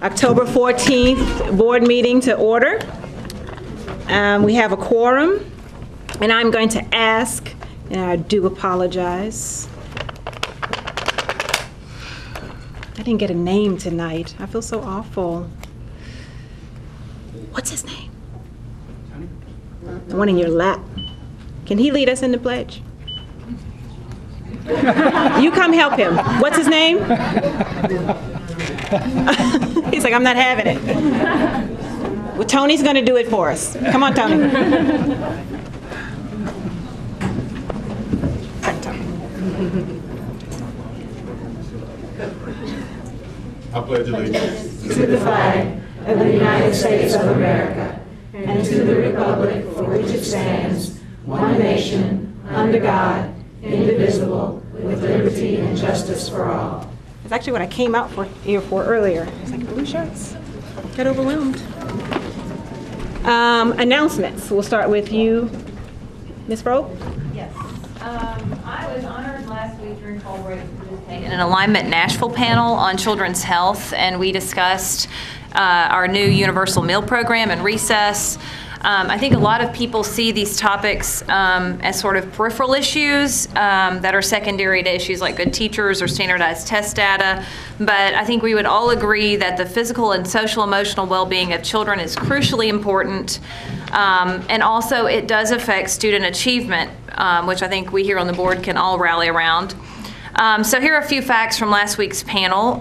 October 14th board meeting to order. We have a quorum, and I'm going to ask, and I do apologize. I didn't get a name tonight. I feel so awful. What's his name? The one in your lap. Can he lead us in the pledge? You come help him. What's his name? He's like, I'm not having it. Well, Tony's going to do it for us. Come on, Tony. I pledge allegiance to the flag of the United States of America and to the republic for which it stands, one nation, under God, indivisible, with liberty and justice for all. That's actually what I came out here for earlier. I was like, blue shirts. Got overwhelmed. Announcements. We'll start with you, Ms. Rowe. Yes. I was honored last week during fall break to participate in an Alignment Nashville panel on children's health, and we discussed our new universal meal program and recess. I think a lot of people see these topics as sort of peripheral issues that are secondary to issues like good teachers or standardized test data, but I think we would all agree that the physical and social emotional well-being of children is crucially important, and also it does affect student achievement, which I think we here on the board can all rally around. So here are a few facts from last week's panel.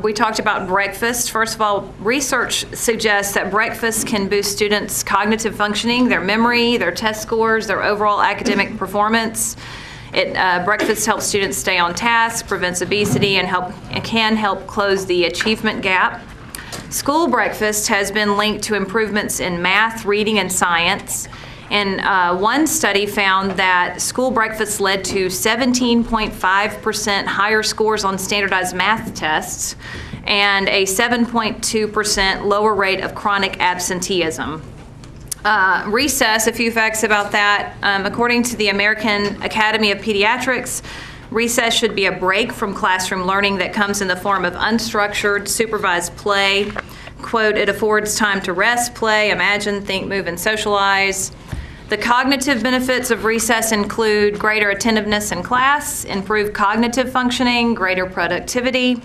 We talked about breakfast. First of all, research suggests that breakfast can boost students' cognitive functioning, their memory, their test scores, their overall academic performance. Breakfast helps students stay on task, prevents obesity, and can help close the achievement gap. School breakfast has been linked to improvements in math, reading, and science. And one study found that school breakfast led to 17.5% higher scores on standardized math tests and a 7.2% lower rate of chronic absenteeism. Recess, a few facts about that. According to the American Academy of Pediatrics, recess should be a break from classroom learning that comes in the form of unstructured, supervised play. Quote, it affords time to rest, play, imagine, think, move, and socialize. The cognitive benefits of recess include greater attentiveness in class, improved cognitive functioning, greater productivity.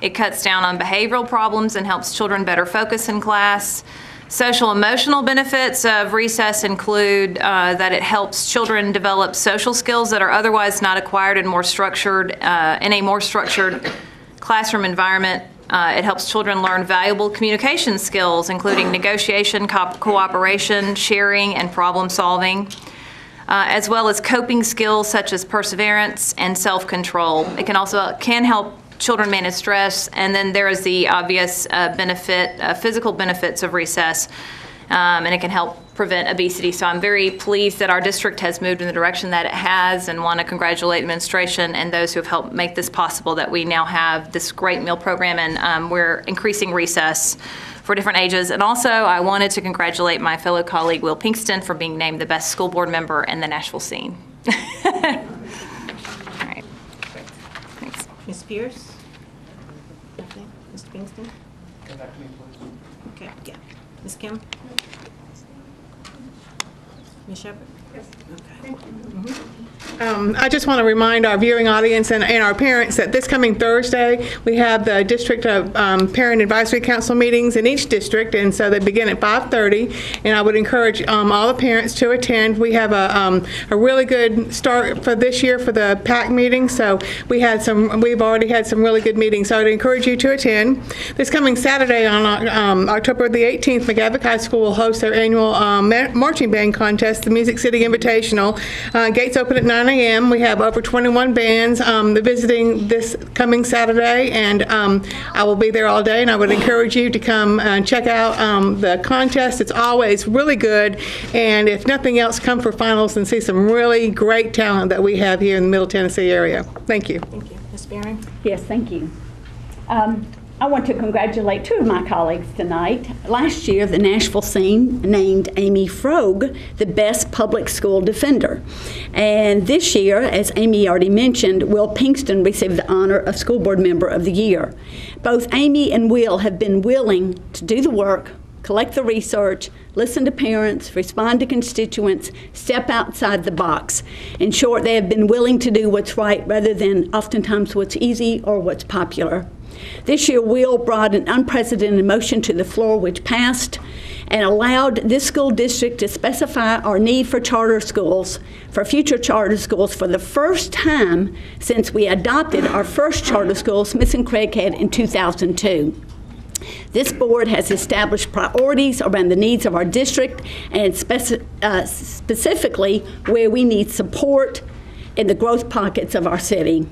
It cuts down on behavioral problems and helps children better focus in class. Social emotional benefits of recess include that it helps children develop social skills that are otherwise not acquired in a more structured classroom environment. It helps children learn valuable communication skills, including negotiation, cooperation, sharing, and problem solving, as well as coping skills such as perseverance and self-control. It can help children manage stress, and then there is the obvious physical benefits of recess, and it can help prevent obesity. So I'm very pleased that our district has moved in the direction that it has, and want to congratulate administration and those who have helped make this possible, that we now have this great meal program, and we're increasing recess for different ages. And also I wanted to congratulate my fellow colleague Will Pinkston for being named the best school board member in the Nashville scene. All right. Thanks. Ms. Pierce? Nothing? Mr. Pinkston? Come back to me, please. Okay, yeah. Ms. Kim? Ms. Shepherd? Yes. Okay. I just want to remind our viewing audience and our parents that this coming Thursday, we have the District Parent Advisory Council meetings in each district, and so they begin at 5:30, and I would encourage all the parents to attend. We have a really good start for this year for the PAC meeting, so we've already had some really good meetings, so I would encourage you to attend. This coming Saturday on October the 18th, McGavock High School will host their annual marching band contest, the Music City Invitational. Gates open at 9 a.m. We have over 21 bands visiting this coming Saturday, and I will be there all day, and I would encourage you to come and check out the contest. It's always really good, and if nothing else, come for finals and see some really great talent that we have here in the Middle Tennessee area. Thank you. Thank you. Ms. Baring? Yes, thank you. I want to congratulate two of my colleagues tonight. Last year, the Nashville scene named Amy Frogue the best public school defender. And this year, as Amy already mentioned, Will Pinkston received the honor of School Board Member of the Year. Both Amy and Will have been willing to do the work, collect the research, listen to parents, respond to constituents, step outside the box. In short, they have been willing to do what's right rather than oftentimes what's easy or what's popular. This year, Will brought an unprecedented motion to the floor which passed and allowed this school district to specify our need for charter schools, for future charter schools, for the first time since we adopted our first charter school, Smith and Craighead, in 2002. This board has established priorities around the needs of our district and specifically where we need support in the growth pockets of our city.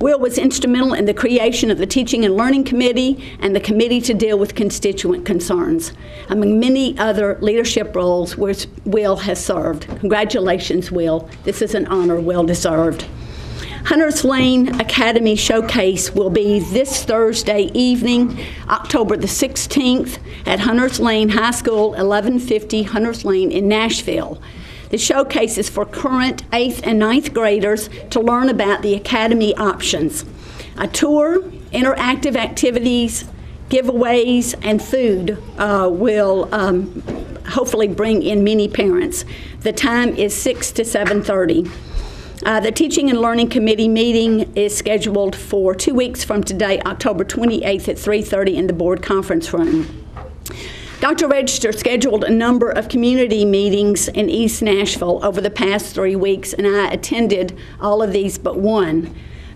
Will was instrumental in the creation of the Teaching and Learning Committee and the Committee to Deal with Constituent Concerns, among many other leadership roles which Will has served. Congratulations, Will. This is an honor well deserved. Hunters Lane Academy Showcase will be this Thursday evening, October the 16th, at Hunters Lane High School, 1150 Hunters Lane in Nashville. The showcase is for current 8th and 9th graders to learn about the academy options. A tour, interactive activities, giveaways, and food will hopefully bring in many parents. The time is 6 to 7:30. The Teaching and Learning Committee meeting is scheduled for 2 weeks from today, October 28th at 3:30 in the board conference room. Dr. Register scheduled a number of community meetings in East Nashville over the past 3 weeks, and I attended all of these but one.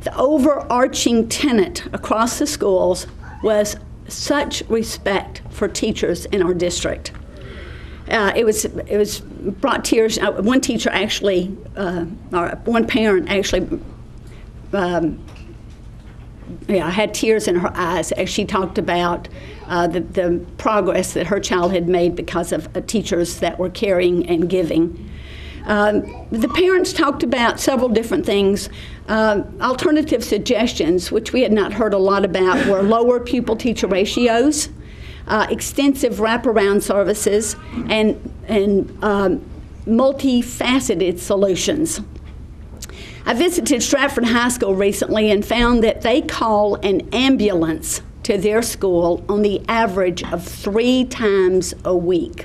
The overarching tenet across the schools was such respect for teachers in our district. It was brought tears. One teacher actually, or one parent actually, had tears in her eyes as she talked about the progress that her child had made because of teachers that were caring and giving. The parents talked about several different things. Alternative suggestions, which we had not heard a lot about, were lower pupil-teacher ratios, extensive wraparound services, and multifaceted solutions. I visited Stratford High School recently and found that they call an ambulance to their school on the average of 3 times a week.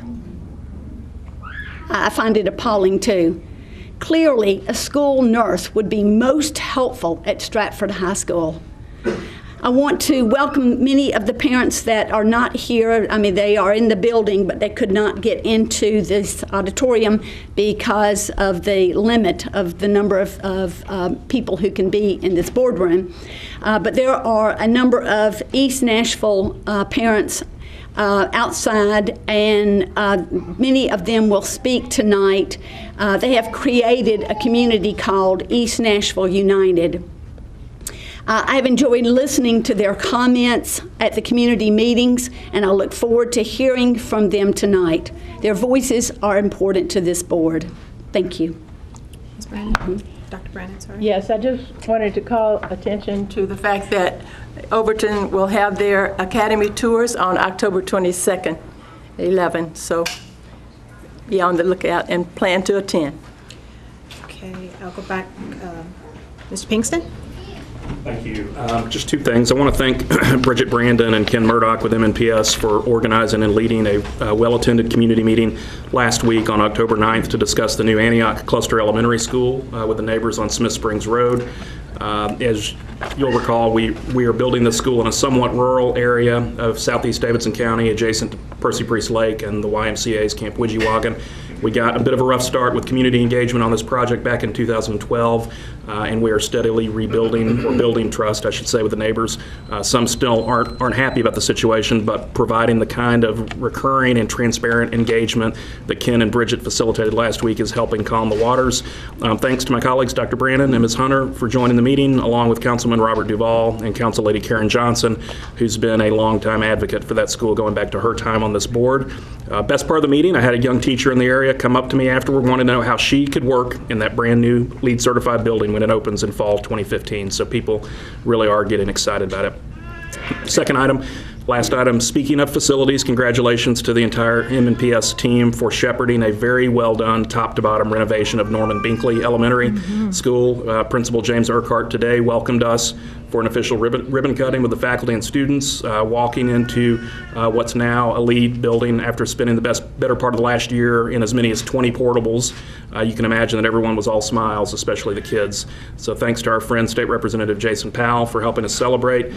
I find it appalling too. Clearly, a school nurse would be most helpful at Stratford High School. I want to welcome many of the parents that are not here. I mean, they are in the building, but they could not get into this auditorium because of the limit of the number of people who can be in this boardroom. But there are a number of East Nashville parents outside, and many of them will speak tonight. They have created a community called East Nashville United. I've enjoyed listening to their comments at the community meetings, and I look forward to hearing from them tonight. Their voices are important to this board. Thank you. Ms. Brandon? Dr. Brandon, sorry. Yes, I just wanted to call attention to the fact that Overton will have their academy tours on October 22nd, 11. So be on the lookout and plan to attend. Okay, I'll go back. Mr. Pinkston? Thank you. Just 2 things. I want to thank Bridget Brandon and Ken Murdoch with MNPS for organizing and leading a well-attended community meeting last week on October 9th to discuss the new Antioch Cluster Elementary School with the neighbors on Smith Springs Road. As you'll recall, we are building this school in a somewhat rural area of southeast Davidson County, adjacent to Percy Priest Lake and the YMCA's Camp Widgiewagon. We got a bit of a rough start with community engagement on this project back in 2012, and we are steadily rebuilding, or building trust, I should say, with the neighbors. Some still aren't happy about the situation, but providing the kind of recurring and transparent engagement that Ken and Bridget facilitated last week is helping calm the waters. Thanks to my colleagues, Dr. Brandon and Ms. Hunter, for joining the meeting, along with Councilman Robert Duvall and Council Lady Karen Johnson, who's been a longtime advocate for that school going back to her time on this board. Best part of the meeting, I had a young teacher in the area come up to me afterward, wanting to know how she could work in that brand new LEED certified building when it opens in fall 2015. So people really are getting excited about it. Second item, last item, speaking of facilities, congratulations to the entire MNPS team for shepherding a very well done top to bottom renovation of Norman Binkley Elementary School. Principal James Urquhart today welcomed us for an official ribbon cutting with the faculty and students, walking into what's now a LEED building after spending the better part of the last year in as many as 20 portables. You can imagine that everyone was all smiles, especially the kids. So thanks to our friend State Representative Jason Powell for helping us celebrate.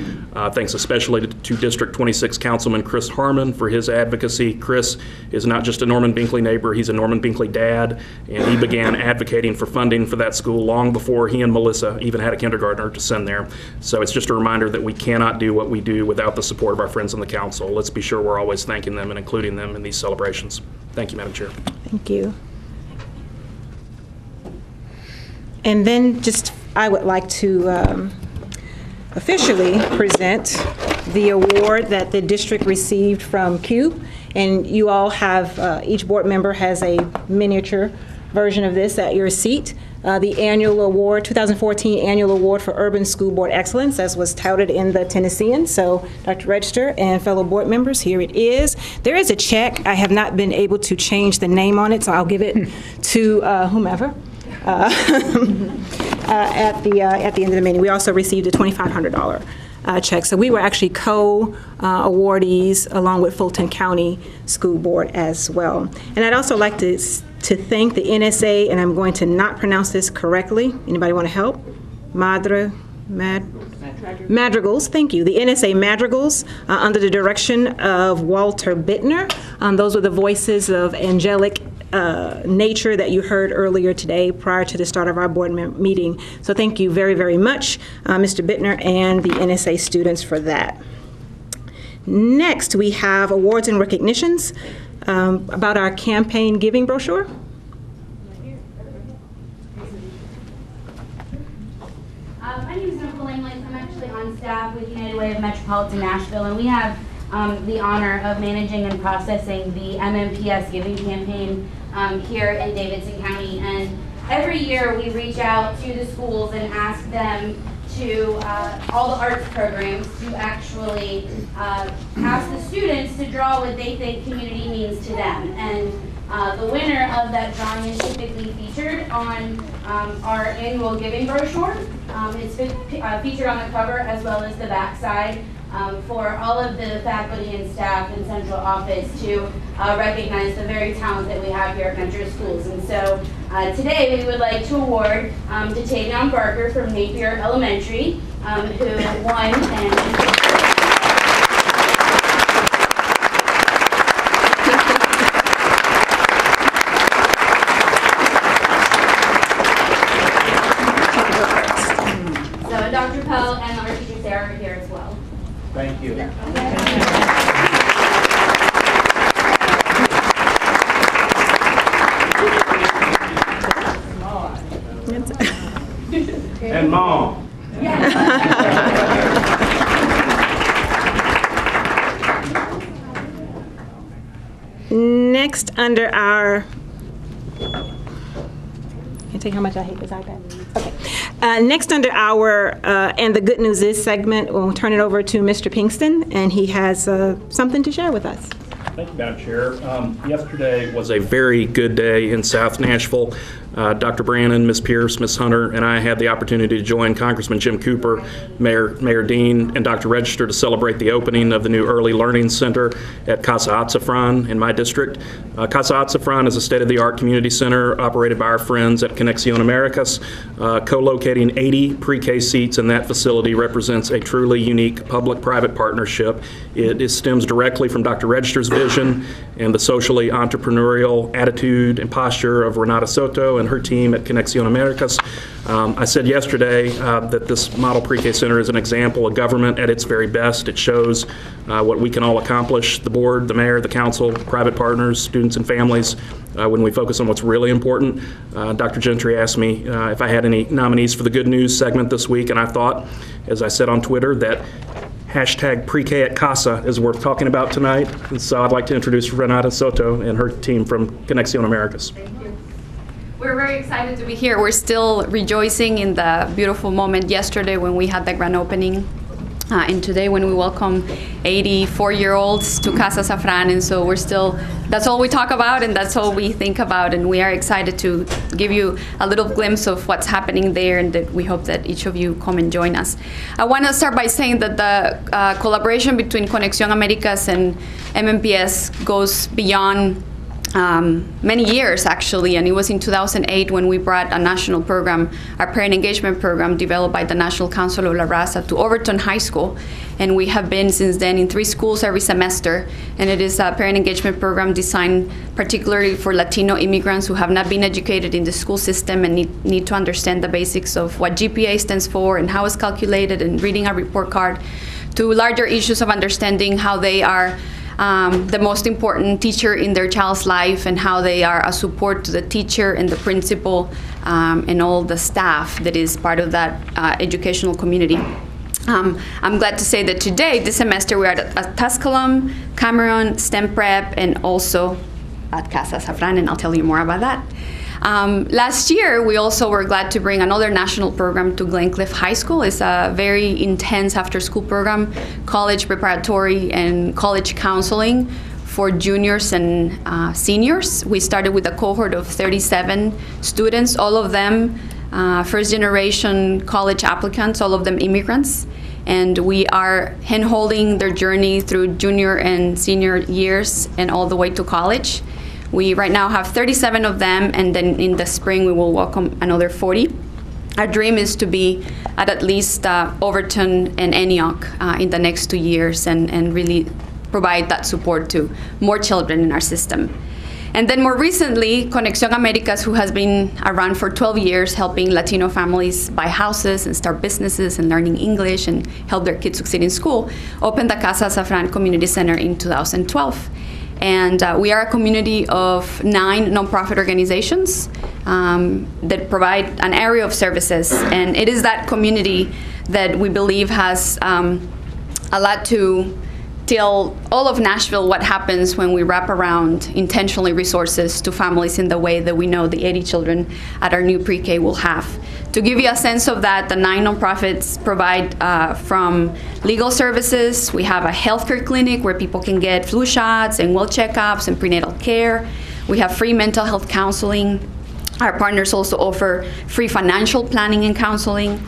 Thanks especially to District 26 Councilman Chris Harmon for his advocacy. Chris is not just a Norman Binkley neighbor, he's a Norman Binkley dad, and he began advocating for funding for that school long before he and Melissa even had a kindergartner to send there. So it's just a reminder that we cannot do what we do without the support of our friends on the council. Let's be sure we're always thanking them and including them in these celebrations. Thank you, Madam Chair. Thank you. And then I would like to officially present the award that the district received from CUBE. And you all have, each board member has a miniature version of this at your seat. The annual award, 2014 Annual Award for Urban School Board Excellence, as was touted in the Tennessean. So, Dr. Register and fellow board members, here it is. There is a check. I have not been able to change the name on it, so I'll give it to whomever. At the end of the meeting. We also received a $2,500 check. So we were actually co-awardees along with Fulton County School Board as well. And I'd also like to thank the NSA, and I'm going to not pronounce this correctly. Anybody want to help? Madrigals, thank you. The NSA Madrigals, under the direction of Walter Bittner. Those were the voices of angelic nature that you heard earlier today prior to the start of our board meeting. So thank you very, very much, Mr. Bittner and the NSA students for that. Next, we have awards and recognitions about our campaign giving brochure. My name is Nicole Langley. I'm actually on staff with United Way of Metropolitan Nashville, and we have the honor of managing and processing the MNPS giving campaign here in Davidson County. And every year we reach out to the schools and ask them to, all the arts programs, to actually ask the students to draw what they think community means to them. And the winner of that drawing is typically featured on our annual giving brochure. It's featured on the cover as well as the back side for all of the faculty and staff in central office to recognize the very talent that we have here at Metro Schools. And so today we would like to award to Tavion Barker from Napier Elementary, who won and Dr. Pell and our teacher Sarah are here as well. Thank you. And Mom. Next, under our, can you tell you how much I hate this iPad? Okay. Next, under our And the Good News Is segment, we'll turn it over to Mr. Pinkston, and he has something to share with us. Thank you, Madam Chair. Yesterday was a very good day in South Nashville. Dr. Brannon, Ms. Pierce, Ms. Hunter, and I had the opportunity to join Congressman Jim Cooper, Mayor Dean, and Dr. Register to celebrate the opening of the new Early Learning Center at Casa Atzafran in my district. Casa Atzafran is a state-of-the-art community center operated by our friends at Conexión Americas. Co-locating 80 pre-K seats in that facility represents a truly unique public-private partnership. It stems directly from Dr. Register's vision and the socially entrepreneurial attitude and posture of Renata Soto and her team at Conexión Americas. I said yesterday that this model pre-K center is an example of government at its very best. It shows what we can all accomplish, the board, the mayor, the council, private partners, students and families, when we focus on what's really important. Dr. Gentry asked me if I had any nominees for the Good News segment this week, and I thought, as I said on Twitter, that hashtag pre-K at Casa is worth talking about tonight. And so I'd like to introduce Renata Soto and her team from Conexión Americas. We're very excited to be here. We're still rejoicing in the beautiful moment yesterday when we had the grand opening And today when we welcome 84-year-olds to Casa Safran, and so that's all we talk about and that's all we think about, and we are excited to give you a little glimpse of what's happening there, and that we hope that each of you come and join us. I want to start by saying that the collaboration between Conexión Américas and MNPS goes beyond many years, actually, and it was in 2008 when we brought a national program, our parent engagement program developed by the National Council of La Raza, to Overton High School, and we have been since then in 3 schools every semester, and it is a parent engagement program designed particularly for Latino immigrants who have not been educated in the school system and need to understand the basics of what GPA stands for and how it's calculated and reading a report card, to larger issues of understanding how they are the most important teacher in their child's life, and how they are a support to the teacher and the principal and all the staff that is part of that educational community. I'm glad to say that today, this semester, we are at Tusculum, Cameron, STEM Prep, and also at Casa Safran, and I'll tell you more about that. Last year, we also were glad to bring another national program to Glencliff High School. It's a very intense after-school program, college preparatory and college counseling for juniors and seniors. We started with a cohort of 37 students, all of them first-generation college applicants, all of them immigrants. And we are hand-holding their journey through junior and senior years and all the way to college. We right now have 37 of them, and then in the spring we will welcome another 40. Our dream is to be at least Overton and Antioch in the next 2 years, and really provide that support to more children in our system. And then more recently, Conexión Américas, who has been around for 12 years helping Latino families buy houses and start businesses and learning English and help their kids succeed in school, opened the Casa Safran Community Center in 2012. And we are a community of 9 nonprofit organizations that provide an area of services. And it is that community that we believe has a lot to tell all of Nashville what happens when we wrap around intentionally resources to families in the way that we know the 80 children at our new pre-K will have. To give you a sense of that, the 9 nonprofits provide from legal services. We have a healthcare clinic where people can get flu shots and well checkups and prenatal care. We have free mental health counseling. Our partners also offer free financial planning and counseling.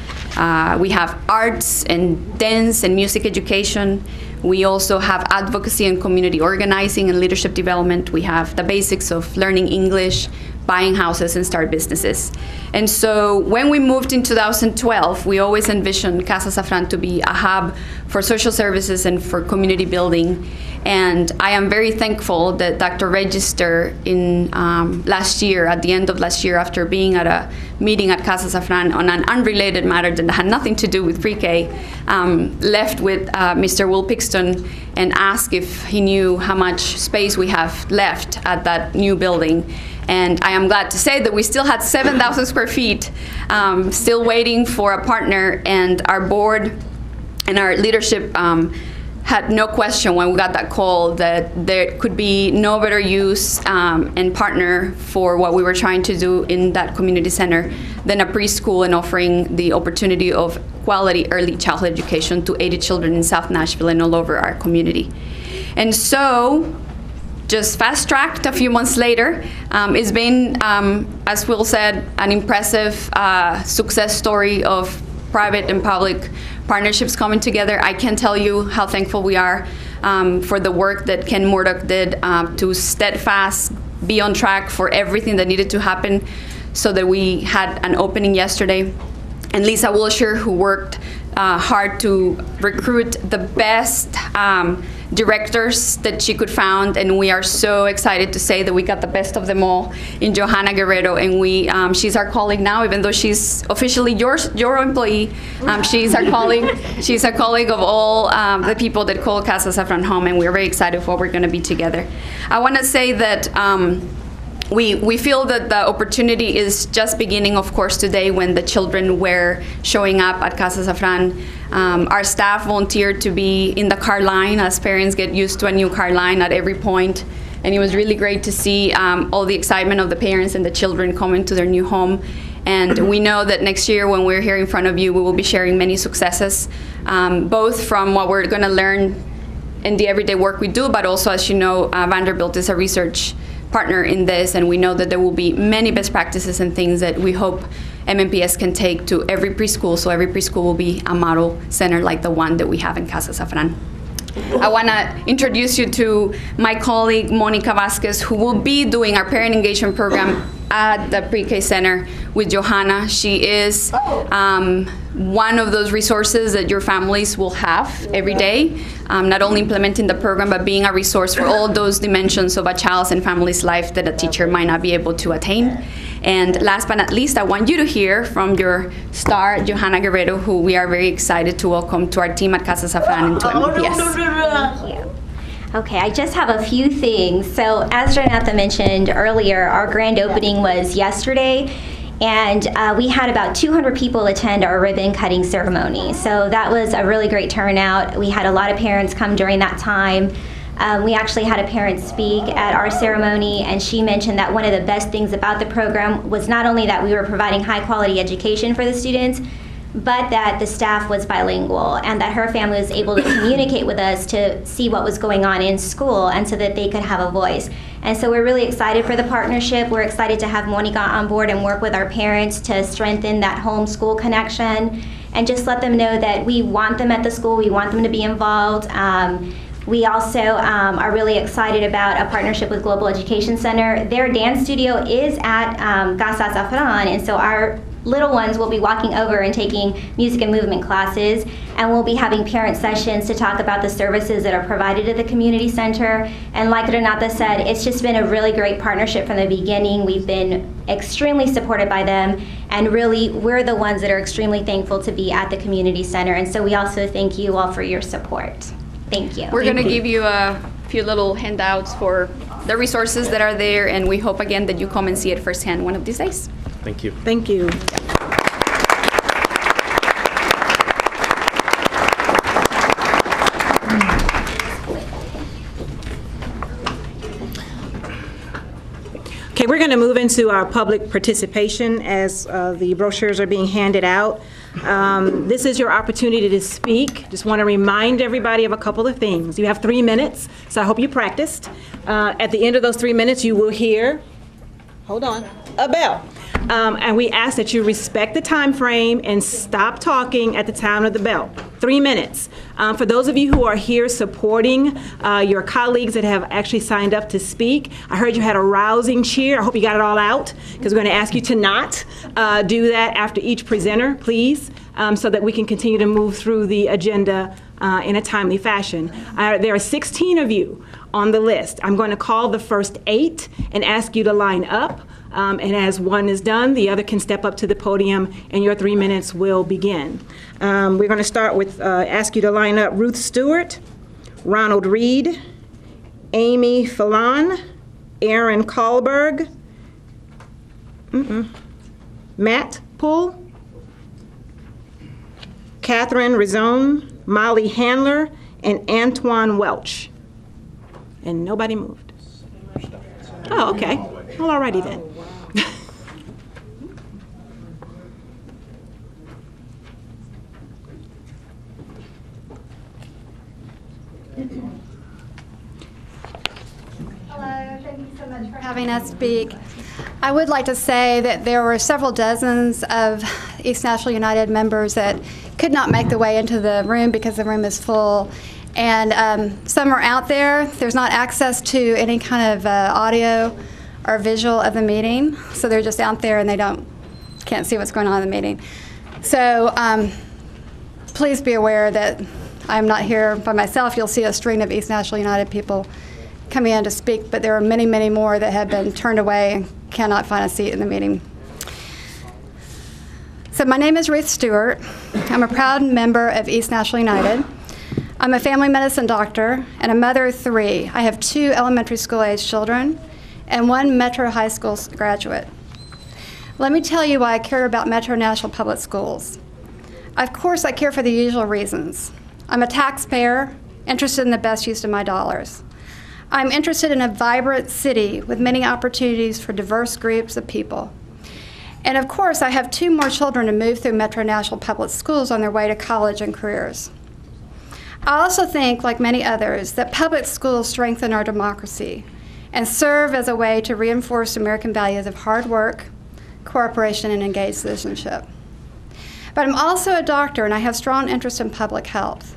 We have arts and dance and music education. We also have advocacy and community organizing and leadership development. We have the basics of learning English, buying houses, and start businesses. And so when we moved in 2012, we always envisioned Casa Safran to be a hub for social services and for community building. And I am very thankful that Dr. Register in last year, at the end of last year, after being at a meeting at Casa Safran on an unrelated matter that had nothing to do with pre-K, left with Mr. Will Pixton and asked if he knew how much space we have left at that new building. And I am glad to say that we still had 7,000 square feet, still waiting for a partner, and our board and our leadership had no question when we got that call that there could be no better use and partner for what we were trying to do in that community center than a preschool and offering the opportunity of quality early childhood education to 80 children in South Nashville and all over our community. And so, just fast-tracked a few months later, it's been, as Will said, an impressive success story of private and public partnerships coming together. I can tell you how thankful we are for the work that Ken Murdoch did to steadfast, be on track for everything that needed to happen so that we had an opening yesterday. And Lisa Wilshire, who worked hard to recruit the best directors that she could find, and we are so excited to say that we got the best of them all in Johanna Guerrero, and she's our colleague now, even though she's officially your employee. She's our colleague. She's a colleague of all the people that call Casa Safran home, and we're very excited for what we're going to be together. I want to say that we feel that the opportunity is just beginning, of course, today when the children were showing up at Casa Safran. Our staff volunteered to be in the car line as parents get used to a new car line at every point. And it was really great to see all the excitement of the parents and the children coming to their new home. And we know that next year when we're here in front of you, we will be sharing many successes, both from what we're going to learn in the everyday work we do, but also, as you know, Vanderbilt is a research partner in this, and we know that there will be many best practices and things that we hope MNPS can take to every preschool, so every preschool will be a model center like the one that we have in Casa Safran. I want to introduce you to my colleague, Monica Vasquez, who will be doing our parent engagement program at the pre-K center with Johanna. She is one of those resources that your families will have every day, not only implementing the program, but being a resource for all those dimensions of a child's and family's life that a teacher might not be able to attain. And last but not least, I want you to hear from your star, Johanna Guerrero, who we are very excited to welcome to our team at Casa Safran and to MNPS. Thank you. Okay, I just have a few things. So as Renata mentioned earlier, our grand opening was yesterday, and we had about 200 people attend our ribbon cutting ceremony. So that was a really great turnout. We had a lot of parents come during that time. We actually had a parent speak at our ceremony, and she mentioned that one of the best things about the program was not only that we were providing high quality education for the students, but that the staff was bilingual and that her family was able to communicate with us to see what was going on in school and so that they could have a voice. And so we're really excited for the partnership. We're excited to have Monica on board and work with our parents to strengthen that home-school connection and just let them know that we want them at the school, we want them to be involved. We also are really excited about a partnership with Global Education Center. Their dance studio is at Casa Safran, and so our little ones will be walking over and taking music and movement classes, and we'll be having parent sessions to talk about the services that are provided at the community center. And like Renata said, it's just been a really great partnership from the beginning. We've been extremely supported by them, and really we're the ones that are extremely thankful to be at the community center. And so we also thank you all for your support. Thank you. We're going to give you a few little handouts for the resources that are there, and we hope again that you come and see it firsthand one of these days. Thank you. Thank you. Okay, we're going to move into our public participation as the brochures are being handed out. This is your opportunity to speak. Just want to remind everybody of a couple of things. You have 3 minutes, so I hope you practiced. At the end of those 3 minutes, you will hear, hold on, a bell. And we ask that you respect the time frame and stop talking at the time of the bell. 3 minutes. For those of you who are here supporting your colleagues that have actually signed up to speak, I heard you had a rousing cheer. I hope you got it all out, because we're going to ask you to not do that after each presenter, please, so that we can continue to move through the agenda in a timely fashion. There are 16 of you on the list. I'm going to call the first 8 and ask you to line up. And as one is done, the other can step up to the podium, and your 3 minutes will begin. We're going to start with ask you to line up Ruth Stewart, Ronald Reed, Amy Fallon, Aaron Kahlberg, Matt Poole, Catherine Rizone, Molly Handler, and Antoine Welch. And nobody moved. Oh, okay. Well, all righty then. Hello, thank you so much for having us speak. I would like to say that there were several dozens of East Nashville United members that could not make their way into the room because the room is full. And some are out there. There's not access to any kind of audio or visual of the meeting, so they're just out there and they can't see what's going on in the meeting. So please be aware that I'm not here by myself. You'll see a string of East Nashville United people coming in to speak, but there are many, many more that have been turned away and cannot find a seat in the meeting. So my name is Ruth Stewart. I'm a proud member of East Nashville United. I'm a family medicine doctor and a mother of 3. I have 2 elementary school age children and 1 Metro High School graduate. Let me tell you why I care about Metro Nashville Public Schools. Of course, I care for the usual reasons. I'm a taxpayer, interested in the best use of my dollars. I'm interested in a vibrant city with many opportunities for diverse groups of people. And of course, I have 2 more children to move through Metro Nashville Public Schools on their way to college and careers. I also think, like many others, that public schools strengthen our democracy and serve as a way to reinforce American values of hard work, cooperation, and engaged citizenship. But I'm also a doctor, and I have strong interest in public health.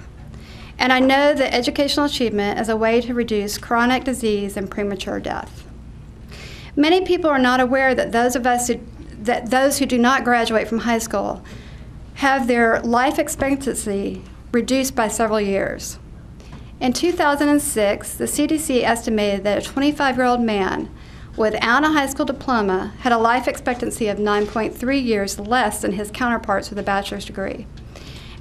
And I know that educational achievement is a way to reduce chronic disease and premature death. Many people are not aware that those who do not graduate from high school have their life expectancy reduced by several years. In 2006, the CDC estimated that a 25-year-old man without a high school diploma had a life expectancy of 9.3 years less than his counterparts with a bachelor's degree.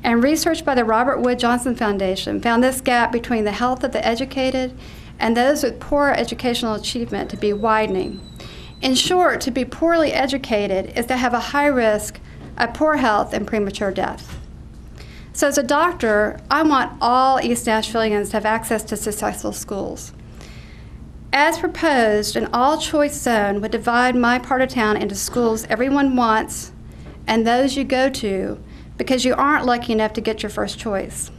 And research by the Robert Wood Johnson Foundation found this gap between the health of the educated and those with poor educational achievement to be widening. In short, to be poorly educated is to have a high risk of poor health and premature death. So as a doctor, I want all East Nashvillians to have access to successful schools. As proposed, an all-choice zone would divide my part of town into schools everyone wants and those you go to because you aren't lucky enough to get your first choice.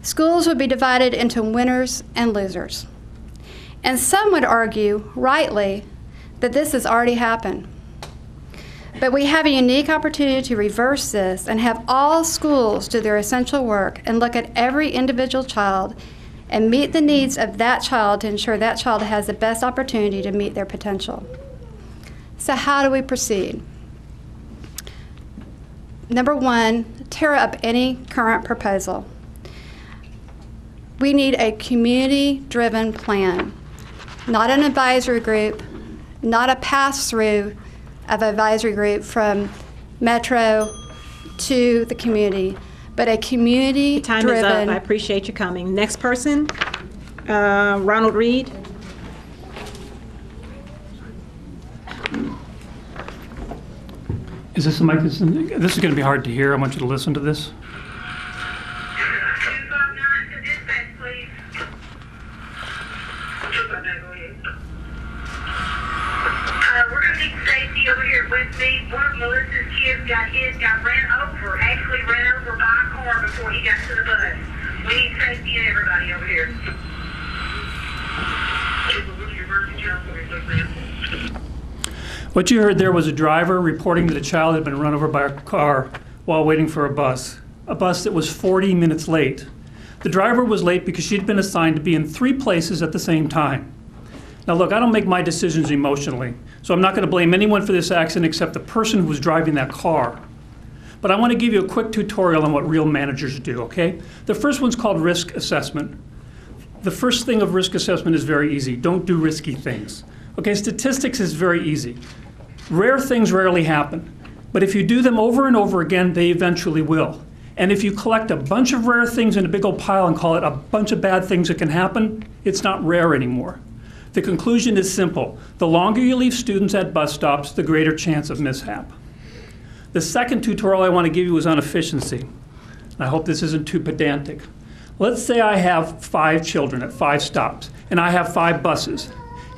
Schools would be divided into winners and losers. And some would argue, rightly, that this has already happened. But we have a unique opportunity to reverse this and have all schools do their essential work and look at every individual child and meet the needs of that child to ensure that child has the best opportunity to meet their potential. So how do we proceed? Number 1, tear up any current proposal. We need a community-driven plan, not an advisory group, not a pass-through of advisory group from Metro to the community, but a community-driven. Time is up. I appreciate you coming. Next person, Ronald Reed. Is this the mic? This is going to be hard to hear. I want you to listen to this. We're going to need safety over here with me. One of Melissa's kids got ran over, actually ran over by a car before he got to the bus. We need safety and everybody over here. What you heard there was a driver reporting that a child had been run over by a car while waiting for a bus that was 40 minutes late. The driver was late because she'd been assigned to be in 3 places at the same time. Now look, I don't make my decisions emotionally, so I'm not going to blame anyone for this accident except the person who was driving that car. But I want to give you a quick tutorial on what real managers do, okay? The first one's called risk assessment. The first thing of risk assessment is very easy. Don't do risky things. Okay, statistics is very easy. Rare things rarely happen, but if you do them over and over again, they eventually will. And if you collect a bunch of rare things in a big old pile and call it a bunch of bad things that can happen, it's not rare anymore. The conclusion is simple. The longer you leave students at bus stops, the greater chance of mishap. The second tutorial I want to give you is on efficiency. I hope this isn't too pedantic. Let's say I have 5 children at 5 stops, and I have 5 buses.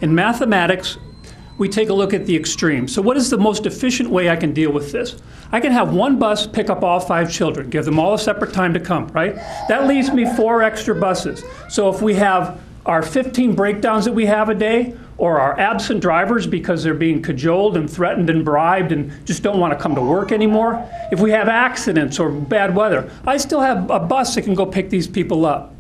In mathematics, we take a look at the extremes. So what is the most efficient way I can deal with this? I can have one bus pick up all 5 children, give them all a separate time to come, right? That leaves me 4 extra buses. So if we have our 15 breakdowns that we have a day, or our absent drivers because they're being cajoled and threatened and bribed and just don't want to come to work anymore, if we have accidents or bad weather, I still have a bus that can go pick these people up.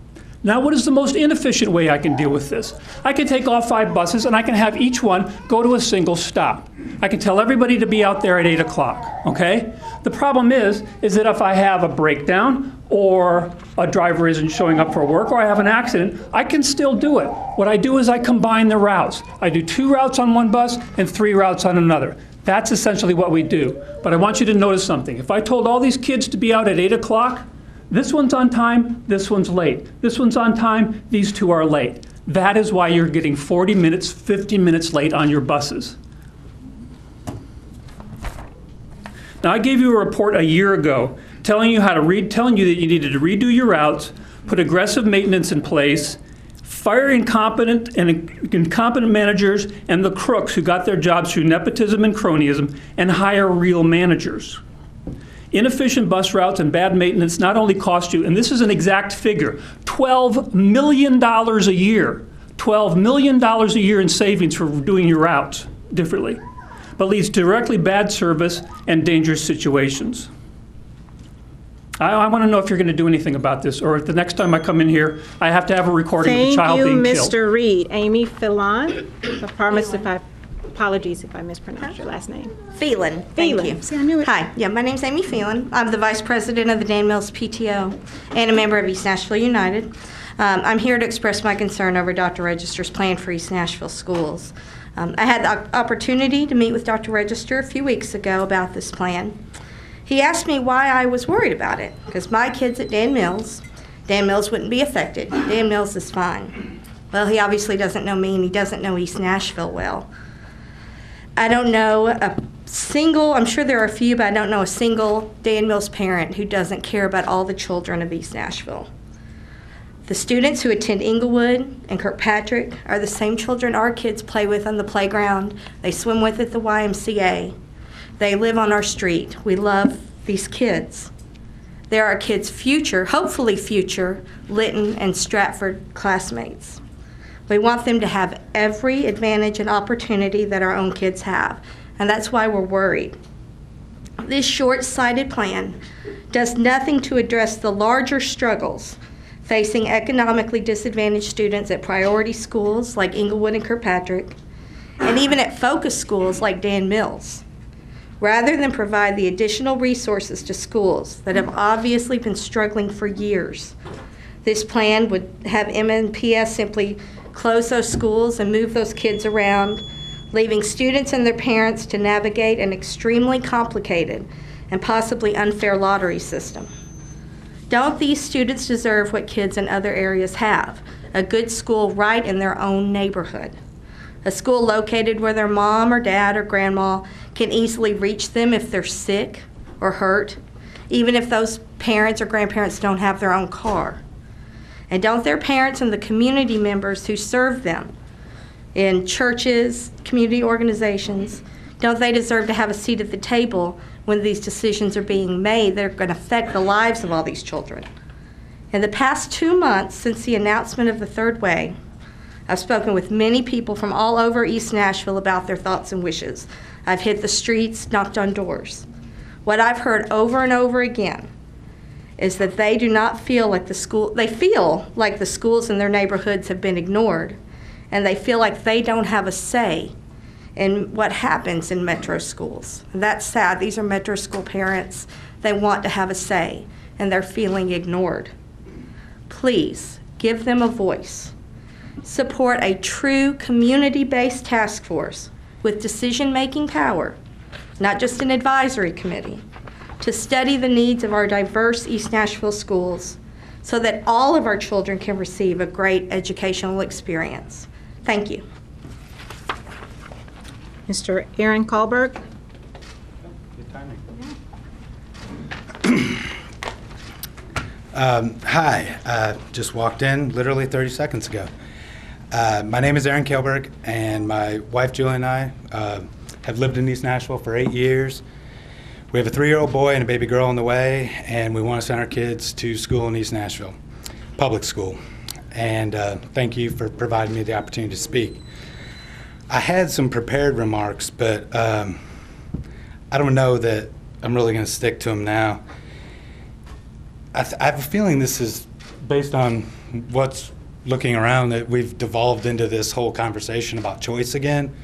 Now, what is the most inefficient way I can deal with this? I can take all 5 buses and I can have each one go to a single stop. I can tell everybody to be out there at 8 o'clock, okay? The problem is that if I have a breakdown or a driver isn't showing up for work or I have an accident, I can still do it. What I do is I combine the routes. I do 2 routes on one bus and 3 routes on another. That's essentially what we do. But I want you to notice something. If I told all these kids to be out at 8 o'clock, this one's on time, this one's late. This one's on time, these 2 are late. That is why you're getting 40 minutes, 50 minutes late on your buses. Now, I gave you a report a year ago telling you how to telling you that you needed to redo your routes, put aggressive maintenance in place, Fire incompetent managers and the crooks who got their jobs through nepotism and cronyism, and hire real managers. Inefficient bus routes and bad maintenance not only cost you, and this is an exact figure, $12 million a year. $12 million a year in savings for doing your routes differently, but leads to directly bad service and dangerous situations. I want to know if you're going to do anything about this, or if the next time I come in here, I have to have a recording of the child being killed. Thank you, Mr. Reed. Amy Phelan. Apologies if I mispronounced your last name. Phelan. Phelan. Thank you. See, I knew it. Hi. Yeah, my name's Amy Phelan. I'm the Vice President of the Dan Mills PTO and a member of East Nashville United. I'm here to express my concern over Dr. Register's plan for East Nashville schools. I had the opportunity to meet with Dr. Register a few weeks ago about this plan. He asked me why I was worried about it, because my kids at Dan Mills wouldn't be affected. Dan Mills is fine. Well, he obviously doesn't know me, and he doesn't know East Nashville well. I don't know a single, I'm sure there are a few, but I don't know a single Dan Mills parent who doesn't care about all the children of East Nashville. The students who attend Inglewood and Kirkpatrick are the same children our kids play with on the playground. They swim with at the YMCA. They live on our street. We love these kids. They're our kids' future, hopefully future, Lytton and Stratford classmates. We want them to have every advantage and opportunity that our own kids have, and that's why we're worried. This short-sighted plan does nothing to address the larger struggles facing economically disadvantaged students at priority schools like Inglewood and Kirkpatrick, and even at focus schools like Dan Mills. Rather than provide the additional resources to schools that have obviously been struggling for years, this plan would have MNPS simply close those schools and move those kids around, leaving students and their parents to navigate an extremely complicated and possibly unfair lottery system. Don't these students deserve what kids in other areas have? A good school right in their own neighborhood. A school located where their mom or dad or grandma can easily reach them if they're sick or hurt, even if those parents or grandparents don't have their own car. And don't their parents and the community members who serve them in churches, community organizations, don't they deserve to have a seat at the table when these decisions are being made that are going to affect the lives of all these children? In the past 2 months since the announcement of the third way, I've spoken with many people from all over East Nashville about their thoughts and wishes. I've hit the streets, knocked on doors. What I've heard over and over again is that they do not feel like they feel like the schools in their neighborhoods have been ignored, and they feel like they don't have a say in what happens in metro schools. And that's sad. These are metro school parents. They want to have a say, and they're feeling ignored. Please give them a voice. Support a true community-based task force with decision-making power, not just an advisory committee, to study the needs of our diverse East Nashville schools so that all of our children can receive a great educational experience. Thank you. Mr. Aaron Kahlberg. Hi, just walked in literally 30 seconds ago. My name is Aaron Kahlberg, and my wife Julie and I have lived in East Nashville for 8 years. We have a 3-year-old boy and a baby girl on the way, and we want to send our kids to school in East Nashville, public school. And thank you for providing me the opportunity to speak. I had some prepared remarks, but I don't know that I'm really going to stick to them now. I have a feeling this is based on what's looking around, that we've devolved into this whole conversation about choice again,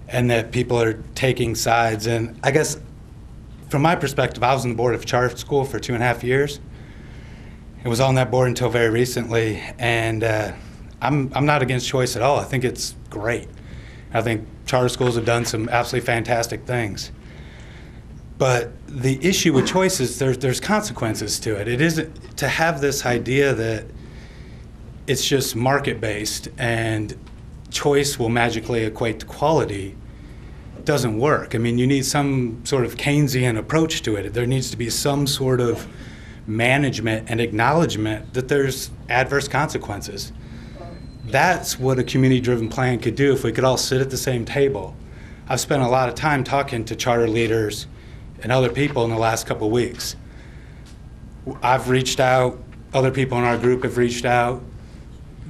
and that people are taking sides. And I guess from my perspective, I was on the board of a charter school for 2.5 years. I was on that board until very recently, and I'm not against choice at all. I think it's great. I think charter schools have done some absolutely fantastic things. But the issue with choice is there's consequences to it. It isn't to have this idea that it's just market-based and choice will magically equate to quality. It doesn't work. I mean, you need some sort of Keynesian approach to it. There needs to be some sort of management and acknowledgement that there's adverse consequences. That's what a community-driven plan could do if we could all sit at the same table. I've spent a lot of time talking to charter leaders and other people in the last couple of weeks. I've reached out, other people in our group have reached out.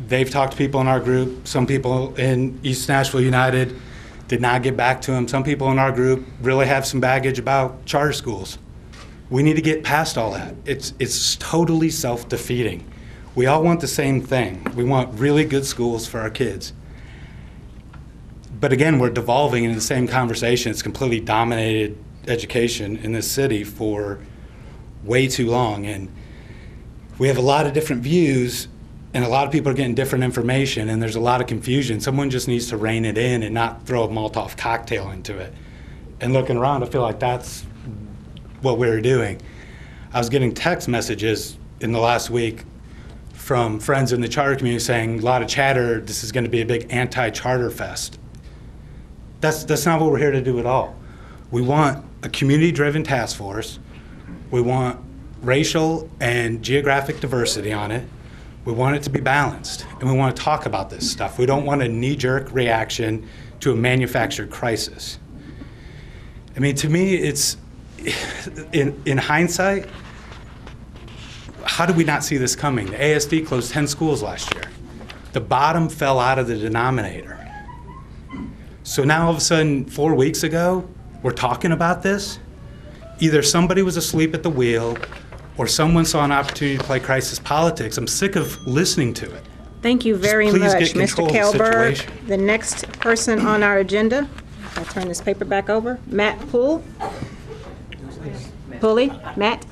They've talked to people in our group. Some people in East Nashville United did not get back to them. Some people in our group really have some baggage about charter schools. We need to get past all that. It's totally self-defeating. We all want the same thing. We want really good schools for our kids. But again, we're devolving into the same conversation. It's completely dominated education in this city for way too long. And we have a lot of different views, and a lot of people are getting different information, and there's a lot of confusion. Someone just needs to rein it in and not throw a Molotov cocktail into it. And looking around, I feel like that's what we're doing. I was getting text messages in the last week from friends in the charter community saying, a lot of chatter, this is going to be a big anti-charter fest. That's not what we're here to do at all. We want a community-driven task force. We want racial and geographic diversity on it. We want it to be balanced, and we want to talk about this stuff. We don't want a knee-jerk reaction to a manufactured crisis. I mean, to me, it's, in hindsight, how did we not see this coming? The ASD closed 10 schools last year. The bottom fell out of the denominator. So now all of a sudden, 4 weeks ago, we're talking about this. Either somebody was asleep at the wheel or someone saw an opportunity to play crisis politics. I'm sick of listening to it. Thank you very much, Mr. Kelberg. Kelberg. The next person on our agenda, I'll turn this paper back over, Matt Pulley. Matt?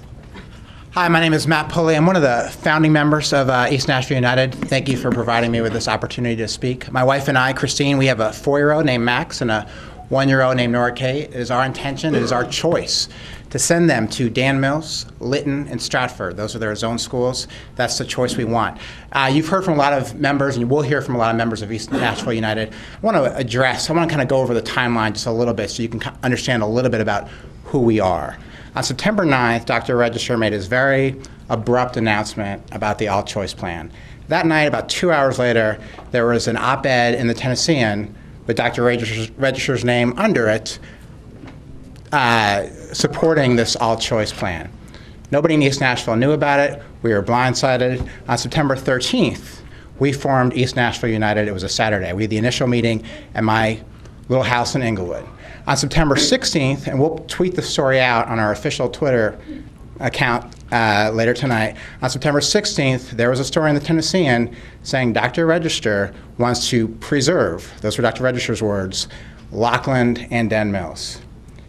Hi, my name is Matt Pulley. I'm one of the founding members of East Nashville United. Thank you for providing me with this opportunity to speak. My wife and I, Christine, we have a 4-year-old named Max and a 1-year-old named Nora Kate. It is our intention, it is our choice to send them to Dan Mills, Lytton, and Stratford. Those are their zone schools. That's the choice we want. You've heard from a lot of members, and you will hear from a lot of members of East Nashville United. I want to kind of go over the timeline just a little bit so you can understand a little bit about who we are. On September 9th, Dr. Register made his very abrupt announcement about the all-choice plan. That night, about 2 hours later, there was an op-ed in the Tennessean with Dr. Register's name under it, supporting this all-choice plan. Nobody in East Nashville knew about it. We were blindsided. On September 13th, we formed East Nashville United. It was a Saturday. We had the initial meeting at my little house in Inglewood. On September 16th, and we'll tweet the story out on our official Twitter account later tonight. On September 16th, there was a story in the Tennessean saying Dr. Register wants to preserve, those were Dr. Register's words, Lockland and Dan Mills.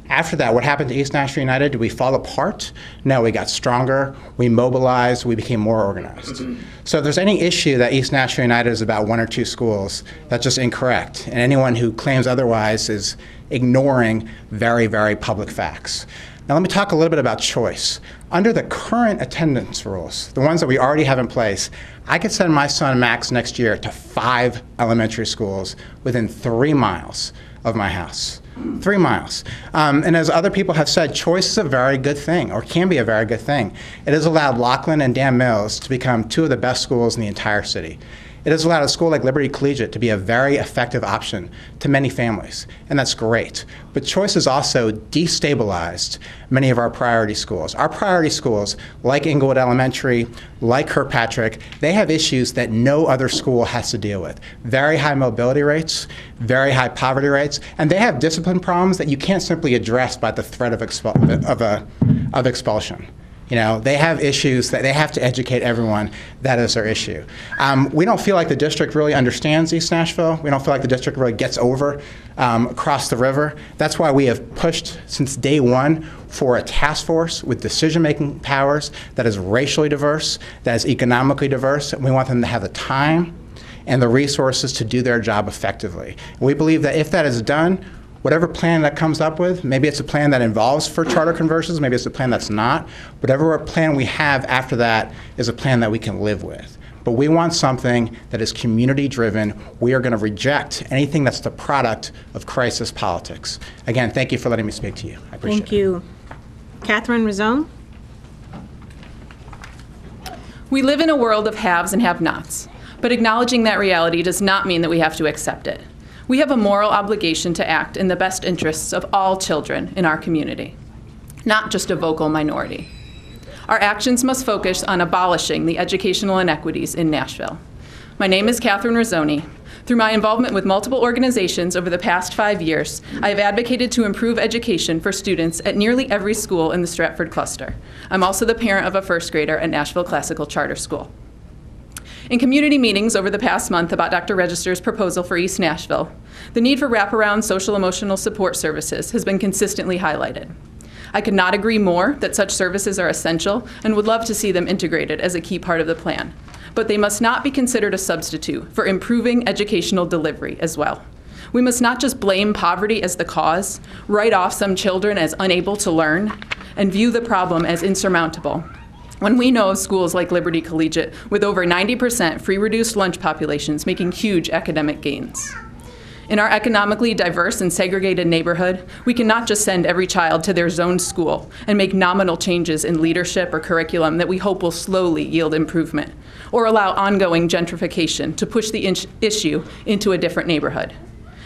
After that, what happened to East Nashville United? Did we fall apart? No, we got stronger, we mobilized, we became more organized. So if there's any issue that East Nashville United is about 1 or 2 schools, that's just incorrect. And anyone who claims otherwise is ignoring very, very public facts. Now let me talk a little bit about choice. Under the current attendance rules, the ones that we already have in place, I could send my son Max next year to 5 elementary schools within 3 miles of my house. 3 miles. And as other people have said, choice is a very good thing, or can be a very good thing. It has allowed Lockland and Dan Mills to become 2 of the best schools in the entire city. It has allowed a school like Liberty Collegiate to be a very effective option to many families, and that's great. But choice has also destabilized many of our priority schools. Our priority schools, like Inglewood Elementary, like Kirkpatrick, they have issues that no other school has to deal with. Very high mobility rates, very high poverty rates, and they have discipline problems that you can't simply address by the threat of expulsion. You know, they have issues that they have to educate everyone. That is their issue. We don't feel like the district really understands East Nashville. We don't feel like the district really gets over across the river. That's why we have pushed since day one for a task force with decision-making powers that is racially diverse, that is economically diverse. And we want them to have the time and the resources to do their job effectively. And we believe that if that is done, whatever plan that comes up with, maybe it's a plan that involves for charter conversions, maybe it's a plan that's not. Whatever plan we have after that is a plan that we can live with. But we want something that is community-driven. We are going to reject anything that's the product of crisis politics. Again, thank you for letting me speak to you. I appreciate it. Thank you. Catherine Rizzone. We live in a world of haves and have-nots. But acknowledging that reality does not mean that we have to accept it. We have a moral obligation to act in the best interests of all children in our community, not just a vocal minority. Our actions must focus on abolishing the educational inequities in Nashville. My name is Catherine Rizzoni. Through my involvement with multiple organizations over the past 5 years, I have advocated to improve education for students at nearly every school in the Stratford cluster. I'm also the parent of a first grader at Nashville Classical Charter School. In community meetings over the past month about Dr. Register's proposal for East Nashville, the need for wraparound social-emotional support services has been consistently highlighted. I could not agree more that such services are essential and would love to see them integrated as a key part of the plan. But they must not be considered a substitute for improving educational delivery as well. We must not just blame poverty as the cause, write off some children as unable to learn, and view the problem as insurmountable, when we know of schools like Liberty Collegiate with over 90% free reduced lunch populations making huge academic gains. In our economically diverse and segregated neighborhood, we cannot just send every child to their zoned school and make nominal changes in leadership or curriculum that we hope will slowly yield improvement, or allow ongoing gentrification to push the issue into a different neighborhood.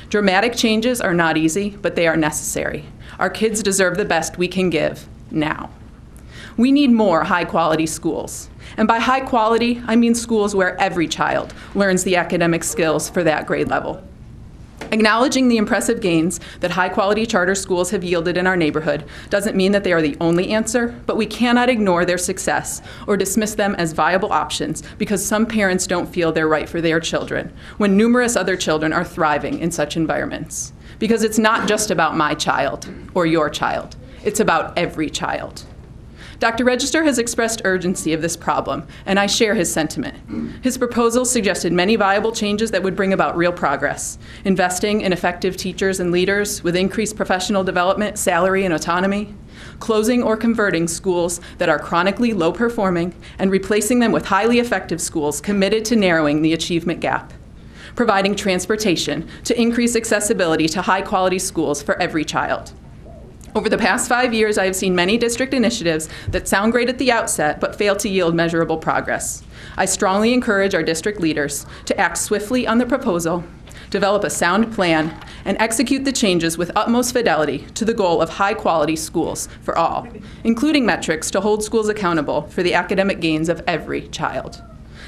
Dramatic changes are not easy, but they are necessary. Our kids deserve the best we can give now. We need more high-quality schools. And by high quality, I mean schools where every child learns the academic skills for that grade level. Acknowledging the impressive gains that high-quality charter schools have yielded in our neighborhood doesn't mean that they are the only answer, but we cannot ignore their success or dismiss them as viable options because some parents don't feel they're right for their children, when numerous other children are thriving in such environments. Because it's not just about my child or your child, it's about every child. Dr. Register has expressed urgency of this problem, and I share his sentiment. His proposal suggested many viable changes that would bring about real progress, investing in effective teachers and leaders with increased professional development, salary, and autonomy, closing or converting schools that are chronically low-performing and replacing them with highly effective schools committed to narrowing the achievement gap, providing transportation to increase accessibility to high-quality schools for every child. Over the past 5 years, I have seen many district initiatives that sound great at the outset but fail to yield measurable progress. I strongly encourage our district leaders to act swiftly on the proposal, develop a sound plan, and execute the changes with utmost fidelity to the goal of high-quality schools for all, including metrics to hold schools accountable for the academic gains of every child.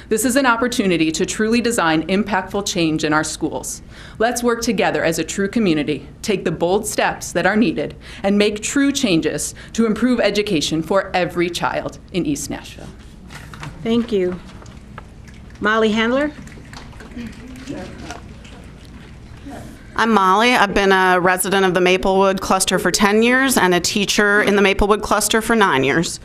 This is an opportunity to truly design impactful change in our schools. Let's work together as a true community, take the bold steps that are needed, and make true changes to improve education for every child in East Nashville. Thank you. Molly Handler? I'm Molly. I've been a resident of the Maplewood cluster for 10 years and a teacher in the Maplewood cluster for 9 years.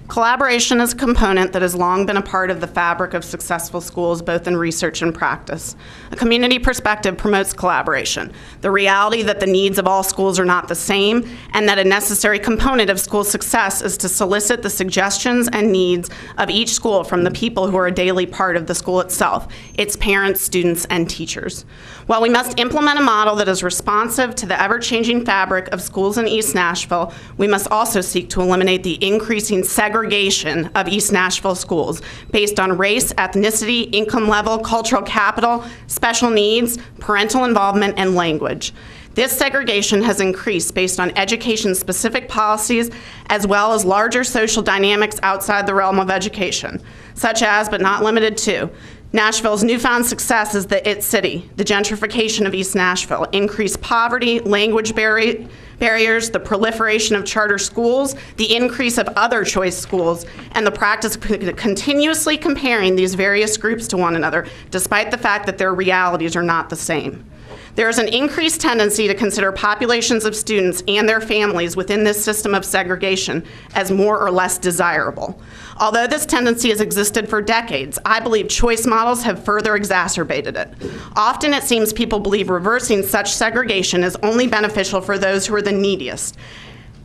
Collaboration is a component that has long been a part of the fabric of successful schools, both in research and practice. A community perspective promotes collaboration, the reality that the needs of all schools are not the same, and that a necessary component of school success is to solicit the suggestions and needs of each school from the people who are a daily part of the school itself, its parents, students, and teachers. While we must implement a model that is responsive to the ever-changing fabric of schools in East Nashville, we must also seek to eliminate the increasing segregation of East Nashville schools based on race, ethnicity, income level, cultural capital, special needs, parental involvement, and language. This segregation has increased based on education-specific policies as well as larger social dynamics outside the realm of education, such as, but not limited to, Nashville's newfound success is the IT City, the gentrification of East Nashville, increased poverty, language barriers, the proliferation of charter schools, the increase of other choice schools, and the practice of continuously comparing these various groups to one another, despite the fact that their realities are not the same. There is an increased tendency to consider populations of students and their families within this system of segregation as more or less desirable. Although this tendency has existed for decades, I believe choice models have further exacerbated it. Often it seems people believe reversing such segregation is only beneficial for those who are the neediest,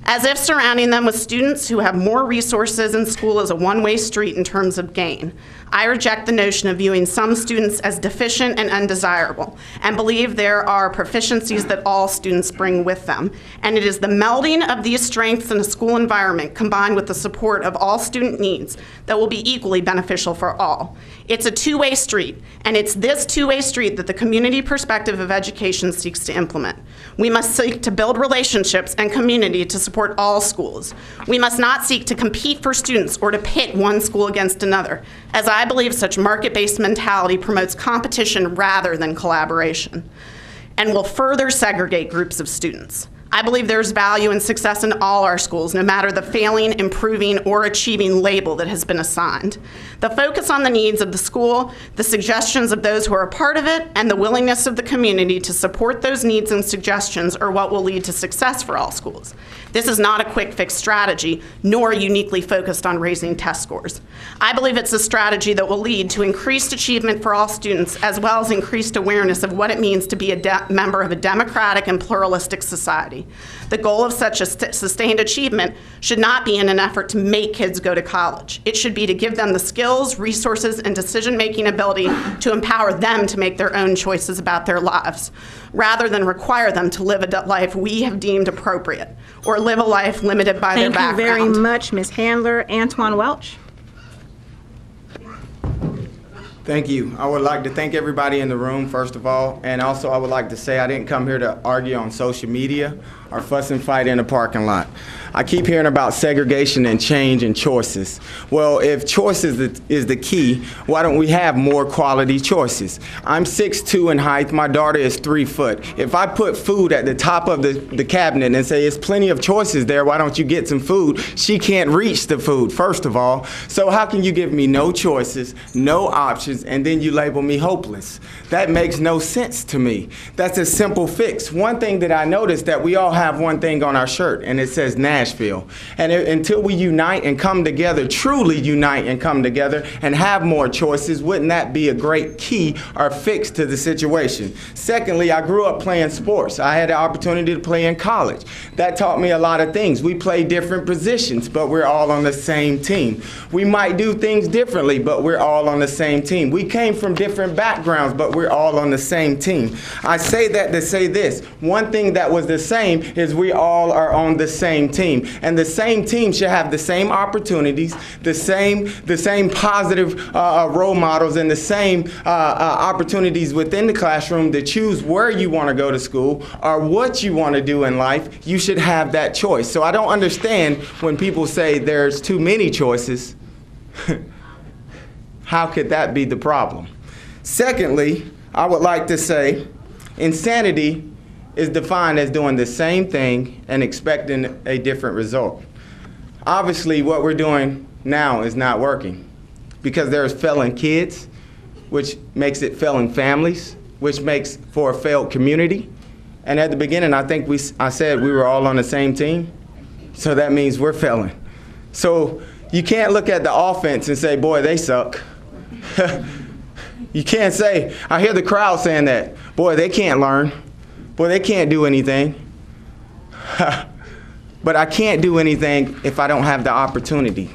as if surrounding them with students who have more resources in school is a one-way street in terms of gain. I reject the notion of viewing some students as deficient and undesirable, and believe there are proficiencies that all students bring with them. And it is the melding of these strengths in a school environment combined with the support of all student needs that will be equally beneficial for all. It's a two-way street, and it's this two-way street that the community perspective of education seeks to implement. We must seek to build relationships and community to support all schools. We must not seek to compete for students or to pit one school against another, as I believe such market-based mentality promotes competition rather than collaboration, and will further segregate groups of students. I believe there's value and success in all our schools, no matter the failing, improving, or achieving label that has been assigned. The focus on the needs of the school, the suggestions of those who are a part of it, and the willingness of the community to support those needs and suggestions are what will lead to success for all schools. This is not a quick fix strategy, nor uniquely focused on raising test scores. I believe it's a strategy that will lead to increased achievement for all students, as well as increased awareness of what it means to be a member of a democratic and pluralistic society. The goal of such a sustained achievement should not be in an effort to make kids go to college. It should be to give them the skills, resources, and decision-making ability to empower them to make their own choices about their lives, rather than require them to live a life we have deemed appropriate, or live a life limited by their background. Thank you very much, Ms. Handler. Antoine Welch. Thank you. I would like to thank everybody in the room, first of all, and also I would like to say I didn't come here to argue on social media or fuss and fight in a parking lot. I keep hearing about segregation and change and choices. Well, if choice is the key, why don't we have more quality choices? I'm 6'2" in height. My daughter is 3 foot. If I put food at the top of the cabinet and say, there's plenty of choices there, why don't you get some food? She can't reach the food, first of all. So how can you give me no choices, no options, and then you label me hopeless? That makes no sense to me. That's a simple fix. One thing that I noticed that we all have one thing on our shirt, and it says Nashville. And until we unite and come together, truly unite and come together and have more choices, wouldn't that be a great key or fix to the situation? Secondly, I grew up playing sports. I had the opportunity to play in college. That taught me a lot of things. We play different positions, but we're all on the same team. We might do things differently, but we're all on the same team. We came from different backgrounds, but we're all on the same team. I say that to say this. One thing that was the same is we all are on the same team. And the same team should have the same opportunities, the same positive role models, and the same opportunities within the classroom to choose where you want to go to school or what you want to do in life. You should have that choice. So I don't understand when people say there's too many choices. How could that be the problem? Secondly, I would like to say insanity is defined as doing the same thing and expecting a different result. Obviously, what we're doing now is not working because there's failing kids, which makes it failing families, which makes for a failed community. And at the beginning, I think I said we were all on the same team, so that means we're failing. So you can't look at the offense and say, boy, they suck. You can't say, I hear the crowd saying that, boy, they can't learn. Boy, they can't do anything. But I can't do anything if I don't have the opportunity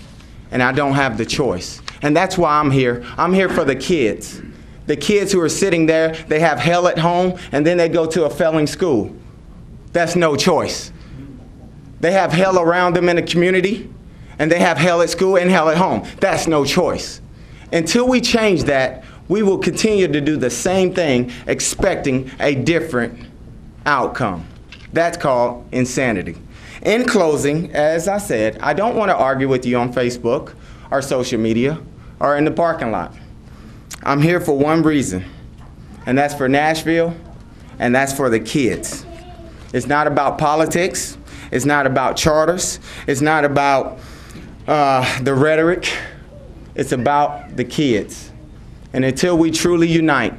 and I don't have the choice. And that's why I'm here. I'm here for the kids. The kids who are sitting there, they have hell at home and then they go to a failing school. That's no choice. They have hell around them in the community and they have hell at school and hell at home. That's no choice. Until we change that, we will continue to do the same thing expecting a different outcome. That's called insanity. In closing, as I said, I don't want to argue with you on Facebook or social media or in the parking lot. I'm here for one reason, and that's for Nashville, and that's for the kids. It's not about politics. It's not about charters. It's not about the rhetoric. It's about the kids. And until we truly unite,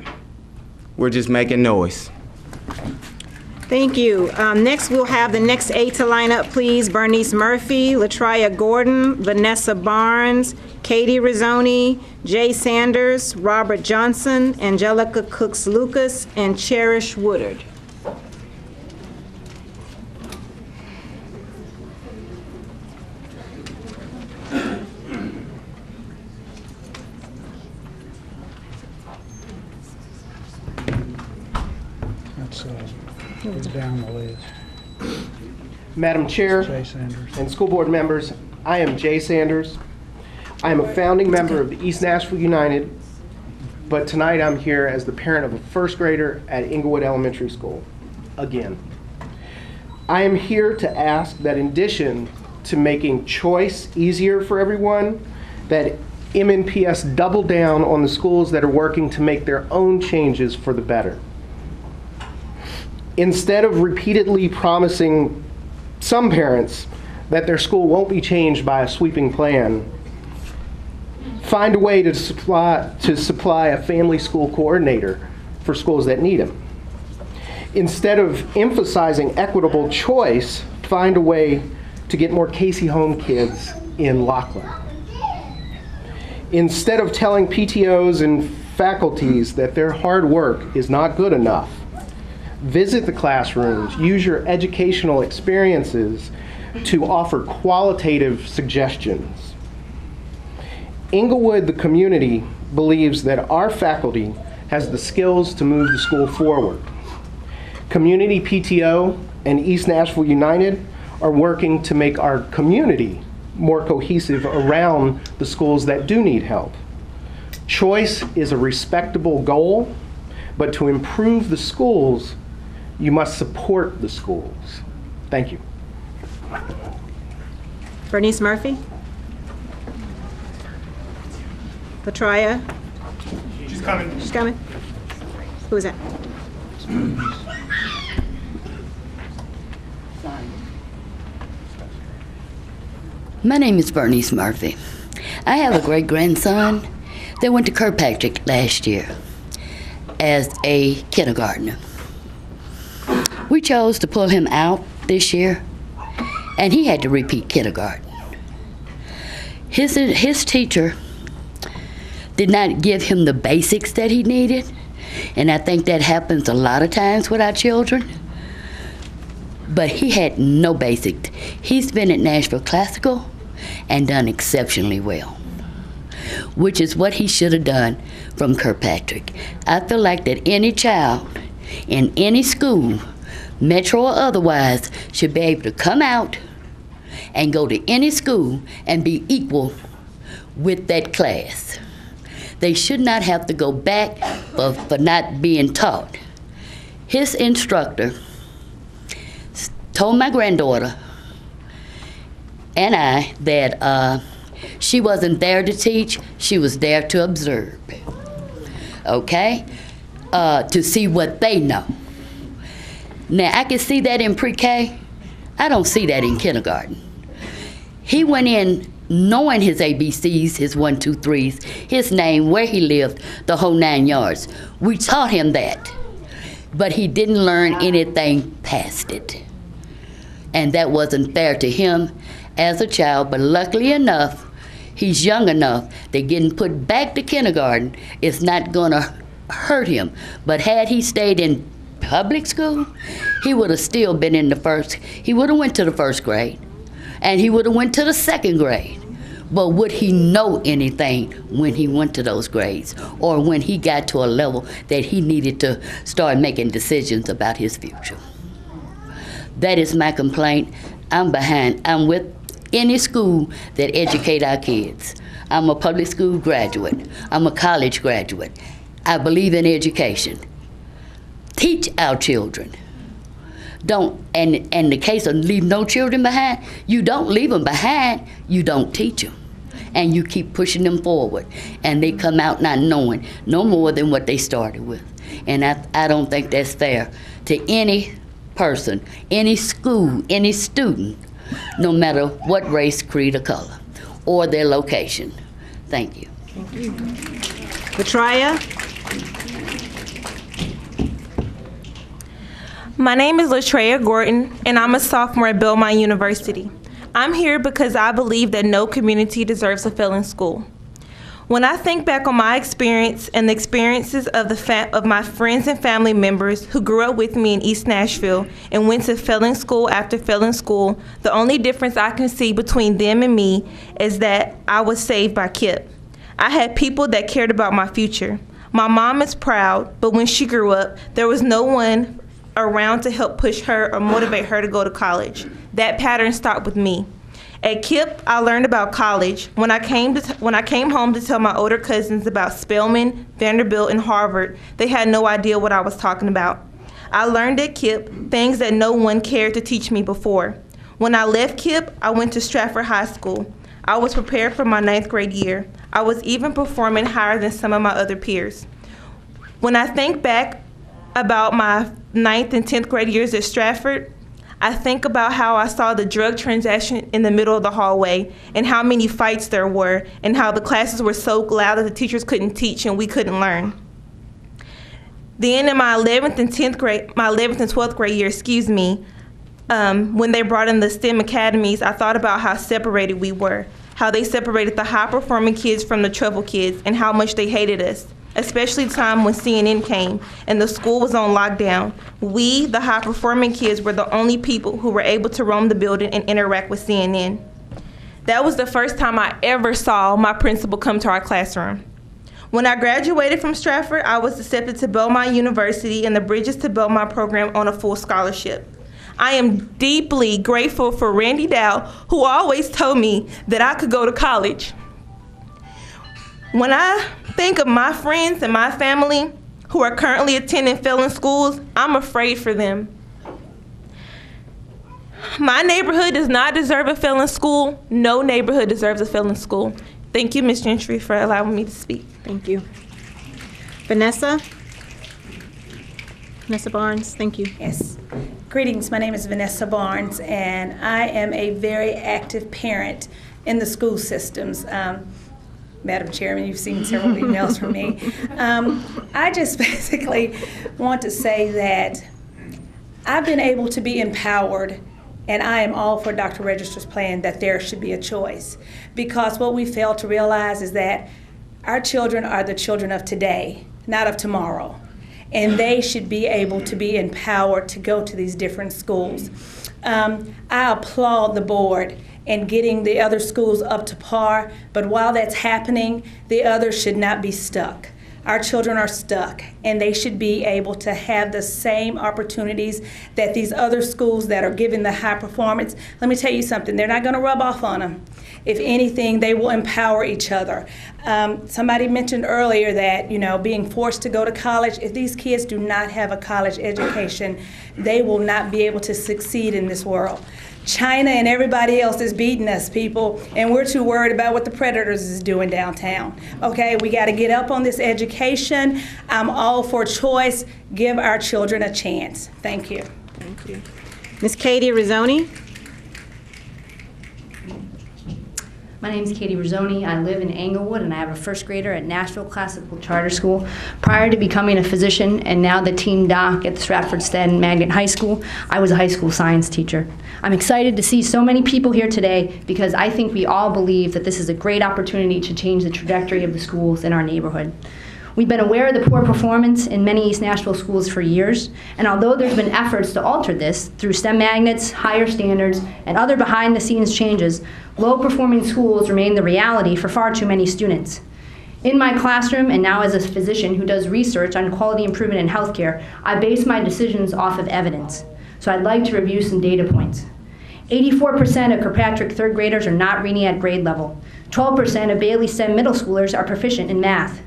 we're just making noise. Thank you. Next, we'll have the next 8 to line up, please. Bernice Murphy, Latria Gordon, Vanessa Barnes, Katie Rizzoni, Jay Sanders, Robert Johnson, Angelica Cooks-Lucas, and Cherish Woodard. Go down the list. Madam Chair and school board members, I am Jay Sanders. I am a founding member of the East Nashville United, but tonight I'm here as the parent of a first grader at Inglewood Elementary School, again. I am here to ask that in addition to making choice easier for everyone, that MNPS double down on the schools that are working to make their own changes for the better. Instead of repeatedly promising some parents that their school won't be changed by a sweeping plan, find a way to supply a family school coordinator for schools that need them. Instead of emphasizing equitable choice, find a way to get more Casey Home kids in Laughlin. Instead of telling PTOs and faculties that their hard work is not good enough, visit the classrooms, use your educational experiences to offer qualitative suggestions. Inglewood, the community, believes that our faculty has the skills to move the school forward. Community PTO and East Nashville United are working to make our community more cohesive around the schools that do need help. Choice is a respectable goal, but to improve the schools, you must support the schools. Thank you. Bernice Murphy? Petria? She's coming. She's coming? Who is that? My name is Bernice Murphy. I have a great-grandson that went to Kirkpatrick last year as a kindergartner. We chose to pull him out this year, and he had to repeat kindergarten. His teacher did not give him the basics that he needed, and I think that happens a lot of times with our children. But he had no basics. He's been at Nashville Classical and done exceptionally well, which is what he should have done from Kirkpatrick. I feel like that any child in any school, metro or otherwise, should be able to come out and go to any school and be equal with that class. They should not have to go back for not being taught. His instructor told my granddaughter and I that she wasn't there to teach, she was there to observe, okay? To see what they know. Now, I can see that in pre-K. I don't see that in kindergarten. He went in knowing his ABCs, his 1, 2, 3s, his name, where he lived, the whole 9 yards. We taught him that, but he didn't learn anything past it. And that wasn't fair to him as a child, but luckily enough, he's young enough that getting put back to kindergarten is not gonna hurt him. But had he stayed in public school, he would have still been in the first, he would have went to the first grade, and he would have went to the second grade. But would he know anything when he went to those grades, or when he got to a level that he needed to start making decisions about his future? That is my complaint. I'm with any school that educate our kids. I'm a public school graduate. I'm a college graduate. I believe in education. Teach our children. Don't, and the case of leave no children behind, you don't leave them behind, you don't teach them. And you keep pushing them forward. And they come out not knowing no more than what they started with. And I don't think that's fair to any person, any school, any student, no matter what race, creed, or color, or their location. Thank you. Thank you. Petria? My name is LaTreya Gordon, and I'm a sophomore at Belmont University. I'm here because I believe that no community deserves a failing school. When I think back on my experience and the experiences of my friends and family members who grew up with me in East Nashville and went to failing school after failing school, the only difference I can see between them and me is that I was saved by KIPP. I had people that cared about my future. My mom is proud, but when she grew up, there was no one around to help push her or motivate her to go to college. That pattern stopped with me. At KIPP, I learned about college. When I came home to tell my older cousins about Spelman, Vanderbilt, and Harvard, they had no idea what I was talking about. I learned at KIPP things that no one cared to teach me before. When I left KIPP, I went to Stratford High School. I was prepared for my 9th grade year. I was even performing higher than some of my other peers. When I think back about my 9th and 10th grade years at Stratford, I think about how I saw the drug transaction in the middle of the hallway and how many fights there were and how the classes were so loud that the teachers couldn't teach and we couldn't learn. Then in my 11th and 12th grade year, when they brought in the STEM academies, I thought about how separated we were, how they separated the high-performing kids from the trouble kids and how much they hated us. Especially the time when CNN came and the school was on lockdown. We, the high-performing kids, were the only people who were able to roam the building and interact with CNN. That was the first time I ever saw my principal come to our classroom. When I graduated from Stratford, I was accepted to Belmont University and the Bridges to Belmont program on a full scholarship. I am deeply grateful for Randy Dow, who always told me that I could go to college. When I think of my friends and my family who are currently attending failing schools, I'm afraid for them. My neighborhood does not deserve a failing school. No neighborhood deserves a failing school. Thank you, Ms. Gentry, for allowing me to speak. Thank you. Vanessa Barnes, thank you. Yes. Greetings, my name is Vanessa Barnes, and I am a very active parent in the school systems. Madam Chairman, you've seen several emails from me. I just basically want to say that I've been able to be empowered, and I am all for Dr. Register's plan that there should be a choice. Because what we fail to realize is that our children are the children of today, not of tomorrow. And they should be able to be empowered to go to these different schools. I applaud the board in getting the other schools up to par, but while that's happening, the others should not be stuck. Our children are stuck, and they should be able to have the same opportunities that these other schools that are giving the high performance. Let me tell you something, they're not going to rub off on them. If anything, they will empower each other. Somebody mentioned earlier that, being forced to go to college, if these kids do not have a college education, they will not be able to succeed in this world. China and everybody else is beating us, people, and we're too worried about what the predators is doing downtown. Okay, we got to get up on this education. I'm all for choice. Give our children a chance. Thank you. Thank you. Ms. Katie Rizzoni. My name is Katie Rizzoni. I live in Englewood, and I have a first grader at Nashville Classical Charter School. Prior to becoming a physician and now the teen doc at the Stratford Stead Magnet High School, I was a high school science teacher. I'm excited to see so many people here today because I think we all believe that this is a great opportunity to change the trajectory of the schools in our neighborhood. We've been aware of the poor performance in many East Nashville schools for years, and although there's been efforts to alter this through STEM magnets, higher standards, and other behind-the-scenes changes, low-performing schools remain the reality for far too many students. In my classroom, and now as a physician who does research on quality improvement in healthcare, I base my decisions off of evidence. So I'd like to review some data points. 84% of Kirkpatrick third graders are not reading at grade level. 12% of Bailey STEM middle schoolers are proficient in math.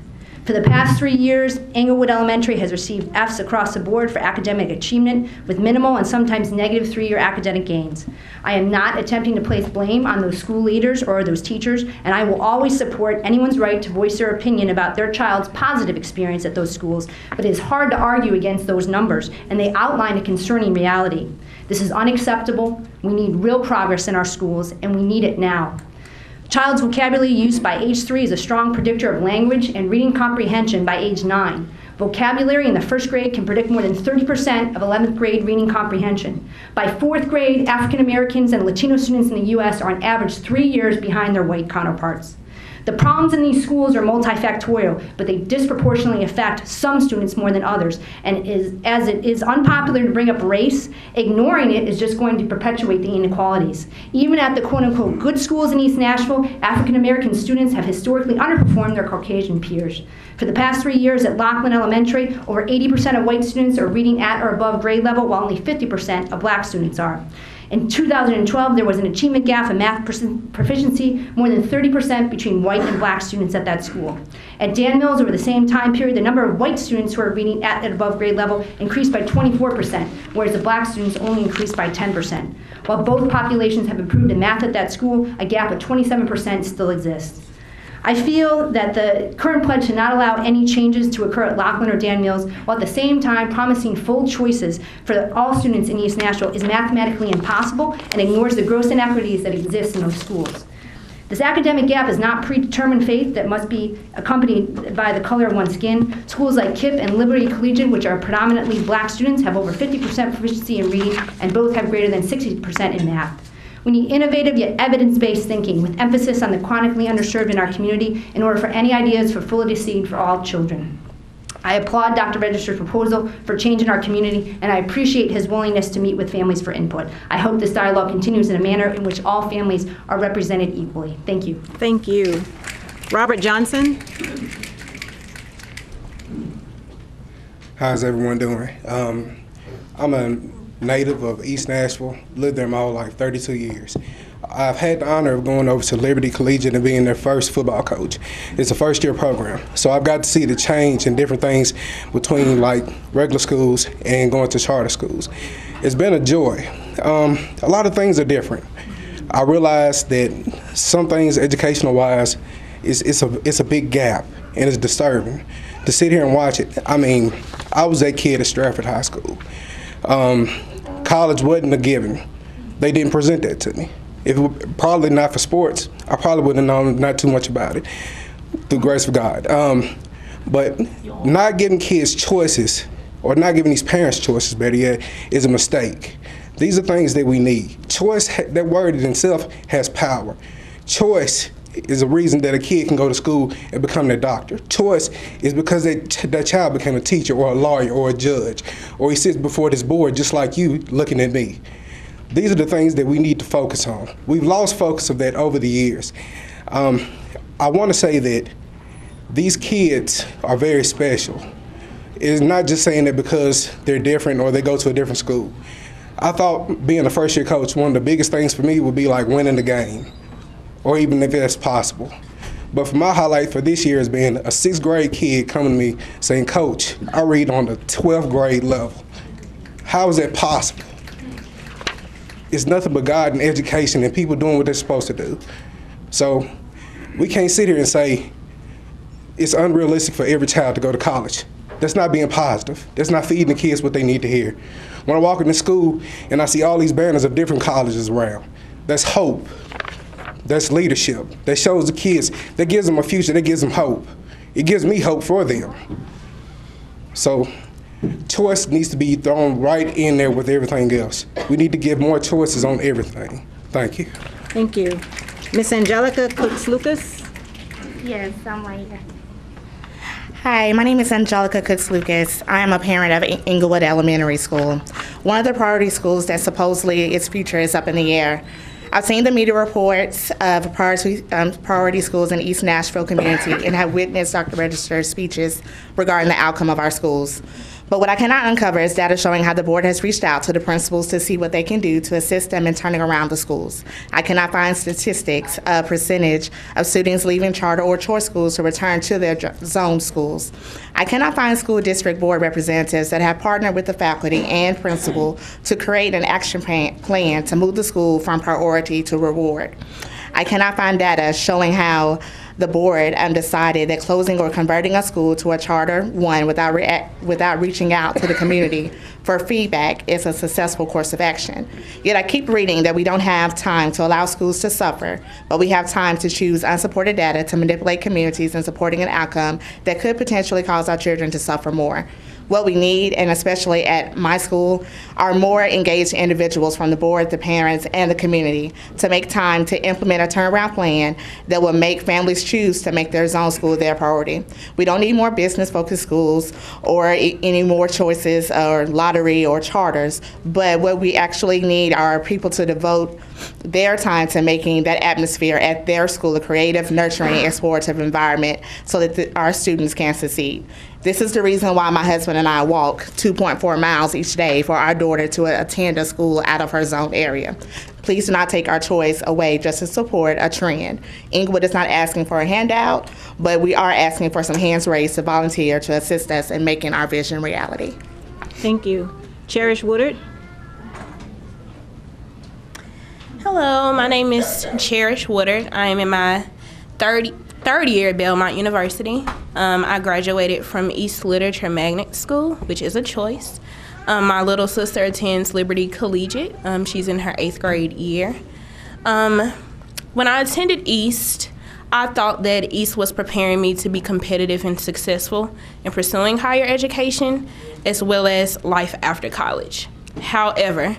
For the past 3 years, Englewood Elementary has received Fs across the board for academic achievement with minimal and sometimes negative 3-year academic gains. I am not attempting to place blame on those school leaders or those teachers, and I will always support anyone's right to voice their opinion about their child's positive experience at those schools, but it is hard to argue against those numbers, and they outline a concerning reality. This is unacceptable. We need real progress in our schools, and we need it now. Child's vocabulary use by age 3 is a strong predictor of language and reading comprehension by age 9. Vocabulary in the first grade can predict more than 30% of 11th grade reading comprehension. By 4th grade, African Americans and Latino students in the U.S. are on average 3 years behind their white counterparts. The problems in these schools are multifactorial, but they disproportionately affect some students more than others. And as it is unpopular to bring up race, ignoring it is just going to perpetuate the inequalities. Even at the quote-unquote good schools in East Nashville, African American students have historically underperformed their Caucasian peers. For the past 3 years at Laughlin Elementary, over 80% of white students are reading at or above grade level, while only 50% of black students are. In 2012, there was an achievement gap in math proficiency more than 30% between white and black students at that school. At Dan Mills, over the same time period, the number of white students who are reading at and above grade level increased by 24%, whereas the black students only increased by 10%. While both populations have improved in math at that school, a gap of 27% still exists. I feel that the current pledge should not allow any changes to occur at Laughlin or Dan Mills, while at the same time promising full choices for all students in East Nashville is mathematically impossible and ignores the gross inequities that exist in those schools. This academic gap is not predetermined fate that must be accompanied by the color of one's skin. Schools like KIPP and Liberty Collegiate, which are predominantly black students, have over 50% proficiency in reading, and both have greater than 60% in math. We need innovative yet evidence-based thinking with emphasis on the chronically underserved in our community in order for any ideas for full succeed for all children. I applaud Dr. Register's proposal for change in our community, and I appreciate his willingness to meet with families for input. I hope this dialogue continues in a manner in which all families are represented equally. Thank you. Thank you. Robert Johnson. How's everyone doing? I'm a native of East Nashville, lived there my whole life, 32 years. I've had the honor of going over to Liberty Collegiate and being their first football coach. It's a first-year program, so I've got to see the change and different things between like regular schools and going to charter schools. It's been a joy. A lot of things are different. I realized that some things educational-wise, it's a big gap and it's disturbing. To sit here and watch it, I mean, I was that kid at Stratford High School. College wasn't a given. They didn't present that to me. If it were probably not for sports, I probably wouldn't have known not too much about it, through the grace of God. But not giving kids choices, or not giving these parents choices, better yet, is a mistake. These are things that we need. Choice, that word in itself has power. Choice is a reason that a kid can go to school and become their doctor. Choice is because that child became a teacher or a lawyer or a judge, or he sits before this board just like you looking at me. These are the things that we need to focus on. We've lost focus of that over the years. I want to say that these kids are very special. It's not just saying that because they're different or they go to a different school. I thought being a first-year coach, one of the biggest things for me would be like winning the game, or even if that's possible. But for my highlight for this year is being a 6th grade kid coming to me saying, "Coach, I read on the 12th grade level." How is that possible? It's nothing but God and education and people doing what they're supposed to do. So we can't sit here and say it's unrealistic for every child to go to college. That's not being positive. That's not feeding the kids what they need to hear. When I walk into school and I see all these banners of different colleges around, that's hope. That's leadership. That shows the kids, that gives them a future, that gives them hope. It gives me hope for them. So choice needs to be thrown right in there with everything else. We need to give more choices on everything. Thank you. Thank you. Miss Angelica Cooks-Lucas. Yes, I'm right here. Hi, my name is Angelica Cooks-Lucas. I am a parent of Englewood Elementary School, one of the priority schools that supposedly its future is up in the air. I've seen the media reports of priority schools in East Nashville community and have witnessed Dr. Register's speeches regarding the outcome of our schools. But what I cannot uncover is data showing how the board has reached out to the principals to see what they can do to assist them in turning around the schools. I cannot find statistics, a percentage of students leaving charter or choice schools to return to their zone schools. I cannot find school district board representatives that have partnered with the faculty and principal to create an action plan to move the school from priority to reward. I cannot find data showing how the board decided that closing or converting a school to a charter one without reaching out to the community for feedback is a successful course of action. Yet I keep reading that we don't have time to allow schools to suffer, but we have time to choose unsupported data to manipulate communities in supporting an outcome that could potentially cause our children to suffer more. What we need, and especially at my school, are more engaged individuals from the board, the parents, and the community to make time to implement a turnaround plan that will make families choose to make their zone school their priority. We don't need more business-focused schools or any more choices or lottery or charters, but what we actually need are people to devote their time to making that atmosphere at their school a creative, nurturing, explorative environment so that our students can succeed. This is the reason why my husband and I walk 2.4 miles each day for our daughter to attend a school out of her zone area. Please do not take our choice away just to support a trend. Inglewood is not asking for a handout, but we are asking for some hands raised to volunteer to assist us in making our vision reality. Thank you. Cherish Woodard. Hello, my name is Cherish Woodard. I am in my third year at Belmont University. I graduated from East Literature Magnet School, which is a choice. My little sister attends Liberty Collegiate. She's in her 8th grade year. When I attended East, I thought that East was preparing me to be competitive and successful in pursuing higher education as well as life after college. However,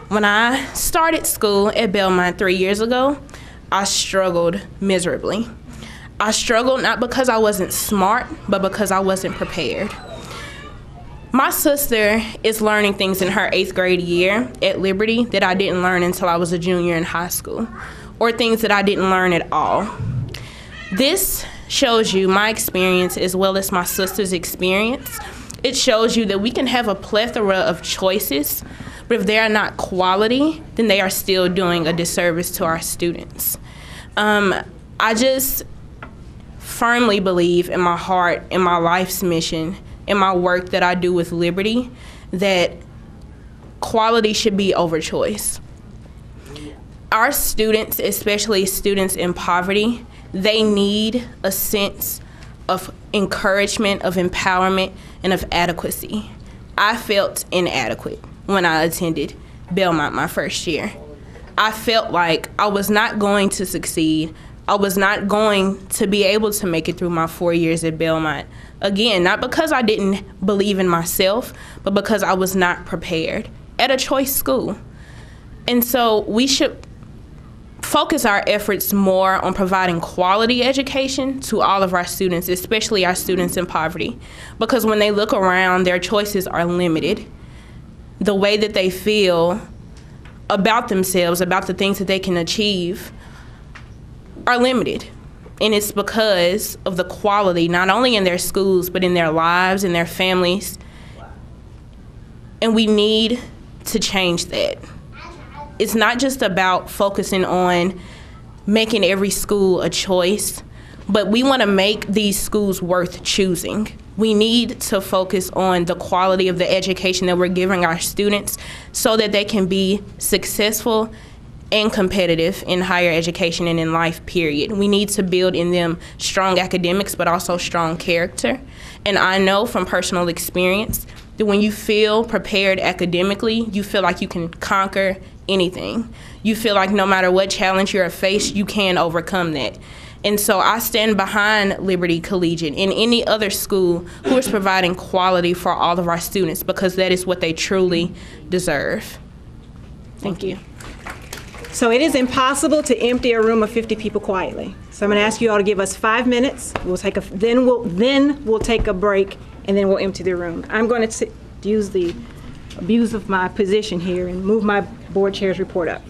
when I started school at Belmont 3 years ago, I struggled miserably. I struggled not because I wasn't smart, but because I wasn't prepared. My sister is learning things in her 8th grade year at Liberty that I didn't learn until I was a junior in high school, or things that I didn't learn at all. This shows you my experience as well as my sister's experience. It shows you that we can have a plethora of choices, but if they are not quality, then they are still doing a disservice to our students. I just firmly believe in my heart, in my life's mission, in my work that I do with Liberty, that quality should be over choice. Our students, especially students in poverty, they need a sense of encouragement, of empowerment, and of adequacy. I felt inadequate when I attended Belmont my first year. I felt like I was not going to succeed. I was not going to be able to make it through my 4 years at Belmont. Again, not because I didn't believe in myself, but because I was not prepared at a choice school. And so we should focus our efforts more on providing quality education to all of our students, especially our students in poverty. Because when they look around, their choices are limited. The way that they feel about themselves, about the things that they can achieve, are limited. And it's because of the quality, not only in their schools, but in their lives, in their families. And we need to change that. It's not just about focusing on making every school a choice, but we want to make these schools worth choosing. We need to focus on the quality of the education that we're giving our students so that they can be successful and competitive in higher education and in life, period. We need to build in them strong academics, but also strong character. And I know from personal experience that when you feel prepared academically, you feel like you can conquer anything. You feel like no matter what challenge you're faced, you can overcome that. And so I stand behind Liberty Collegiate and any other school who is providing quality for all of our students, because that is what they truly deserve. Thank you. So it is impossible to empty a room of 50 people quietly. So I'm going to ask you all to give us 5 minutes. We'll take then we'll take a break, and then we'll empty the room. I'm going to use the abuse of my position here and move my board chair's report up.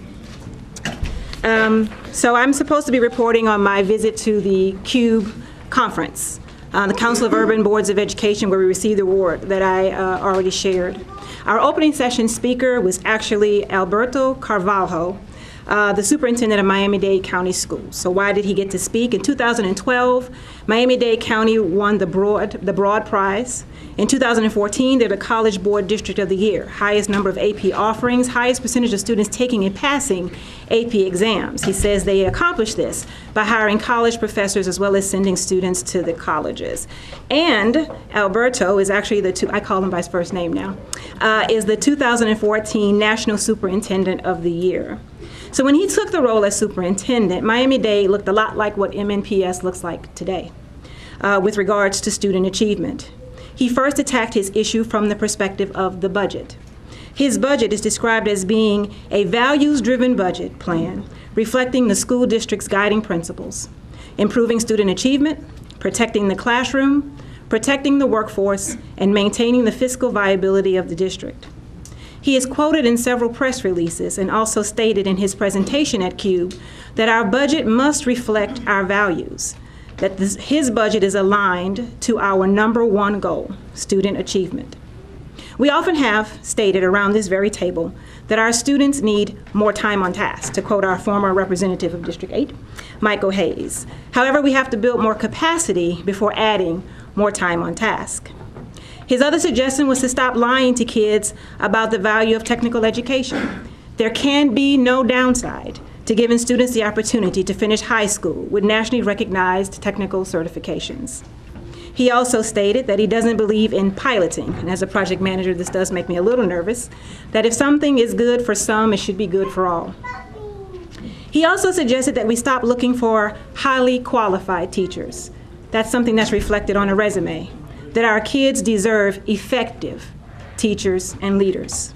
So I'm supposed to be reporting on my visit to the CUBE conference, the Council of Urban Boards of Education, where we received the award that I already shared. Our opening session speaker was actually Alberto Carvalho, the superintendent of Miami-Dade County Schools. So why did he get to speak? In 2012, Miami-Dade County won the Broad Prize. In 2014, they're the College Board District of the Year, highest number of AP offerings, highest percentage of students taking and passing AP exams. He says they accomplished this by hiring college professors as well as sending students to the colleges. And Alberto is actually I call him by his first name now, is the 2014 National Superintendent of the Year. So when he took the role as superintendent, Miami-Dade looked a lot like what MNPS looks like today with regards to student achievement. he first attacked his issue from the perspective of the budget. His budget is described as being a values-driven budget plan reflecting the school district's guiding principles: improving student achievement, protecting the classroom, protecting the workforce, and maintaining the fiscal viability of the district. He is quoted in several press releases and also stated in his presentation at CUBE that our budget must reflect our values, that his budget is aligned to our #1 goal, student achievement. We often have stated around this very table that our students need more time on task, to quote our former representative of District 8, Michael Hayes. However, we have to build more capacity before adding more time on task. His other suggestion was to stop lying to kids about the value of technical education. There can be no downside to giving students the opportunity to finish high school with nationally recognized technical certifications. He also stated that he doesn't believe in piloting, and as a project manager, this does make me a little nervous, that if something is good for some, it should be good for all. He also suggested that we stop looking for highly qualified teachers. That's something that's reflected on a resume, that our kids deserve effective teachers and leaders.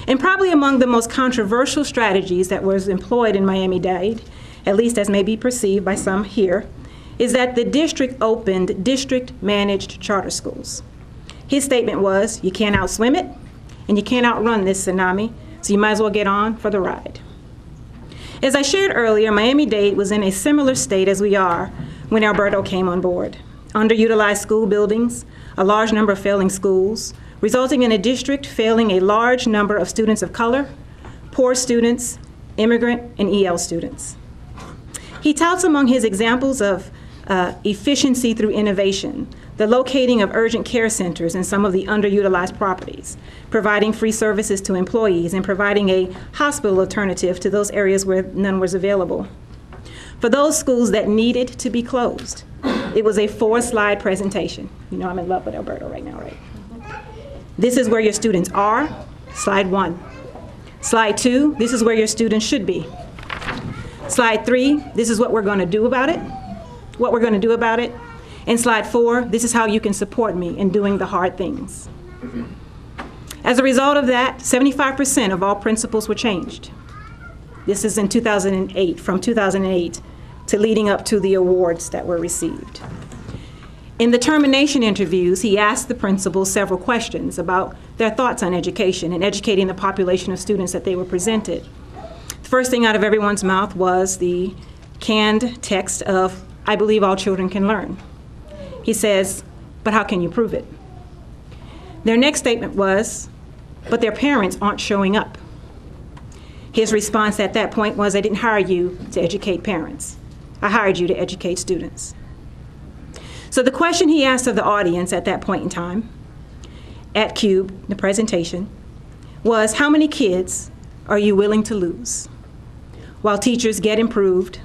And probably among the most controversial strategies that was employed in Miami-Dade, at least as may be perceived by some here, is that the district opened district-managed charter schools. His statement was, you can't outswim it, and you can't outrun this tsunami, so you might as well get on for the ride. As I shared earlier, Miami-Dade was in a similar state as we are when Alberto came on board. Underutilized school buildings, a large number of failing schools, resulting in a district failing a large number of students of color, poor students, immigrant, and EL students. He touts among his examples of efficiency through innovation, the locating of urgent care centers in some of the underutilized properties, providing free services to employees, and providing a hospital alternative to those areas where none was available. For those schools that needed to be closed, it was a 4-slide presentation. You know I'm in love with Alberto right now, right? This is where your students are, slide 1. Slide 2, this is where your students should be. Slide 3, this is what we're going to do about it. And slide 4, this is how you can support me in doing the hard things. As a result of that, 75% of all principals were changed. This is in 2008, from 2008 to leading up to the awards that were received. In the termination interviews, he asked the principals several questions about their thoughts on education and educating the population of students that they were presented. The first thing out of everyone's mouth was the canned text of, I believe all children can learn. He says, but how can you prove it? Their next statement was, but their parents aren't showing up. His response at that point was, I didn't hire you to educate parents. I hired you to educate students. So the question he asked of the audience at that point in time, at CUBE, the presentation, was how many kids are you willing to lose while teachers get improved,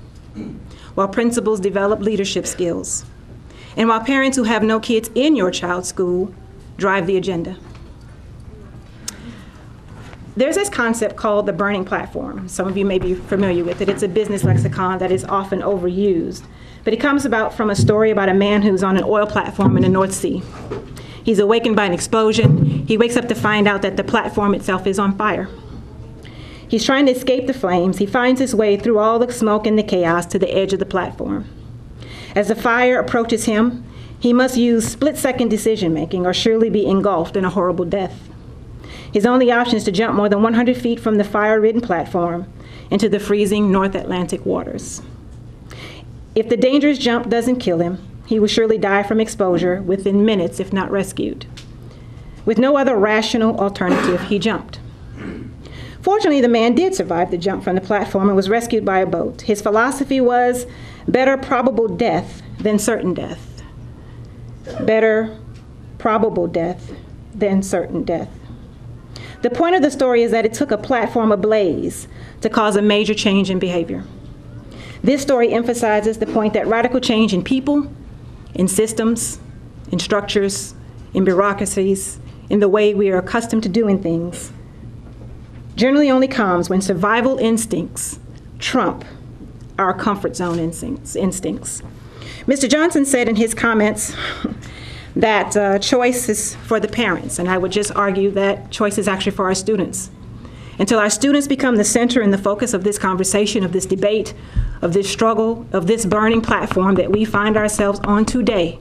while principals develop leadership skills, and while parents who have no kids in your child's school drive the agenda? There's this concept called the burning platform. Some of you may be familiar with it. It's a business lexicon that is often overused. But it comes about from a story about a man who's on an oil platform in the North Sea. He's awakened by an explosion. He wakes up to find out that the platform itself is on fire. He's trying to escape the flames. He finds his way through all the smoke and the chaos to the edge of the platform. As the fire approaches him, he must use split-second decision-making or surely be engulfed in a horrible death. His only option is to jump more than 100 feet from the fire-ridden platform into the freezing North Atlantic waters. If the dangerous jump doesn't kill him, he will surely die from exposure within minutes if not rescued. With no other rational alternative, he jumped. Fortunately, the man did survive the jump from the platform and was rescued by a boat. His philosophy was better probable death than certain death. Better probable death than certain death. The point of the story is that it took a platform ablaze to cause a major change in behavior. This story emphasizes the point that radical change in people, in systems, in structures, in bureaucracies, in the way we are accustomed to doing things, generally only comes when survival instincts trump our comfort zone instincts. Mr. Johnson said in his comments, that choice is for the parents, and I would just argue that choice is actually for our students. Until our students become the center and the focus of this conversation, of this debate, of this struggle, of this burning platform that we find ourselves on today,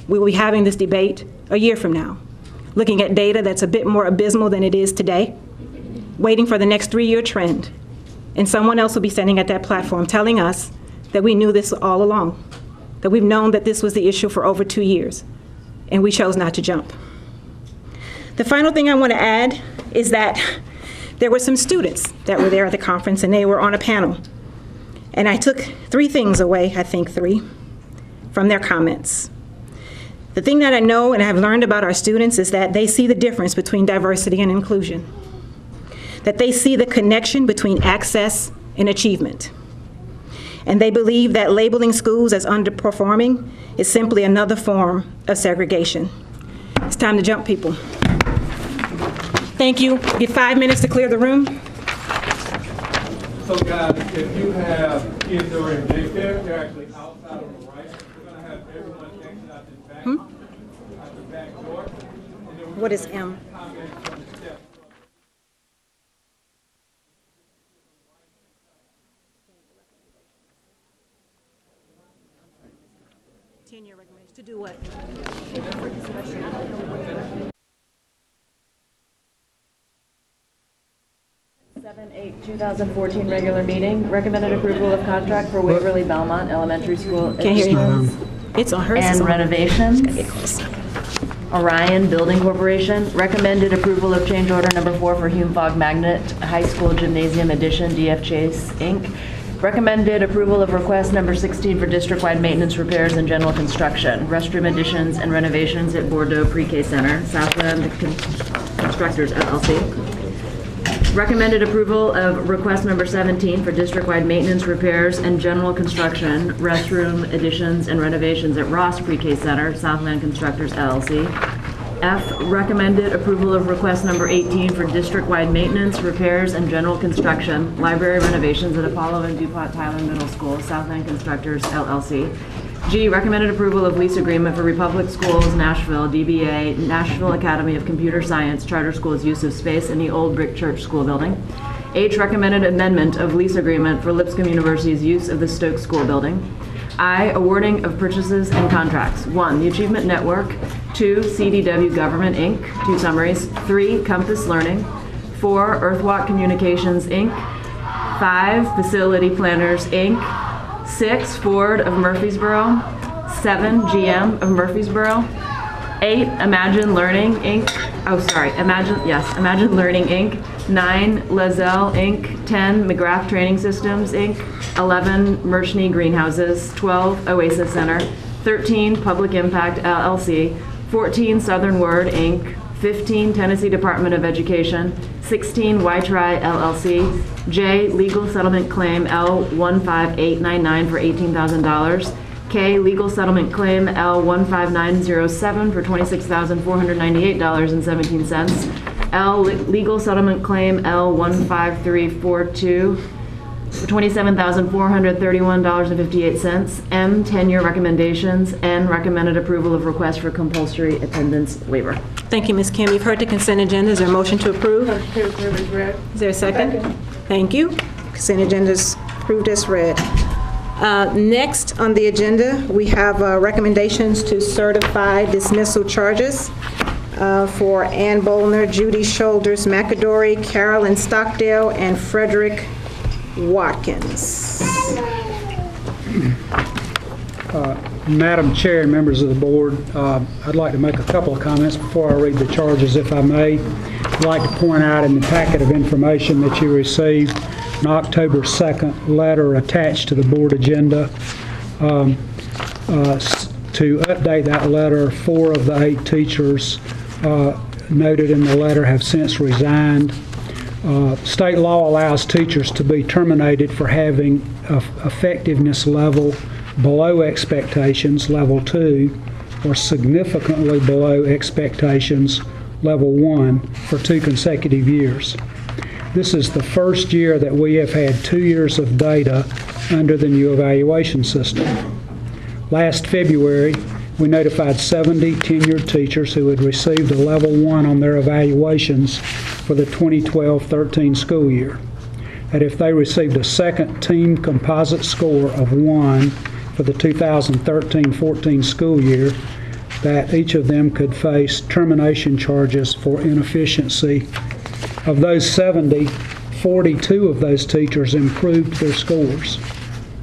we will be having this debate a year from now, looking at data that's a bit more abysmal than it is today, waiting for the next 3-year trend, and someone else will be standing at that platform telling us that we knew this all along, that we've known that this was the issue for over 2 years, and we chose not to jump. The final thing I want to add is that there were some students that were there at the conference, and they were on a panel. And I took 3 things away, I think 3, from their comments. The thing that I know and have learned about our students is that they see the difference between diversity and inclusion, that they see the connection between access and achievement. And they believe that labeling schools as underperforming is simply another form of segregation. It's time to jump, people. Thank you. Get 5 minutes to clear the room. So guys, if you have kids that are in daycare, they're actually outside on the right. We're going to have everyone exit out the back, out the back door. What is M? To do what? 7/8/2014 regular meeting. Recommended approval of contract for Waverly Belmont Elementary School Can't hear you. It's on hers. and renovations. Orion Building Corporation. Recommended approval of change order number 4 for Hume Fog Magnet High School Gymnasium Addition, DF Chase, Inc. Recommended approval of request number 16 for district-wide maintenance, repairs, and general construction. Restroom additions and renovations at Bordeaux Pre-K Center, Southland Constructors, LLC. Recommended approval of request number 17 for district-wide maintenance, repairs, and general construction, restroom additions and renovations at Ross Pre-K Center, Southland Constructors, LLC. F, recommended approval of request number 18 for district-wide maintenance, repairs, and general construction, library renovations at Apollo and DuPont Tyler Middle School, Southland Constructors, LLC. G, recommended approval of lease agreement for Republic Schools, Nashville, DBA, Nashville Academy of Computer Science, Charter Schools use of space in the old Brick Church School building. H, recommended amendment of lease agreement for Lipscomb University's use of the Stokes School building. I, awarding of purchases and contracts. 1, the Achievement Network. 2, CDW Government, Inc., 2 summaries. 3, Compass Learning. 4, Earthwalk Communications, Inc. 5, Facility Planners, Inc. 6, Ford of Murfreesboro. 7, GM of Murfreesboro. 8, Imagine Learning, Inc. Imagine Learning, Inc. 9, Lazelle, Inc. 10, McGrath Training Systems, Inc. 11, Merchany Greenhouses. 12, Oasis Center. 13, Public Impact, LLC. 14, Southern Word, Inc. 15, Tennessee Department of Education. 16, YTRI, LLC. J, Legal Settlement Claim L15899 for $18,000. K, Legal Settlement Claim L15907 for $26,498.17. L, Legal Settlement Claim L15342 for $27,431.58. M, tenure recommendations. N, recommended approval of request for compulsory attendance waiver. Thank you, Ms. Kim. You've heard the consent agenda. Is there a motion to approve? Is there a second? Thank you. Consent agenda is approved as read. Next on the agenda, we have recommendations to certify dismissal charges for Ann Bolner, Judy Shoulders McAdory, Carolyn Stockdale, and Frederick Watkins. Madam Chair and members of the board, I'd like to make a couple of comments before I read the charges, if I may. I'd like to point out in the packet of information that you received an October 2nd letter attached to the board agenda. To update that letter, 4 of the 8 teachers noted in the letter have since resigned. State law allows teachers to be terminated for having effectiveness level below expectations, level 2, or significantly below expectations, level 1, for 2 consecutive years. This is the first year that we have had 2 years of data under the new evaluation system. Last February, we notified 70 tenured teachers who had received a level 1 on their evaluations for the 2012-13 school year, that if they received a second team composite score of 1 for the 2013-14 school year, that each of them could face termination charges for inefficiency. Of those 70, 42 of those teachers improved their scores.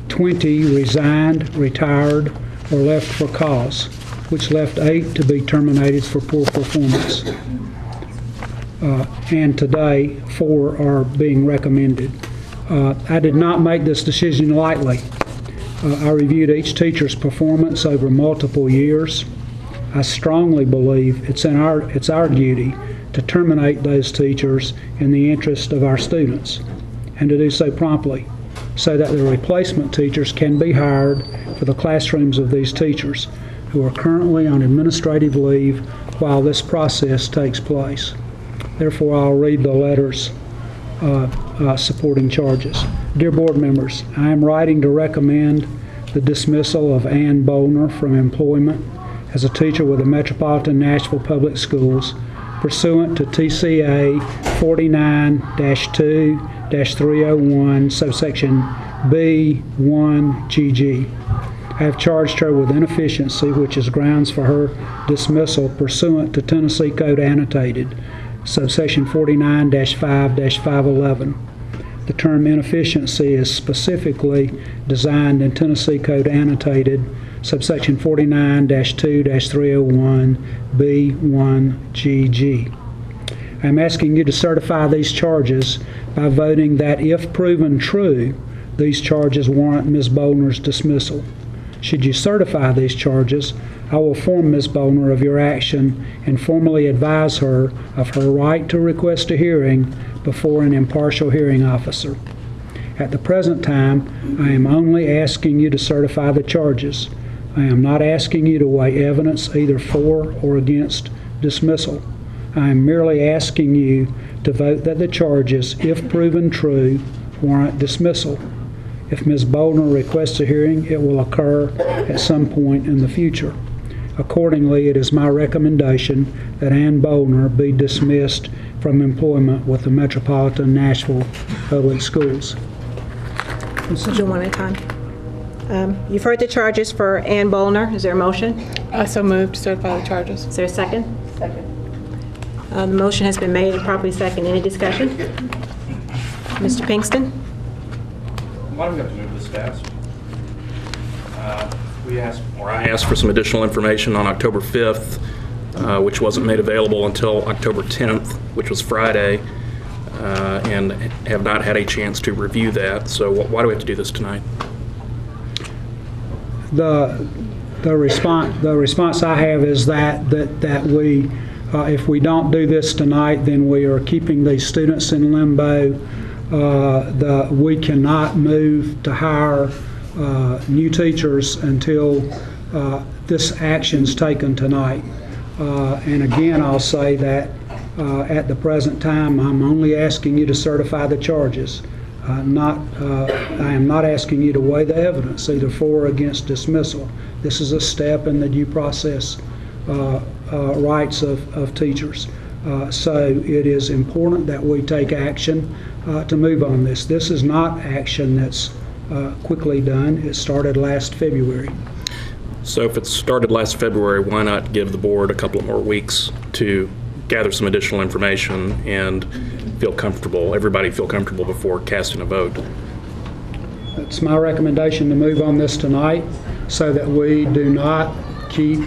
20 resigned, retired, or left for cause, which left 8 to be terminated for poor performance. And today, 4 are being recommended. I did not make this decision lightly. I reviewed each teacher's performance over multiple years. I strongly believe it's our duty to terminate those teachers in the interest of our students, and to do so promptly, so that the replacement teachers can be hired for the classrooms of these teachers who are currently on administrative leave while this process takes place. Therefore, I'll read the letters supporting charges. Dear board members, I am writing to recommend the dismissal of Ann Bollner from employment as a teacher with the Metropolitan Nashville Public Schools pursuant to TCA 49-2-301, subsection B1GG. I have charged her with inefficiency, which is grounds for her dismissal pursuant to Tennessee Code Annotated, subsection 49-5-511. The term inefficiency is specifically designed in Tennessee Code Annotated, subsection 49-2-301, B1GG. I'm asking you to certify these charges by voting that, if proven true, these charges warrant Ms. Bollner's dismissal. Should you certify these charges, I will inform Ms. Bollner of your action and formally advise her of her right to request a hearing before an impartial hearing officer. At the present time, I am only asking you to certify the charges. I am not asking you to weigh evidence either for or against dismissal. I am merely asking you to vote that the charges, if proven true, warrant dismissal. If Ms. Bollner requests a hearing, it will occur at some point in the future. Accordingly, it is my recommendation that Ann Bollner be dismissed from employment with the Metropolitan Nashville Public Schools. Do one at a time. You've heard the charges for Ann Bollner. Is there a motion? So moved to certify the charges. Is there a second? Second. The motion has been made and properly seconded. Any discussion? Mr. Pinkston? Why do we have to move this fast? I asked for some additional information on October 5th, which wasn't made available until October 10th, which was Friday, and have not had a chance to review that. So why do we have to do this tonight? The response I have is that we, if we don't do this tonight, then we are keeping these students in limbo. We cannot move to hire new teachers until this action's taken tonight. And again, I'll say that at the present time, I'm only asking you to certify the charges. I am not asking you to weigh the evidence, either for or against dismissal. This is a step in the due process rights of teachers. So it is important that we take action to move on this. This is not action that's quickly done. It started last February. So if it started last February, why not give the board a couple of more weeks to gather some additional information and everybody feel comfortable before casting a vote? It's my recommendation to move on this tonight so that we do not keep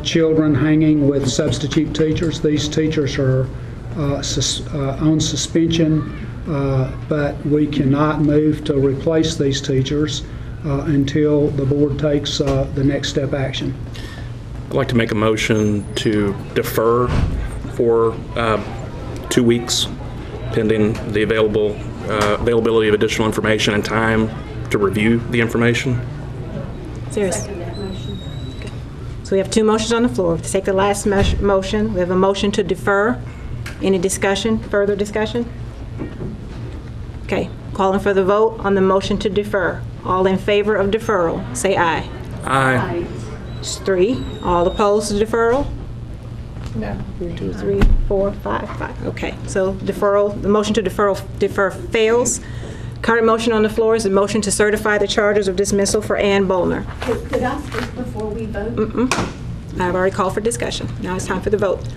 children hanging with substitute teachers. These teachers are on suspension, but we cannot move to replace these teachers until the board takes the next step action. I'd like to make a motion to defer for 2 weeks pending the availability of additional information and time to review the information. Serious. So we have 2 motions on the floor. To take the last motion, we have a motion to defer. Any discussion, further discussion? Okay, calling for the vote on the motion to defer. All in favor of deferral, say aye. Aye. It's 3. All opposed to deferral? No. 1, 2, 3, 4, 5, 5. Okay, so deferral, the motion to defer fails. Current motion on the floor is the motion to certify the charges of dismissal for Ann Bolner. Could I speak before we vote? I've already called for discussion. Now it's time for the vote.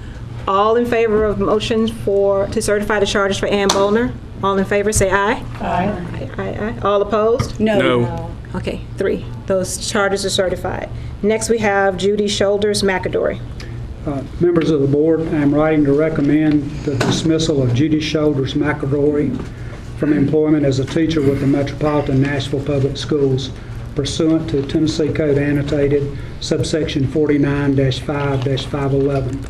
All in favor of motion to certify the charges for Ann Bolner? All in favor say aye. Aye. Aye. All opposed? No. Okay, 3. Those charges are certified. Next we have Judy Shoulders McAdory. Members of the board, I am writing to recommend the dismissal of Judy Shoulders McAdory from employment as a teacher with the Metropolitan Nashville Public Schools pursuant to Tennessee Code Annotated subsection 49-5-511.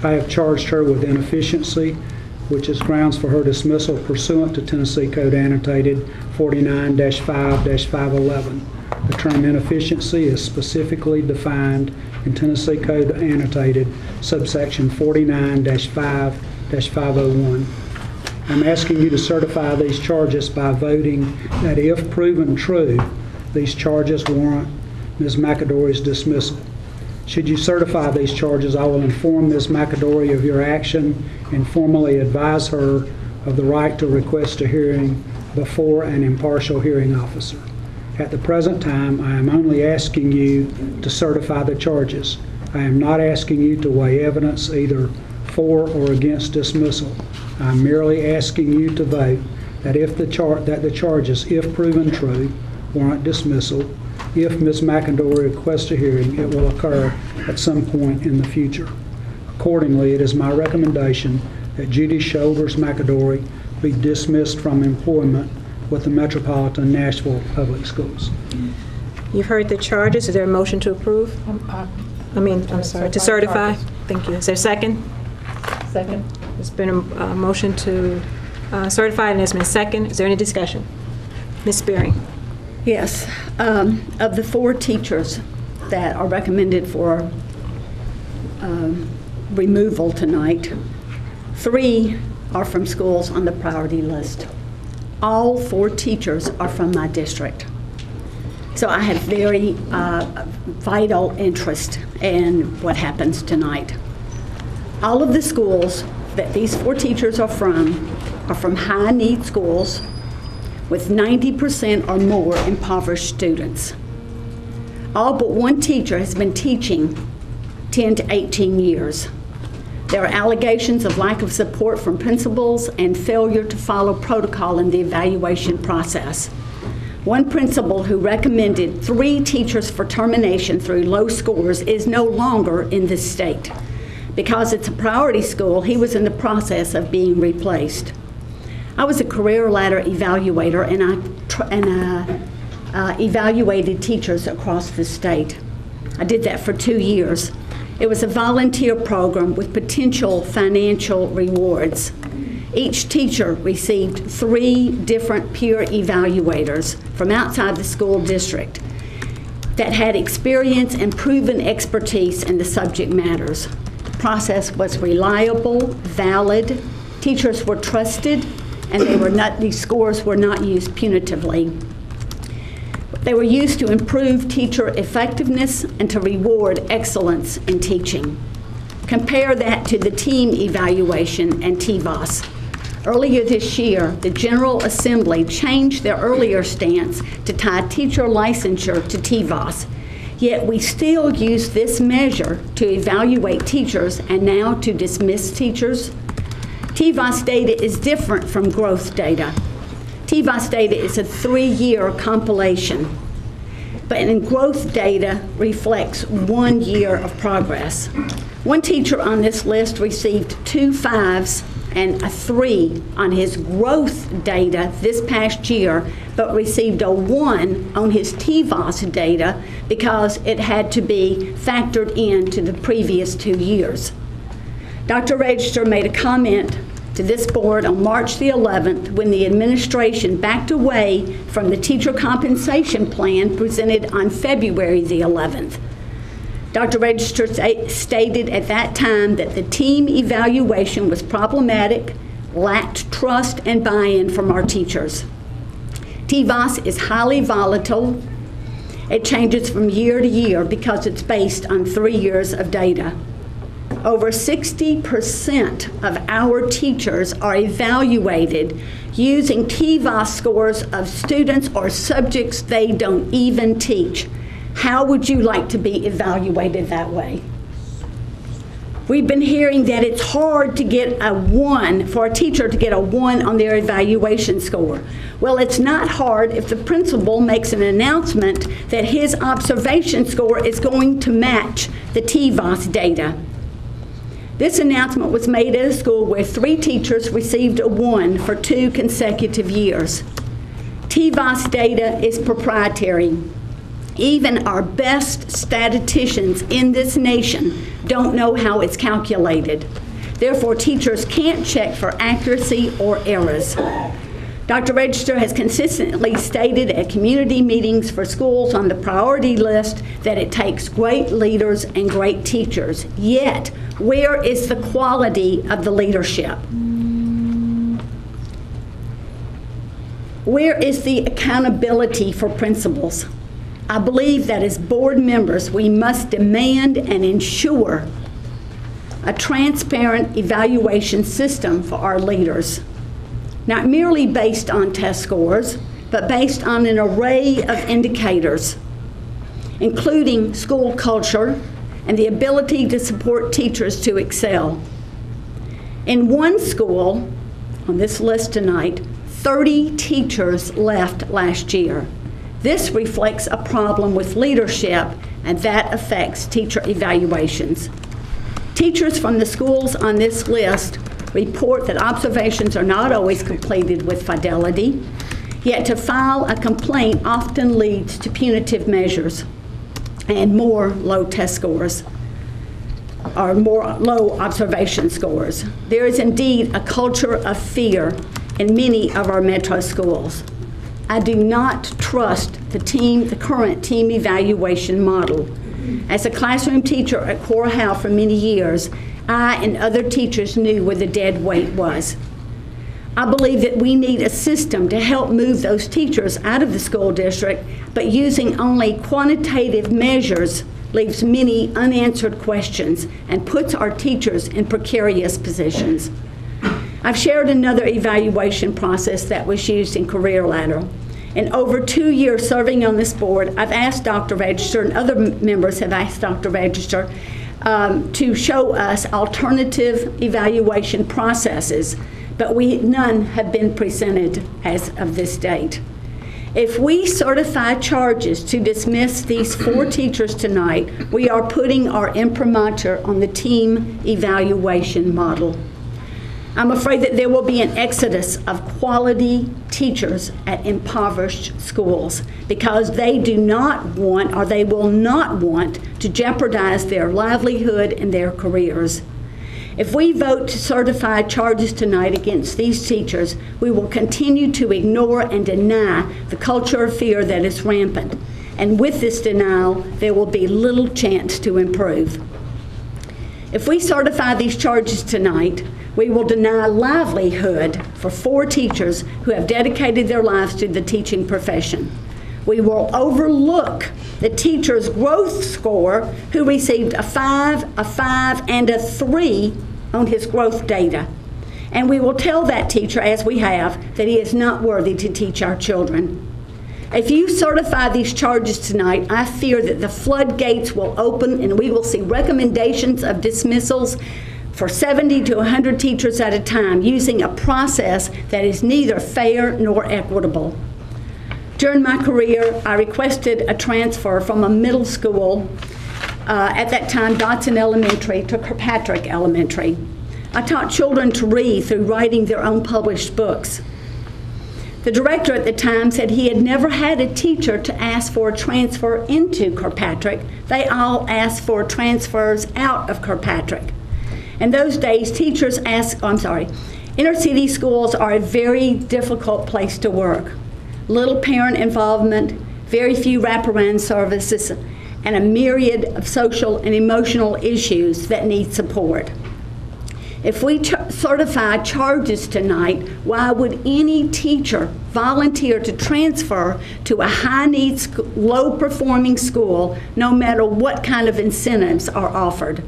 I have charged her with inefficiency, which is grounds for her dismissal pursuant to Tennessee Code Annotated 49-5-511. The term inefficiency is specifically defined in Tennessee Code Annotated subsection 49-5-501. I'm asking you to certify these charges by voting that if proven true, these charges warrant Ms. McAdory's dismissal. Should you certify these charges, I will inform Ms. McAdory of your action and formally advise her of the right to request a hearing before an impartial hearing officer. At the present time, I am only asking you to certify the charges. I am not asking you to weigh evidence either for or against dismissal. I'm merely asking you to vote that the charges, if proven true, warrant dismissal. If Ms. McAdory requests a hearing, it will occur at some point in the future. Accordingly, it is my recommendation that Judy Shoulders McAdory be dismissed from employment with the Metropolitan Nashville Public Schools. You've heard the charges. Is there a motion to approve? To certify. Thank you. Is there a second? Second. There's been a motion to certify, and there's been a second. Is there any discussion? Ms. Spearing. Yes. Of the 4 teachers that are recommended for removal tonight, 3 are from schools on the priority list. All 4 teachers are from my district. So I have very vital interest in what happens tonight. All of the schools that these 4 teachers are from high-need schools with 90% or more impoverished students. All but 1 teacher has been teaching 10 to 18 years. There are allegations of lack of support from principals and failure to follow protocol in the evaluation process. One principal who recommended 3 teachers for termination through low scores is no longer in this state. Because it's a priority school, he was in the process of being replaced. I was a career ladder evaluator, and I evaluated teachers across the state. I did that for 2 years. It was a volunteer program with potential financial rewards. Each teacher received 3 different peer evaluators from outside the school district that had experience and proven expertise in the subject matters. The process was reliable, valid, teachers were trusted, and these scores were not used punitively. They were used to improve teacher effectiveness and to reward excellence in teaching. Compare that to the team evaluation and TVOS. Earlier this year, the General Assembly changed their earlier stance to tie teacher licensure to TVOS. Yet we still use this measure to evaluate teachers and now to dismiss teachers. TVOS data is different from growth data. TVOS data is a 3-year compilation, but in growth data reflects 1 year of progress. One teacher on this list received 2 5s and a 3 on his growth data this past year, but received a 1 on his TVOS data because it had to be factored into the previous 2 years. Dr. Register made a comment to this board on March the 11th when the administration backed away from the teacher compensation plan presented on February the 11th. Dr. Register stated at that time that the team evaluation was problematic, lacked trust and buy-in from our teachers. TVOS is highly volatile, It changes from year to year because it's based on 3 years of data. Over 60% of our teachers are evaluated using TVOS scores of students or subjects they don't even teach. How would you like to be evaluated that way? We've been hearing that it's hard to get a 1, for a teacher to get a 1 on their evaluation score. Well, it's not hard if the principal makes an announcement that his observation score is going to match the TVOS data. This announcement was made at a school where 3 teachers received a 1 for 2 consecutive years. TVOS data is proprietary. Even our best statisticians in this nation don't know how it's calculated. Therefore, teachers can't check for accuracy or errors. Dr. Register has consistently stated at community meetings for schools on the priority list that it takes great leaders and great teachers. Yet, where is the quality of the leadership? Where is the accountability for principals? I believe that as board members, we must demand and ensure a transparent evaluation system for our leaders, not merely based on test scores, but based on an array of indicators, including school culture and the ability to support teachers to excel. In one school, on this list tonight, 30 teachers left last year. This reflects a problem with leadership, and that affects teacher evaluations. Teachers from the schools on this list report that observations are not always completed with fidelity, yet to file a complaint often leads to punitive measures and more low test scores, or more low observation scores. There is indeed a culture of fear in many of our metro schools. I do not trust the current team evaluation model. As a classroom teacher at Cora Howe for many years, I and other teachers knew where the dead weight was. I believe that we need a system to help move those teachers out of the school district, but using only quantitative measures leaves many unanswered questions and puts our teachers in precarious positions. I've shared another evaluation process that was used in Career Ladder. In over 2 years serving on this board, I've asked Dr. Register, and other members have asked Dr. Register, to show us alternative evaluation processes, but none have been presented as of this date. If we certify charges to dismiss these 4 teachers tonight, we are putting our imprimatur on the team evaluation model. I'm afraid that there will be an exodus of quality teachers at impoverished schools because they do not want, or they will not want, to jeopardize their livelihood and their careers. If we vote to certify charges tonight against these teachers, we will continue to ignore and deny the culture of fear that is rampant. And with this denial, there will be little chance to improve. If we certify these charges tonight, we will deny livelihood for 4 teachers who have dedicated their lives to the teaching profession. We will overlook the teacher's growth score who received a 5, and a 3 on his growth data. And we will tell that teacher, as we have, that he is not worthy to teach our children. If you certify these charges tonight, I fear that the floodgates will open and we will see recommendations of dismissals for 70 to 100 teachers at a time using a process that is neither fair nor equitable. During my career, I requested a transfer from a middle school, at that time Dotson Elementary, to Kirkpatrick Elementary. I taught children to read through writing their own published books. The director at the time said he had never had a teacher to ask for a transfer into Kirkpatrick. They all asked for transfers out of Kirkpatrick. In those days, teachers inner city schools are a very difficult place to work. Little parent involvement, very few wraparound services, and a myriad of social and emotional issues that need support. If we certify charges tonight, why would any teacher volunteer to transfer to a high-need, low-performing school no matter what kind of incentives are offered?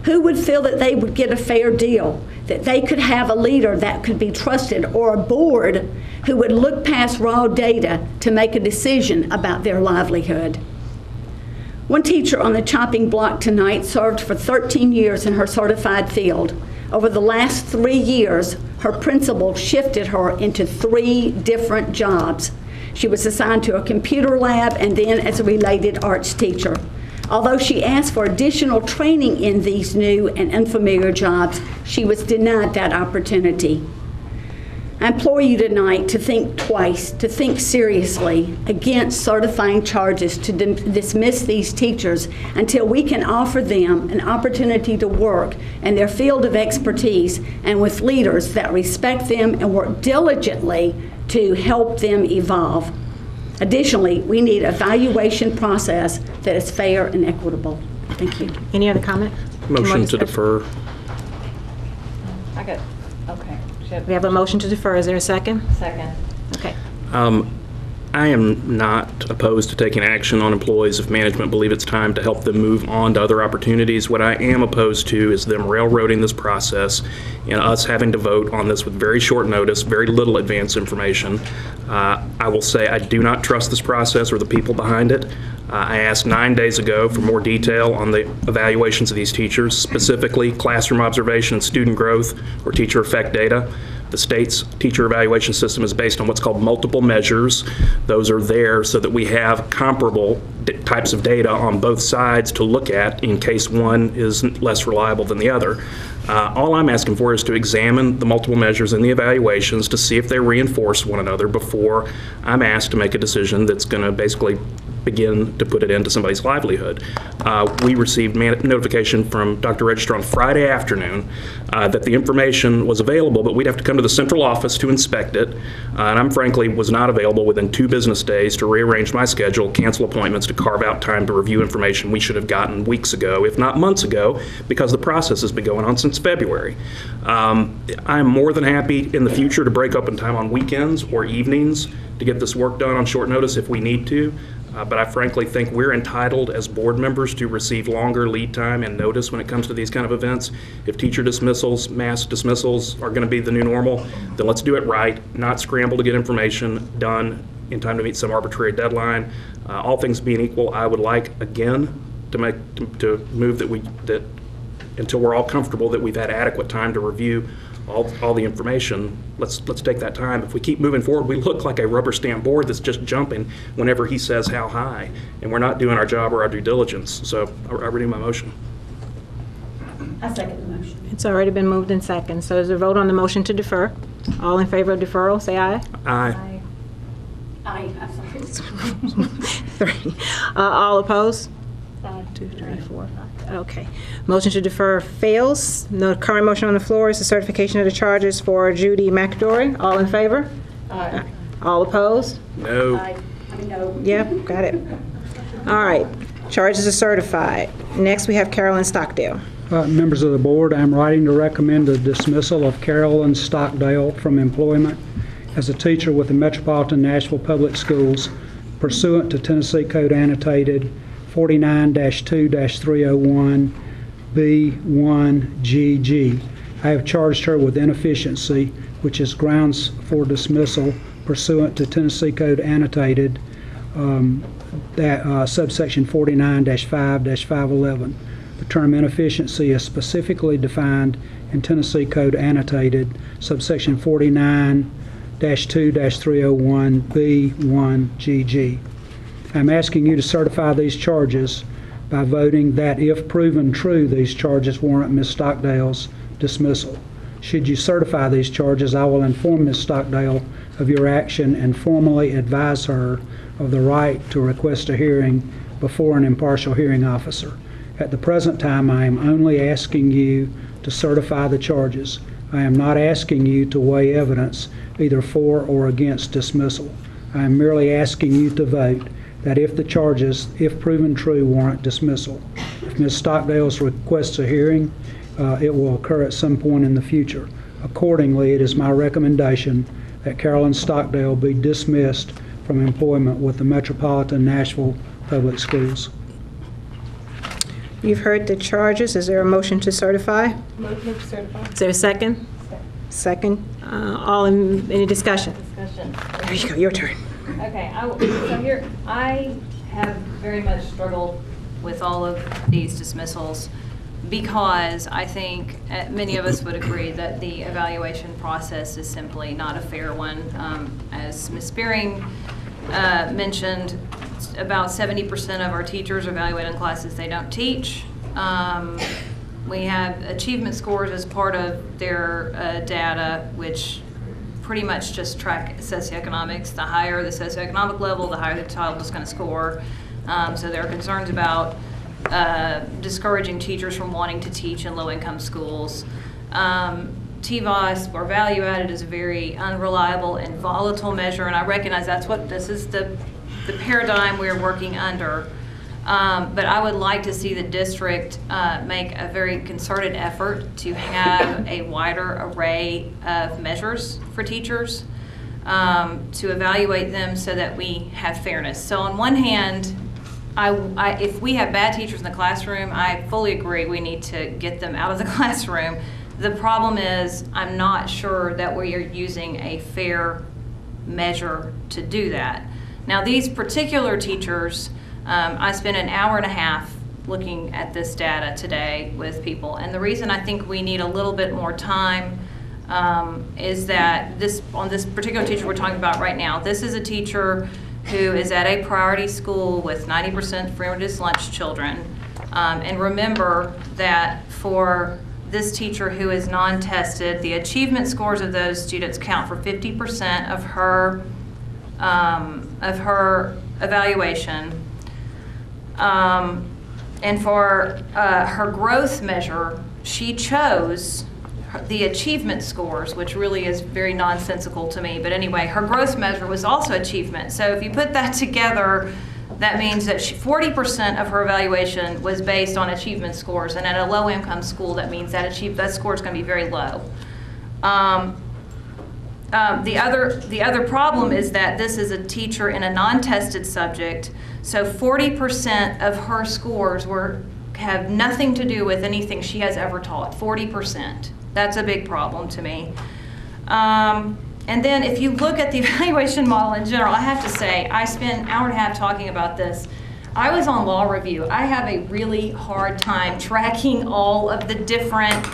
Who would feel that they would get a fair deal, that they could have a leader that could be trusted, or a board who would look past raw data to make a decision about their livelihood? One teacher on the chopping block tonight served for 13 years in her certified field. Over the last 3 years, her principal shifted her into 3 different jobs. She was assigned to a computer lab and then as a related arts teacher. Although she asked for additional training in these new and unfamiliar jobs, she was denied that opportunity. I implore you tonight to think twice, to think seriously against certifying charges to dismiss these teachers until we can offer them an opportunity to work in their field of expertise and with leaders that respect them and work diligently to help them evolve. Additionally, we need an evaluation process that is fair and equitable. Thank you. Any other comment? Motion to defer. I got, okay. We have a motion to defer. Is there a second? Second. Okay. I am not opposed to taking action on employees if management believe it's time to help them move on to other opportunities. What I am opposed to is them railroading this process and us having to vote on this with very short notice, very little advance information. I will say I do not trust this process or the people behind it. I asked 9 days ago for more detail on the evaluations of these teachers, specifically classroom observation and student growth or teacher effect data. The state's teacher evaluation system is based on what's called multiple measures. Those are there so that we have comparable types of data on both sides to look at in case one is less reliable than the other. All I'm asking for is to examine the multiple measures and the evaluations to see if they reinforce one another before I'm asked to make a decision that's going to basically begin to put it into somebody's livelihood. We received notification from Dr. Register on Friday afternoon that the information was available, but we'd have to come to the central office to inspect it. And I'm frankly was not available within 2 business days to rearrange my schedule, cancel appointments, to carve out time to review information we should have gotten weeks ago, if not months ago, because the process has been going on since February. I'm more than happy in the future to break up in time on weekends or evenings to get this work done on short notice if we need to. But I frankly think we're entitled as board members to receive longer lead time and notice when it comes to these kind of events. If teacher dismissals, mass dismissals are going to be the new normal, then let's do it right, not scramble to get information done in time to meet some arbitrary deadline. All things being equal, I would like, again, to move that until we're all comfortable that we've had adequate time to review all the information. Let's take that time. If we keep moving forward, we look like a rubber stamp board that's just jumping whenever he says how high, and we're not doing our job or our due diligence. So I renew my motion. I second the motion. It's already been moved and second. So is there a vote on the motion to defer? All in favor of deferral, say aye. Aye. Aye. I'm sorry. 3. All opposed? 1, 2, 3, 4. Okay. Motion to defer fails. The current motion on the floor is the certification of the charges for Judy McAdory. All in favor? Aye. All opposed? No. Aye. No. Yep, got it. All right. Charges are certified. Next, we have Carolyn Stockdale. Members of the board, I'm writing to recommend the dismissal of Carolyn Stockdale from employment as a teacher with the Metropolitan Nashville Public Schools pursuant to Tennessee Code Annotated 49-2-301 B1GG. I have charged her with inefficiency, which is grounds for dismissal pursuant to Tennessee Code Annotated subsection 49-5-511. The term inefficiency is specifically defined in Tennessee Code Annotated subsection 49-2-301 B1GG. I'm asking you to certify these charges by voting that if proven true, these charges warrant Ms. Stockdale's dismissal. Should you certify these charges, I will inform Ms. Stockdale of your action and formally advise her of the right to request a hearing before an impartial hearing officer. At the present time, I am only asking you to certify the charges. I am not asking you to weigh evidence either for or against dismissal. I am merely asking you to vote that if the charges, if proven true, warrant dismissal. If Ms. Stockdale requests a hearing it will occur at some point in the future. Accordingly, it is my recommendation that Carolyn Stockdale be dismissed from employment with the Metropolitan Nashville Public Schools. You've heard the charges. Is there a motion to certify? Motion to certify. Is there a second? Second. Any discussion? Discussion. There you go, your turn. Okay, so here, I have very much struggled with all of these dismissals because I think many of us would agree that the evaluation process is simply not a fair one. As Ms. Spearing mentioned, about 70% of our teachers are evaluated in classes they don't teach. We have achievement scores as part of their data, which pretty much just track socioeconomics. The higher the socioeconomic level, the higher the child is going to score. So there are concerns about discouraging teachers from wanting to teach in low-income schools. TVOS, or value added, is a very unreliable and volatile measure, and I recognize that's what this is the paradigm we're working under. But I would like to see the district make a very concerted effort to have a wider array of measures for teachers, to evaluate them so that we have fairness. So on one hand, if we have bad teachers in the classroom, I fully agree we need to get them out of the classroom. The problem is I'm not sure that we are using a fair measure to do that. Now these particular teachers, I spent an hour and a half looking at this data today with people, and the reason I think we need a little bit more time is that on this particular teacher we're talking about right now, this is a teacher who is at a priority school with 90% free or reduced lunch children. And remember that for this teacher who is non-tested, the achievement scores of those students count for 50% of her evaluation. And for her growth measure, she chose the achievement scores, which really is very nonsensical to me. But anyway, her growth measure was also achievement. So if you put that together, that means that 40% of her evaluation was based on achievement scores. And at a low-income school, that means that score is going to be very low. The other problem is that this is a teacher in a non-tested subject. So 40% of her scores have nothing to do with anything she has ever taught. 40%. That's a big problem to me. And then if you look at the evaluation model in general, I have to say, I spent an hour and a half talking about this. I was on law review. I have a really hard time tracking all of the different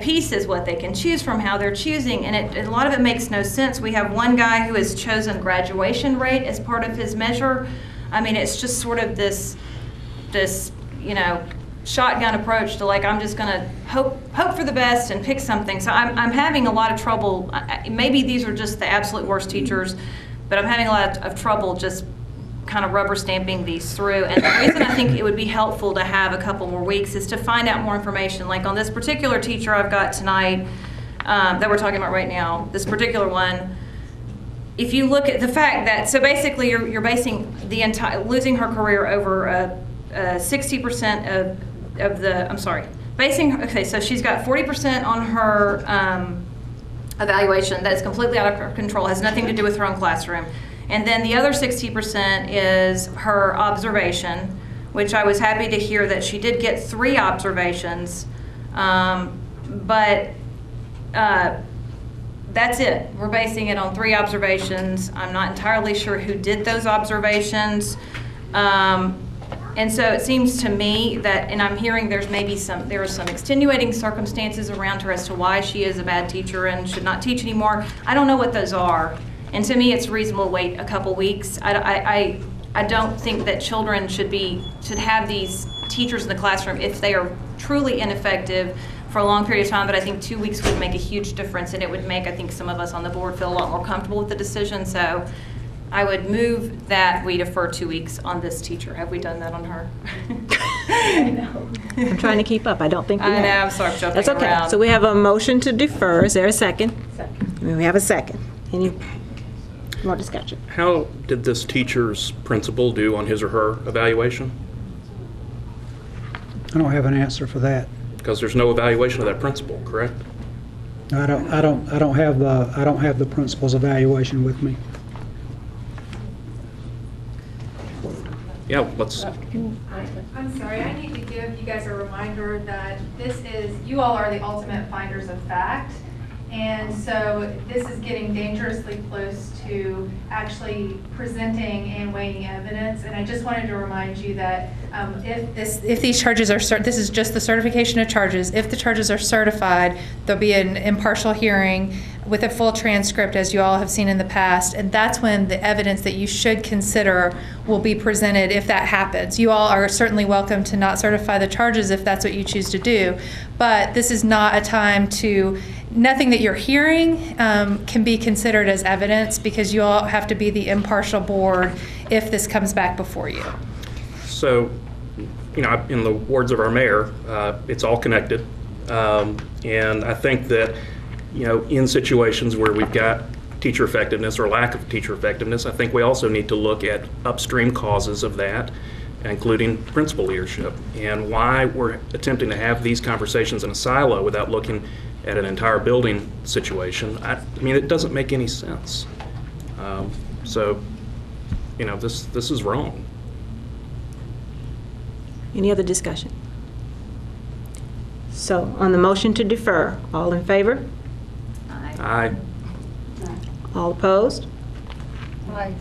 pieces, what they can choose from, how they're choosing, and a lot of it makes no sense. We have one guy who has chosen graduation rate as part of his measure. I mean, it's just sort of this shotgun approach to, like, I'm just going to hope for the best and pick something. So I'm having a lot of trouble. Maybe these are just the absolute worst teachers, but I'm having a lot of trouble just kind of rubber stamping these through. And the reason I think it would be helpful to have a couple more weeks is to find out more information. Like on this particular teacher I've got tonight that we're talking about right now, this particular one, if you look at the fact that, so basically you're basing the entire, losing her career over 60% of the, I'm sorry, okay, so she's got 40% on her evaluation that is completely out of her control, has nothing to do with her own classroom. And then the other 60% is her observation, which I was happy to hear that she did get 3 observations, but that's it. We're basing it on 3 observations. I'm not entirely sure who did those observations. And so it seems to me that, and I'm hearing there are some extenuating circumstances around her as to why she is a bad teacher and should not teach anymore. I don't know what those are. And to me, it's reasonable to wait a couple weeks. I don't think that children should have these teachers in the classroom if they are truly ineffective for a long period of time, but I think 2 weeks would make a huge difference, and it would make, I think, some of us on the board feel a lot more comfortable with the decision. So I would move that we defer 2 weeks on this teacher. Have we done that on her? I know. I'm trying to keep up. I don't think we have. I know, I'm sorry for jumping That's okay. around. So we have a motion to defer. Is there a second? Second. We have a second. Any more discussion? How did this teacher's principal do on his or her evaluation? I don't have an answer for that. Because there's no evaluation of that principal, correct? I don't have the principal's evaluation with me. Yeah, let's. I'm sorry, I need to give you guys a reminder that you all are the ultimate finders of fact. And so this is getting dangerously close to actually presenting and weighing evidence. And I just wanted to remind you that if these charges are, this is just the certification of charges. If the charges are certified, there'll be an impartial hearing with a full transcript, as you all have seen in the past. And that's when the evidence that you should consider will be presented if that happens. You all are certainly welcome to not certify the charges if that's what you choose to do. But this is not a time to, nothing that you're hearing can be considered as evidence, because you all have to be the impartial board if this comes back before you. So, you know, in the words of our mayor, it's all connected. And I think that, you know, in situations where we've got teacher effectiveness or lack of teacher effectiveness, I think we also need to look at upstream causes of that, including principal leadership, and why we're attempting to have these conversations in a silo without looking at an entire building situation. I mean, it doesn't make any sense. So, you know, this is wrong. Any other discussion? So, on the motion to defer, all in favor? Aye. All opposed? Aye.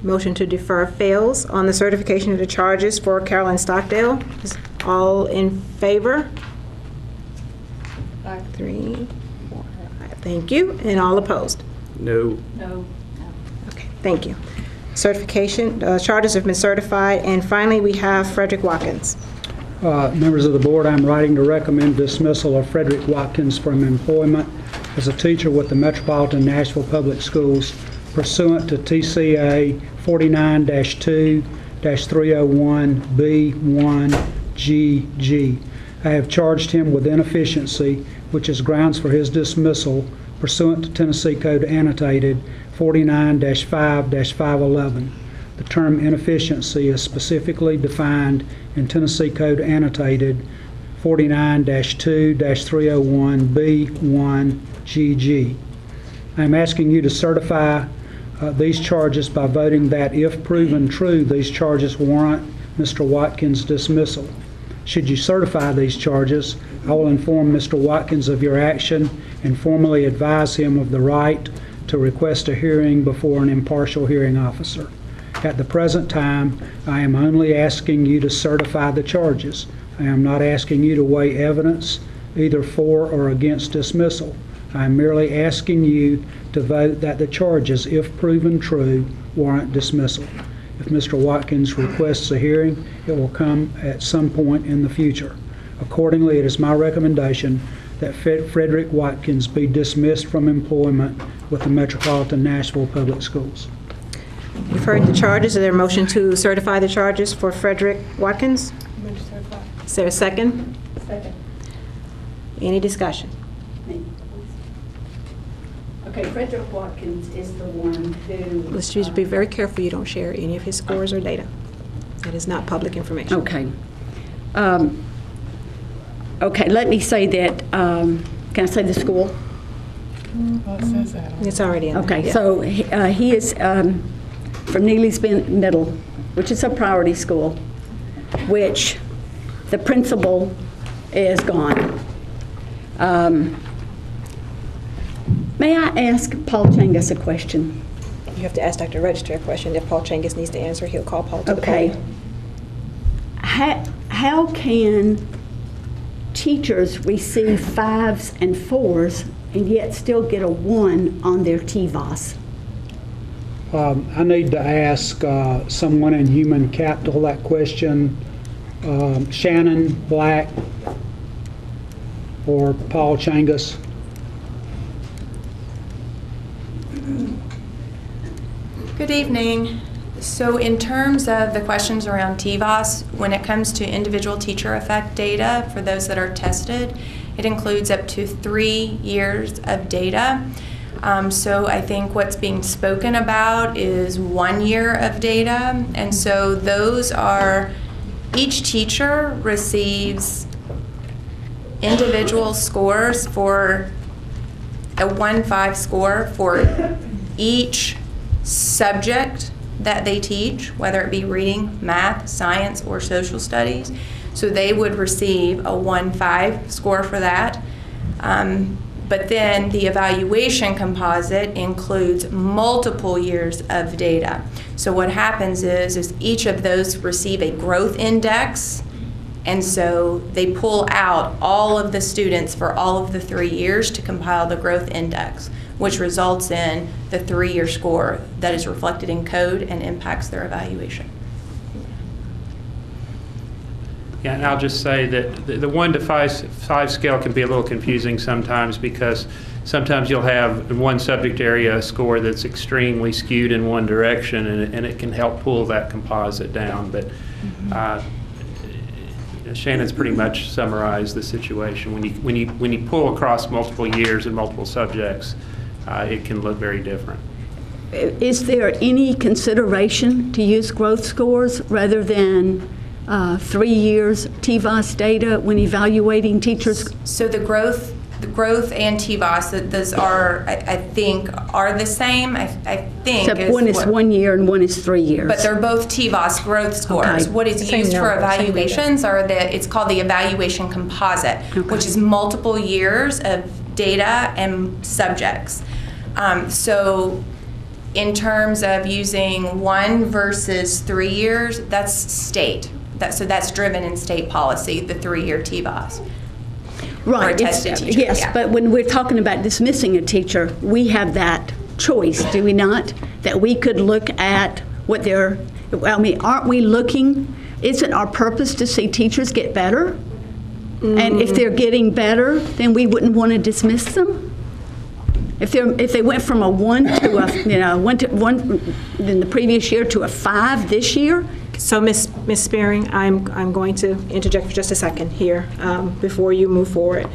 Motion to defer fails. On the certification of the charges for Carolyn Stockdale, is all in favor? 3, 4, 5. Thank you. And all opposed? No. No. Okay, thank you. Certification, charges have been certified. And finally, we have Frederick Watkins. Members of the board, I'm writing to recommend dismissal of Frederick Watkins from employment as a teacher with the Metropolitan Nashville Public Schools pursuant to TCA 49-2-301B1GG. I have charged him with inefficiency, which is grounds for his dismissal pursuant to Tennessee Code Annotated 49-5-511. The term inefficiency is specifically defined in Tennessee Code Annotated 49-301B1GG. I am asking you to certify these charges by voting that, if proven true, these charges warrant Mr. Watkins' dismissal. Should you certify these charges, I will inform Mr. Watkins of your action and formally advise him of the right to request a hearing before an impartial hearing officer. At the present time, I am only asking you to certify the charges. I am not asking you to weigh evidence either for or against dismissal. I am merely asking you to vote that the charges, if proven true, warrant dismissal. If Mr. Watkins requests a hearing, it will come at some point in the future. Accordingly, it is my recommendation that Frederick Watkins be dismissed from employment with the Metropolitan Nashville Public Schools. You've heard the charges. Is there a motion to certify the charges for Frederick Watkins? Is there a second? Second. Any discussion? Okay, Frederick Watkins is the one who... Let's just be very careful you don't share any of his scores or data. That is not public information. Okay. Okay, let me say that, can I say the school? It's already in there. Okay, yeah. so he is from Neely's Middle, which is a priority school, which the principal is gone. May I ask Paul Changus a question? You have to ask Dr. Register a question. If Paul Changus needs to answer, he'll call Paul to the Okay. podium. How can teachers receive 5s and 4s and yet still get a 1 on their TVOS? I need to ask someone in human capital that question. Shannon Black or Paul Changus. Good evening. So in terms of the questions around TVOS, when it comes to individual teacher effect data for those that are tested, it includes up to 3 years of data. So I think what's being spoken about is 1 year of data. And so those are, each teacher receives individual scores for a 1-5 score for each subject that they teach, whether it be reading, math, science, or social studies. So they would receive a 1-5 score for that. But then the evaluation composite includes multiple years of data. So what happens is each of those receive a growth index, and so they pull out all of the students for all of the 3 years to compile the growth index, which results in the 3-year score that is reflected in code and impacts their evaluation. Yeah, and I'll just say that the 1 to 5 scale can be a little confusing sometimes, because sometimes you'll have in one subject area a score that's extremely skewed in one direction, and it can help pull that composite down. But Shannon's pretty much summarized the situation. When you pull across multiple years and multiple subjects, it can look very different. Is there any consideration to use growth scores rather than 3 years TVOS data when evaluating teachers? So the growth and TVOS, those are, I think, are the same. I think. Except one is 1 year and one is 3 years. But they're both TVOS growth scores. Okay. What is used for evaluations it's called the evaluation composite, which is multiple years of data and subjects. So in terms of using 1 versus 3 years, that's state. So that's driven in state policy, the 3-year TVOS. Right. Tested teacher. Yes, yeah. but when we're talking about dismissing a teacher, we have that choice, do we not? That we could look at what they're, I mean, aren't we looking, isn't our purpose to see teachers get better? And if they're getting better, then we wouldn't want to dismiss them? If they went from a 1 to a, 1 in the previous year to a 5 this year? So, Ms. Spearing, I'm going to interject for just a second here before you move forward.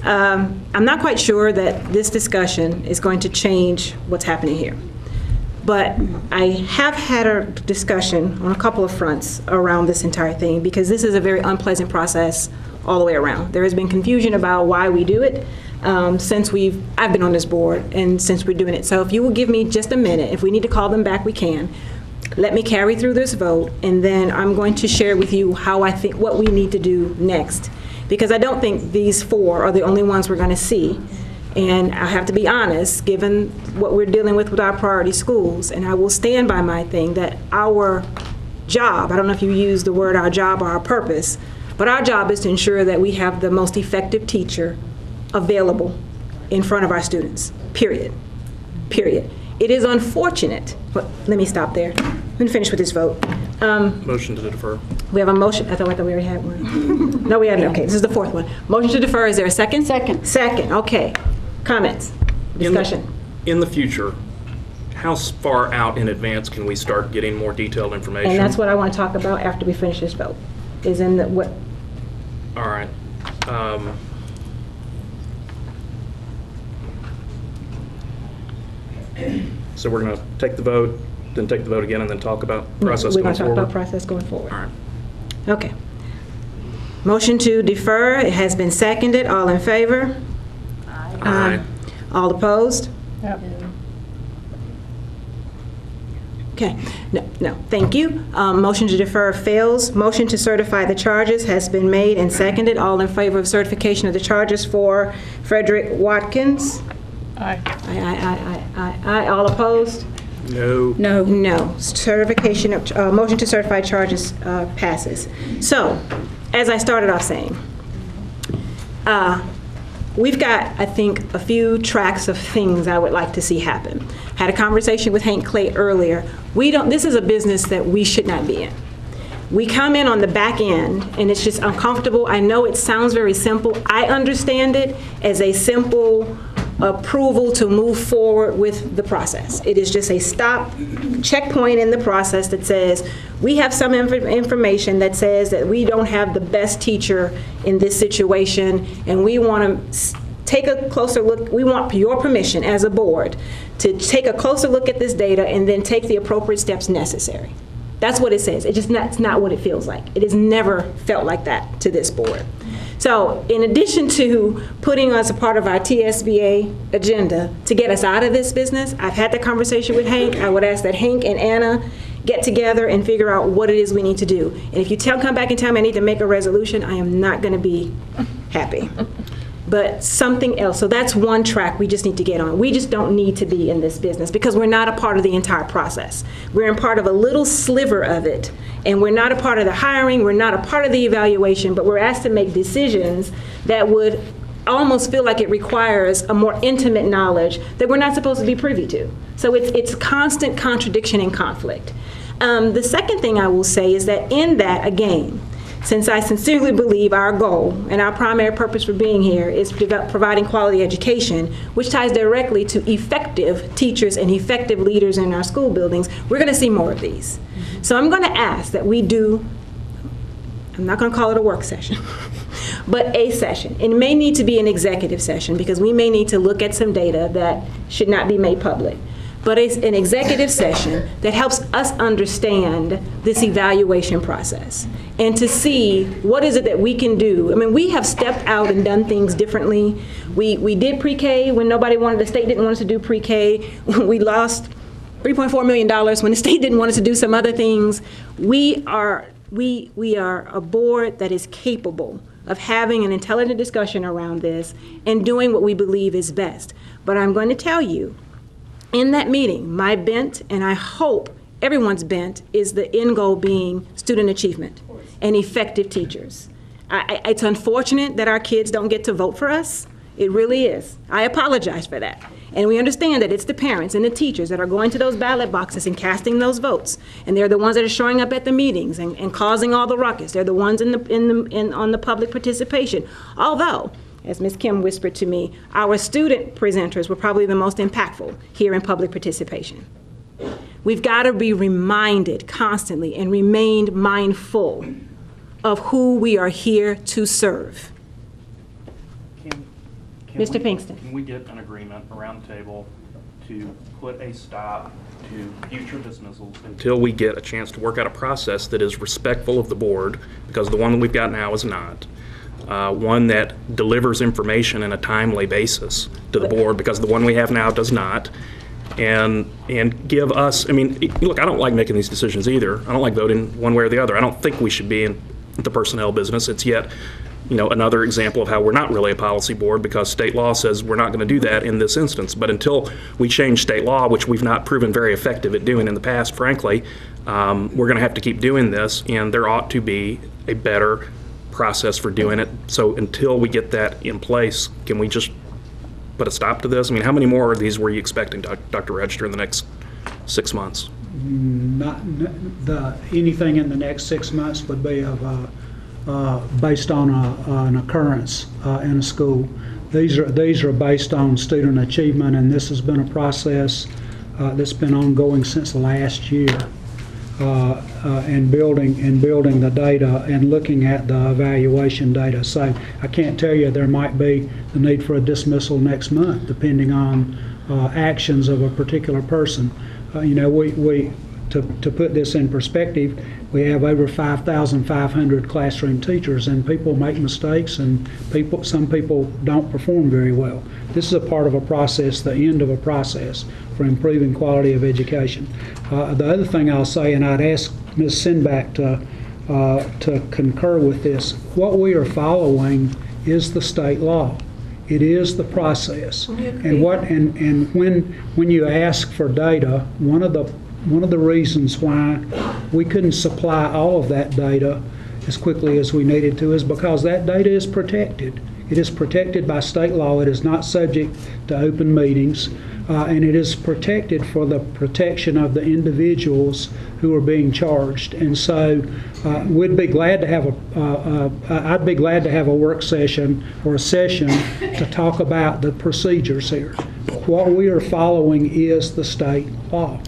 I'm not quite sure that this discussion is going to change what's happening here. But I have had a discussion on a couple of fronts around this entire thing, because this is a very unpleasant process all the way around. There has been confusion about why we do it since I've been on this board and since we're doing it. So if you will give me just a minute, if we need to call them back, we can. Let me carry through this vote, and then I'm going to share with you how I think what we need to do next. Because I don't think these 4 are the only ones we're going to see. And I have to be honest, given what we're dealing with our priority schools, and I will stand by my thing that our job, I don't know if you use the word our job or our purpose, but our job is to ensure that we have the most effective teacher available in front of our students, period. Period. It is unfortunate, but let me stop there. Let me finish with this vote. Motion to defer. We have a motion. I thought we already had one. No, we hadn't. Okay, this is the 4th one. Motion to defer. Is there a second? Second. Second. Okay. Comments? Discussion? In the future, how far out in advance can we start getting more detailed information? And that's what I want to talk about after we finish this vote. Is in the what? All right. So we're going to take the vote, then take the vote again, and then talk about process We're going going to talk forward? about process going forward. All right. Okay. Motion to defer. It has been seconded. All in favor? Aye. All opposed? Yep. Okay. No. Thank you. Motion to defer fails. Motion to certify the charges has been made and seconded. All in favor of certification of the charges for Frederick Watkins? Aye. Aye. All opposed? No. No. Certification of, motion to certify charges passes. So, as I started off saying, we've got, I think, a few tracks of things I would like to see happen. Had a conversation with Hank Clay earlier. This is a business that we should not be in. We come in on the back end, and it's just uncomfortable. I know it sounds very simple. I understand it as a simple approval to move forward with the process. It is just a stop checkpoint in the process that says we have some information that says that we don't have the best teacher in this situation, and we want to take a closer look. We want your permission as a board to take a closer look at this data and then take the appropriate steps necessary. That's what it says. It's not what it feels like. It has never felt like that to this board. So in addition to putting us a part of our TSBA agenda to get us out of this business, I've had the conversation with Hank. I would ask that Hank and Anna get together and figure out what it is we need to do. And if you come back and tell me I need to make a resolution, I am not going to be happy. But something else. So that's one track we just need to get on. We just don't need to be in this business because we're not a part of the entire process. We're in part of a little sliver of it, and we're not a part of the hiring, we're not a part of the evaluation, but we're asked to make decisions that would almost feel like it requires a more intimate knowledge that we're not supposed to be privy to. So it's constant contradiction and conflict. The second thing I will say is that in that, again, since I sincerely believe our goal and our primary purpose for being here is providing quality education, which ties directly to effective teachers and effective leaders in our school buildings, we're going to see more of these. So I'm going to ask that we do, I'm not going to call it a work session, but a session. It may need to be an executive session because we may need to look at some data that should not be made public. But it's an executive session that helps us understand this evaluation process and to see what is it that we can do. I mean, we have stepped out and done things differently. We did pre-K when nobody wanted, the state didn't want us to do pre-K. We lost $3.4 million when the state didn't want us to do some other things. We are a board that is capable of having an intelligent discussion around this and doing what we believe is best. But I'm going to tell you, in that meeting, my bent, and I hope everyone's bent, is the end goal being student achievement and effective teachers. It's unfortunate that our kids don't get to vote for us. It really is. I apologize for that. And we understand that it's the parents and the teachers that are going to those ballot boxes and casting those votes. And they're the ones that are showing up at the meetings and causing all the ruckus. They're the ones on the public participation. Although, as Ms. Kim whispered to me, our student presenters were probably the most impactful here in public participation. We've got to be reminded constantly and remain mindful of who we are here to serve. Mr. Pinkston. Can we get an agreement around the table to put a stop to future dismissals until we get a chance to work out a process that is respectful of the board, because the one that we've got now is not. One that delivers information in a timely basis to the board, because the one we have now does not. And give us, I mean, look, I don't like making these decisions either. I don't like voting one way or the other. I don't think we should be in the personnel business. It's yet, another example of how we're not really a policy board, because state law says we're not going to do that in this instance. But until we change state law, which we've not proven very effective at doing in the past, frankly, we're going to have to keep doing this, and there ought to be a better process for doing it. So until we get that in place, can we just put a stop to this? I mean, how many more of these were you expecting, Dr. Register, in the next 6 months? Anything in the next 6 months would be based on an occurrence in a school. These are based on student achievement, and this has been a process that's been ongoing since last year. And building the data and looking at the evaluation data. So I can't tell you, there might be the need for a dismissal next month, depending on actions of a particular person. To put this in perspective, we have over 5,500 classroom teachers, and people make mistakes, and some people don't perform very well. This is a part of a process, the end of a process for improving quality of education. The other thing I'll say, and I'd ask Ms. Sinback to concur with this, what we are following is the state law. It is the process. And when you ask for data, one of the reasons why we couldn't supply all of that data as quickly as we needed to is because that data is protected. It is protected by state law. It is not subject to open meetings, and it is protected for the protection of the individuals who are being charged. And so we'd be glad to have I'd be glad to have a work session or a session to talk about the procedures here. What we are following is the state law.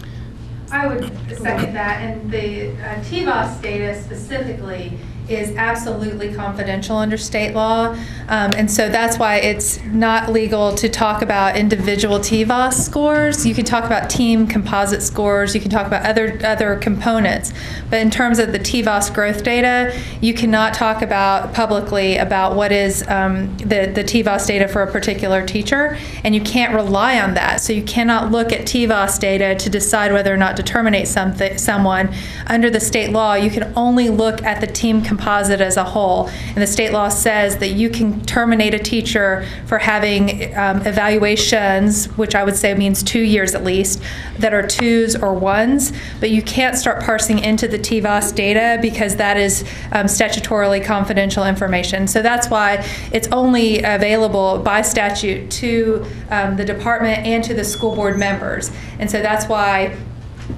I would second that, and the TVOS data specifically is absolutely confidential under state law. And so that's why it's not legal to talk about individual TVOS scores. You can talk about team composite scores. You can talk about other components. But in terms of the TVOS growth data, you cannot talk about publicly about what is the TVOS data for a particular teacher, and you can't rely on that. So you cannot look at TVOS data to decide whether or not to terminate someone. Under the state law, you can only look at the team composite as a whole. And the state law says that you can terminate a teacher for having evaluations, which I would say means 2 years at least, that are 2s or 1s, but you can't start parsing into the TVOS data because that is statutorily confidential information. So that's why it's only available by statute to the department and to the school board members. And so that's why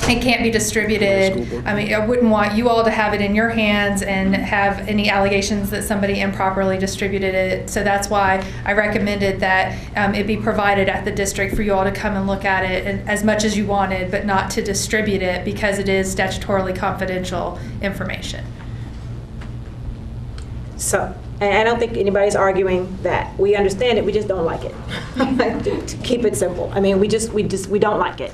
it can't be distributed. I mean, I wouldn't want you all to have it in your hands and have any allegations that somebody improperly distributed it. So that's why I recommended that it be provided at the district for you all to come and look at it and as much as you wanted, but not to distribute it because it is statutorily confidential information. So, and I don't think anybody's arguing that. We understand it, we just don't like it. To keep it simple. I mean, we don't like it.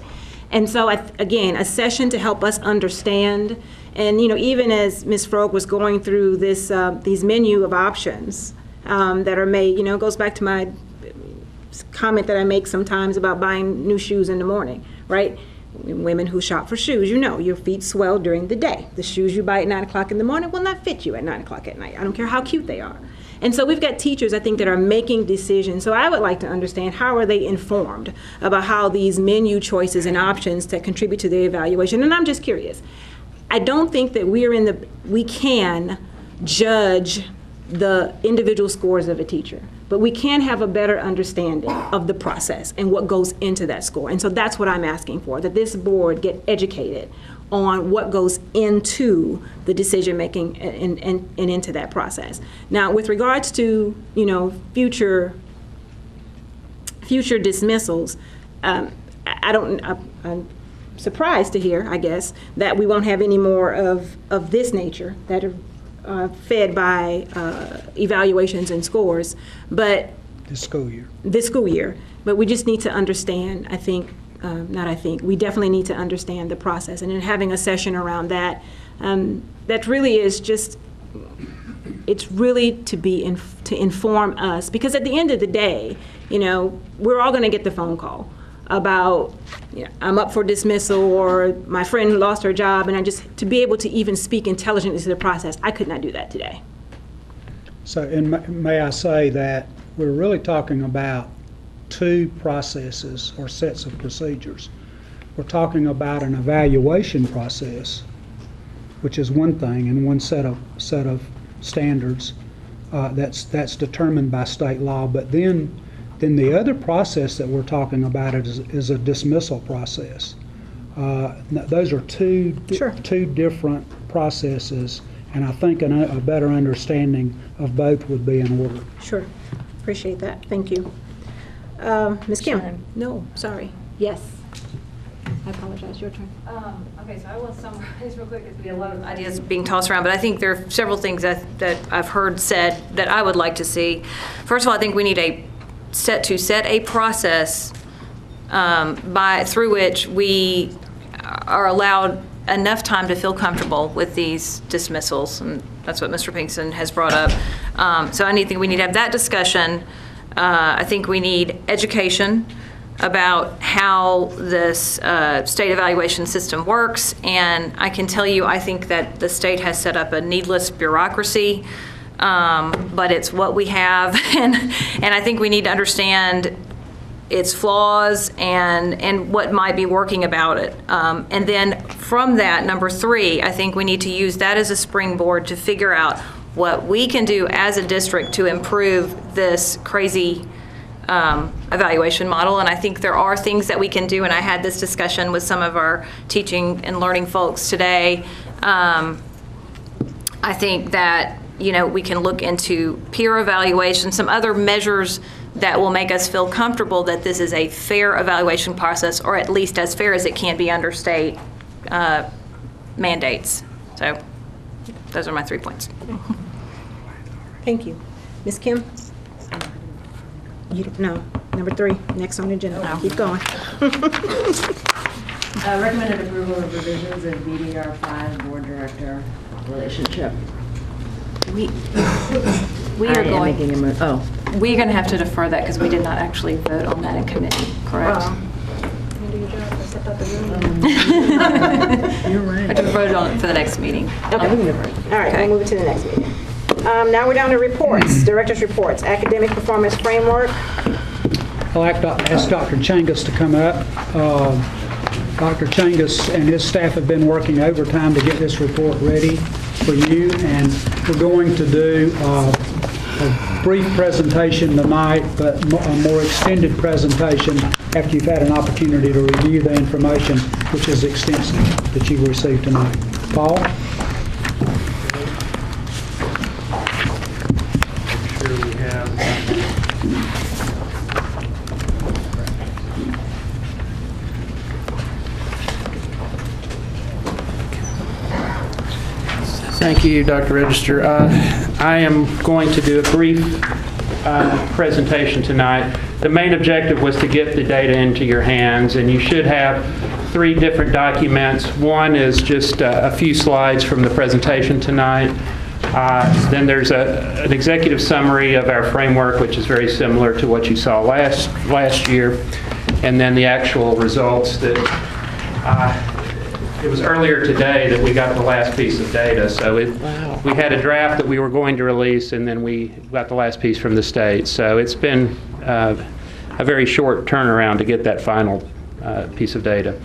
And so, again, a session to help us understand, and even as Ms. Frog was going through this, these menu of options that are made, goes back to my comment that I make sometimes about buying new shoes in the morning, right? Women who shop for shoes, your feet swell during the day. The shoes you buy at 9 o'clock in the morning will not fit you at 9 o'clock at night. I don't care how cute they are. And so we've got teachers, I think, that are making decisions. So I would like to understand, how are they informed about how these menu choices and options that contribute to the evaluation? And I'm just curious. I don't think that we can judge the individual scores of a teacher, but we can have a better understanding of the process and what goes into that score. And so that's what I'm asking for, that this board get educated on what goes into the decision making and into that process. Now, with regards to future dismissals, I'm surprised to hear, I guess, that we won't have any more of this nature that are fed by evaluations and scores, but this school year. But we just need to understand, we definitely need to understand the process, and in having a session around that, that really is just, it's really to inform us, because at the end of the day, we're all going to get the phone call about, I'm up for dismissal, or my friend lost her job, and to be able to even speak intelligently to the process, I could not do that today. So, and may I say that we're really talking about two processes or sets of procedures. We're talking about an evaluation process, which is one thing, and one set of standards that's determined by state law. But then the other process that we're talking about is a dismissal process. Those are two different processes, and I think a better understanding of both would be in order. Sure, appreciate that. Thank you. Ms. Kim? Sharon. No, sorry. Yes. I apologize. Your turn. Okay, so I will summarize real quick. There's been a lot of ideas being tossed around, but I think there are several things that I've heard said that I would like to see. First of all, I think we need set a process through which we are allowed enough time to feel comfortable with these dismissals, and that's what Mr. Pinkston has brought up. So I think we need to have that discussion. I think we need education about how this state evaluation system works, and I can tell you, I think that the state has set up a needless bureaucracy, but it's what we have, and I think we need to understand its flaws and what might be working about it. And then from that, number 3, I think we need to use that as a springboard to figure out what we can do as a district to improve this crazy evaluation model. And I think there are things that we can do, and I had this discussion with some of our teaching and learning folks today. I think that we can look into peer evaluation, some other measures that will make us feel comfortable that this is a fair evaluation process, or at least as fair as it can be under state mandates. So those are my 3 points. Thank you. Ms. Kim? No, number 3, next on the agenda. No. Keep going. Recommended approval of revisions in BDR 5 board director relationship. We I are am going. making a oh. We're going to have to defer that because we did not actually vote on that in committee, correct? You're right. I just voted on it for the next meeting. Okay. All right, we'll move it to the next meeting. Now we're down to reports, director's reports, academic performance framework. I'll ask Dr. Changas to come up. Dr. Changas and his staff have been working overtime to get this report ready for you, and we're going to do a brief presentation tonight, but a more extended presentation after you've had an opportunity to review the information, which is extensive, that you've received tonight. Paul? Thank you, Dr. Register. I am going to do a brief presentation tonight. The main objective was to get the data into your hands, and you should have 3 different documents. One is just a few slides from the presentation tonight. Then there's an executive summary of our framework, which is very similar to what you saw last year, and then the actual results that it was earlier today that we got the last piece of data. So we had a draft that we were going to release, and then we got the last piece from the state. So it's been a very short turnaround to get that final piece of data.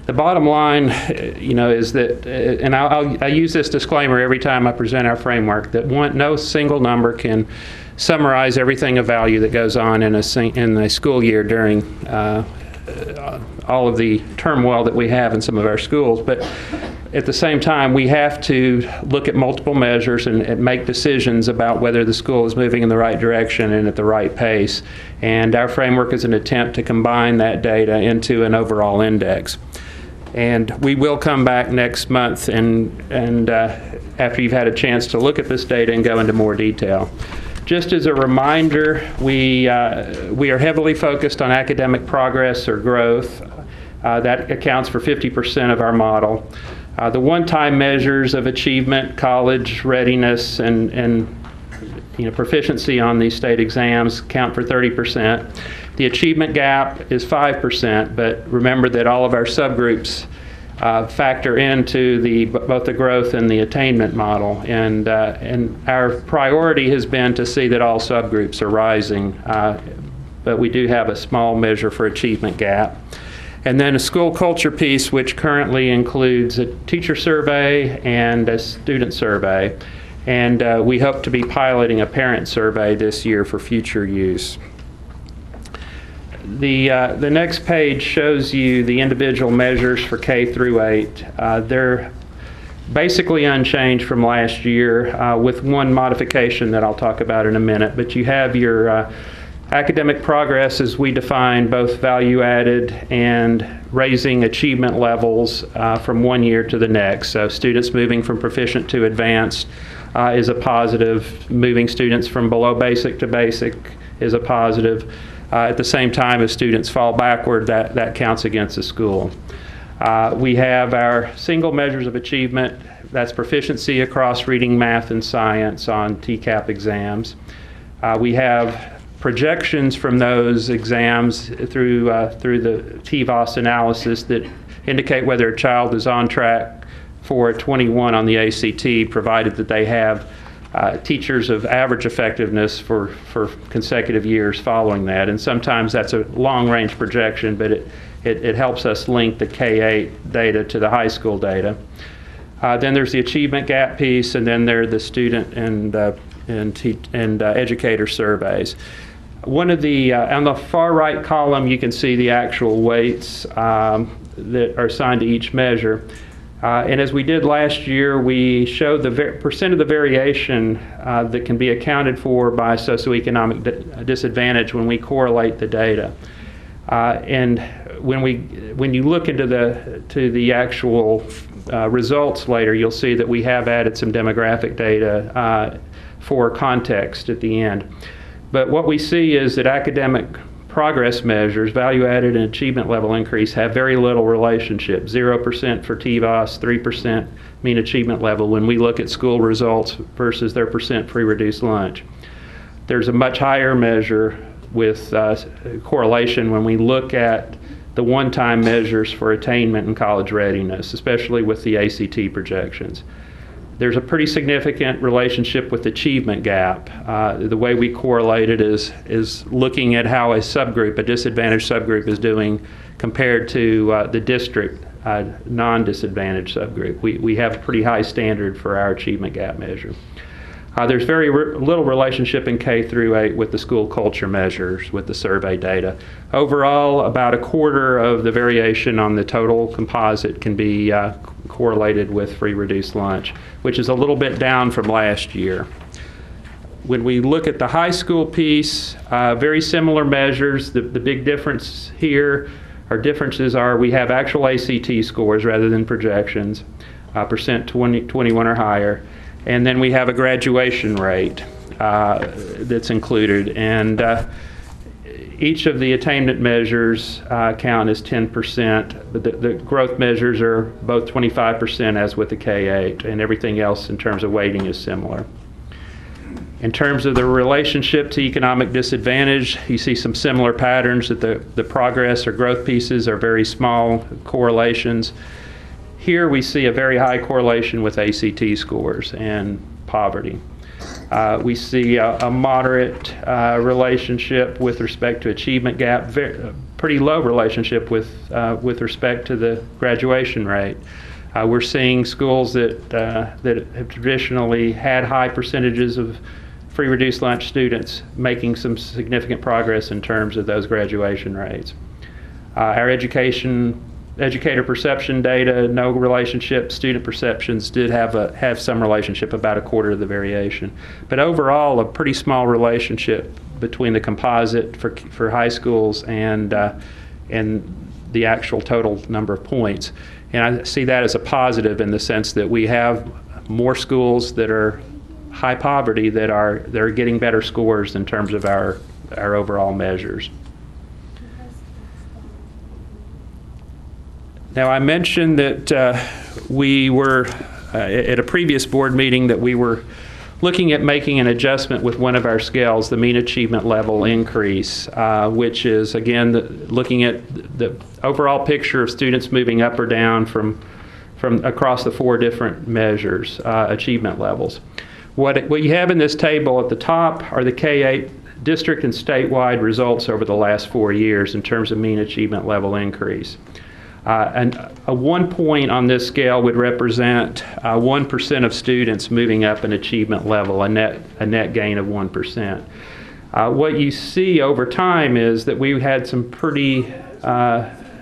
The bottom line, is that, and I use this disclaimer every time I present our framework, that no single number can summarize everything of value that goes on in a school year during all of the turmoil that we have in some of our schools. But at the same time, we have to look at multiple measures and make decisions about whether the school is moving in the right direction and at the right pace. And our framework is an attempt to combine that data into an overall index. And we will come back next month and after you've had a chance to look at this data and go into more detail. Just as a reminder, we are heavily focused on academic progress or growth. That accounts for 50% of our model. The one-time measures of achievement, college readiness, and proficiency on these state exams count for 30%. The achievement gap is 5%, but remember that all of our subgroups factor into both the growth and the attainment model, and our priority has been to see that all subgroups are rising, but we do have a small measure for achievement gap. And then a school culture piece, which currently includes a teacher survey and a student survey, and we hope to be piloting a parent survey this year for future use. The next page shows you the individual measures for K through 8. They're basically unchanged from last year with one modification that I'll talk about in a minute. But you have your academic progress as we define both value added and raising achievement levels from one year to the next. So students moving from proficient to advanced is a positive. Moving students from below basic to basic is a positive. At the same time, as students fall backward, that counts against the school. We have our single measures of achievement. That's proficiency across reading, math, and science on TCAP exams. We have projections from those exams through the TVOS analysis that indicate whether a child is on track for a 21 on the ACT, provided that they have teachers of average effectiveness for consecutive years following that. And sometimes that's a long-range projection, but it helps us link the K-8 data to the high school data. Then there's the achievement gap piece, and then there are the student and educator surveys. One of the, on the far right column, you can see the actual weights that are assigned to each measure. And as we did last year, we showed the percent of the variation that can be accounted for by socioeconomic disadvantage when we correlate the data. And when you look into the actual results later, you'll see that we have added some demographic data for context at the end. But what we see is that academic progress measures, value added and achievement level increase, have very little relationship. 0% for TVOS, 3% mean achievement level when we look at school results versus their percent free reduced lunch. There's a much higher measure with correlation when we look at the one-time measures for attainment and college readiness, especially with the ACT projections. There's a pretty significant relationship with achievement gap. The way we correlate it is looking at how a subgroup, a disadvantaged subgroup, is doing compared to the district non-disadvantaged subgroup. We have a pretty high standard for our achievement gap measure. There's very little relationship in K through 8 with the school culture measures with the survey data. Overall, about a quarter of the variation on the total composite can be correlated with free reduced lunch, which is a little bit down from last year. When we look at the high school piece, very similar measures. The big difference here, our differences are we have actual ACT scores rather than projections, percent 21 or higher. And then we have a graduation rate that's included. And each of the attainment measures count as 10%, but the growth measures are both 25% as with the K-8, and everything else in terms of weighting is similar. In terms of the relationship to economic disadvantage, you see some similar patterns that the progress or growth pieces are very small correlations. Here we see a very high correlation with ACT scores and poverty. We see a moderate relationship with respect to achievement gap, pretty low relationship with respect to the graduation rate. We're seeing schools that have traditionally had high percentages of free reduced lunch students making some significant progress in terms of those graduation rates. Our educator perception data, no relationship. Student perceptions did have some relationship, about a quarter of the variation. But overall, a pretty small relationship between the composite for high schools and the actual total number of points. And I see that as a positive in the sense that we have more schools that are high poverty that are getting better scores in terms of our overall measures. Now, I mentioned that we were, at a previous board meeting, that we were looking at making an adjustment with one of our scales, the mean achievement level increase, which is, again, looking at the overall picture of students moving up or down from across the 4 different measures, achievement levels. What you have in this table at the top are the K-8 district and statewide results over the last 4 years in terms of mean achievement level increase. And a 1 point on this scale would represent 1% of students moving up an achievement level, a net gain of 1%. What you see over time is that we had some pretty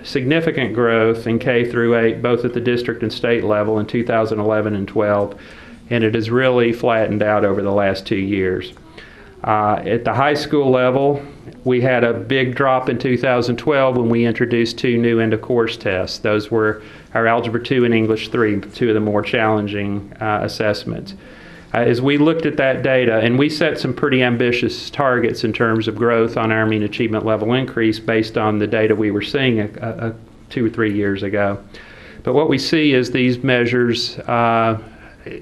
significant growth in K through 8, both at the district and state level in 2011 and 12, and it has really flattened out over the last 2 years. At the high school level, we had a big drop in 2012 when we introduced 2 new end-of-course tests. Those were our Algebra 2 and English 3, 2 of the more challenging assessments. As we looked at that data, and we set some pretty ambitious targets in terms of growth on our mean achievement level increase based on the data we were seeing 2 or 3 years ago. But what we see is these measures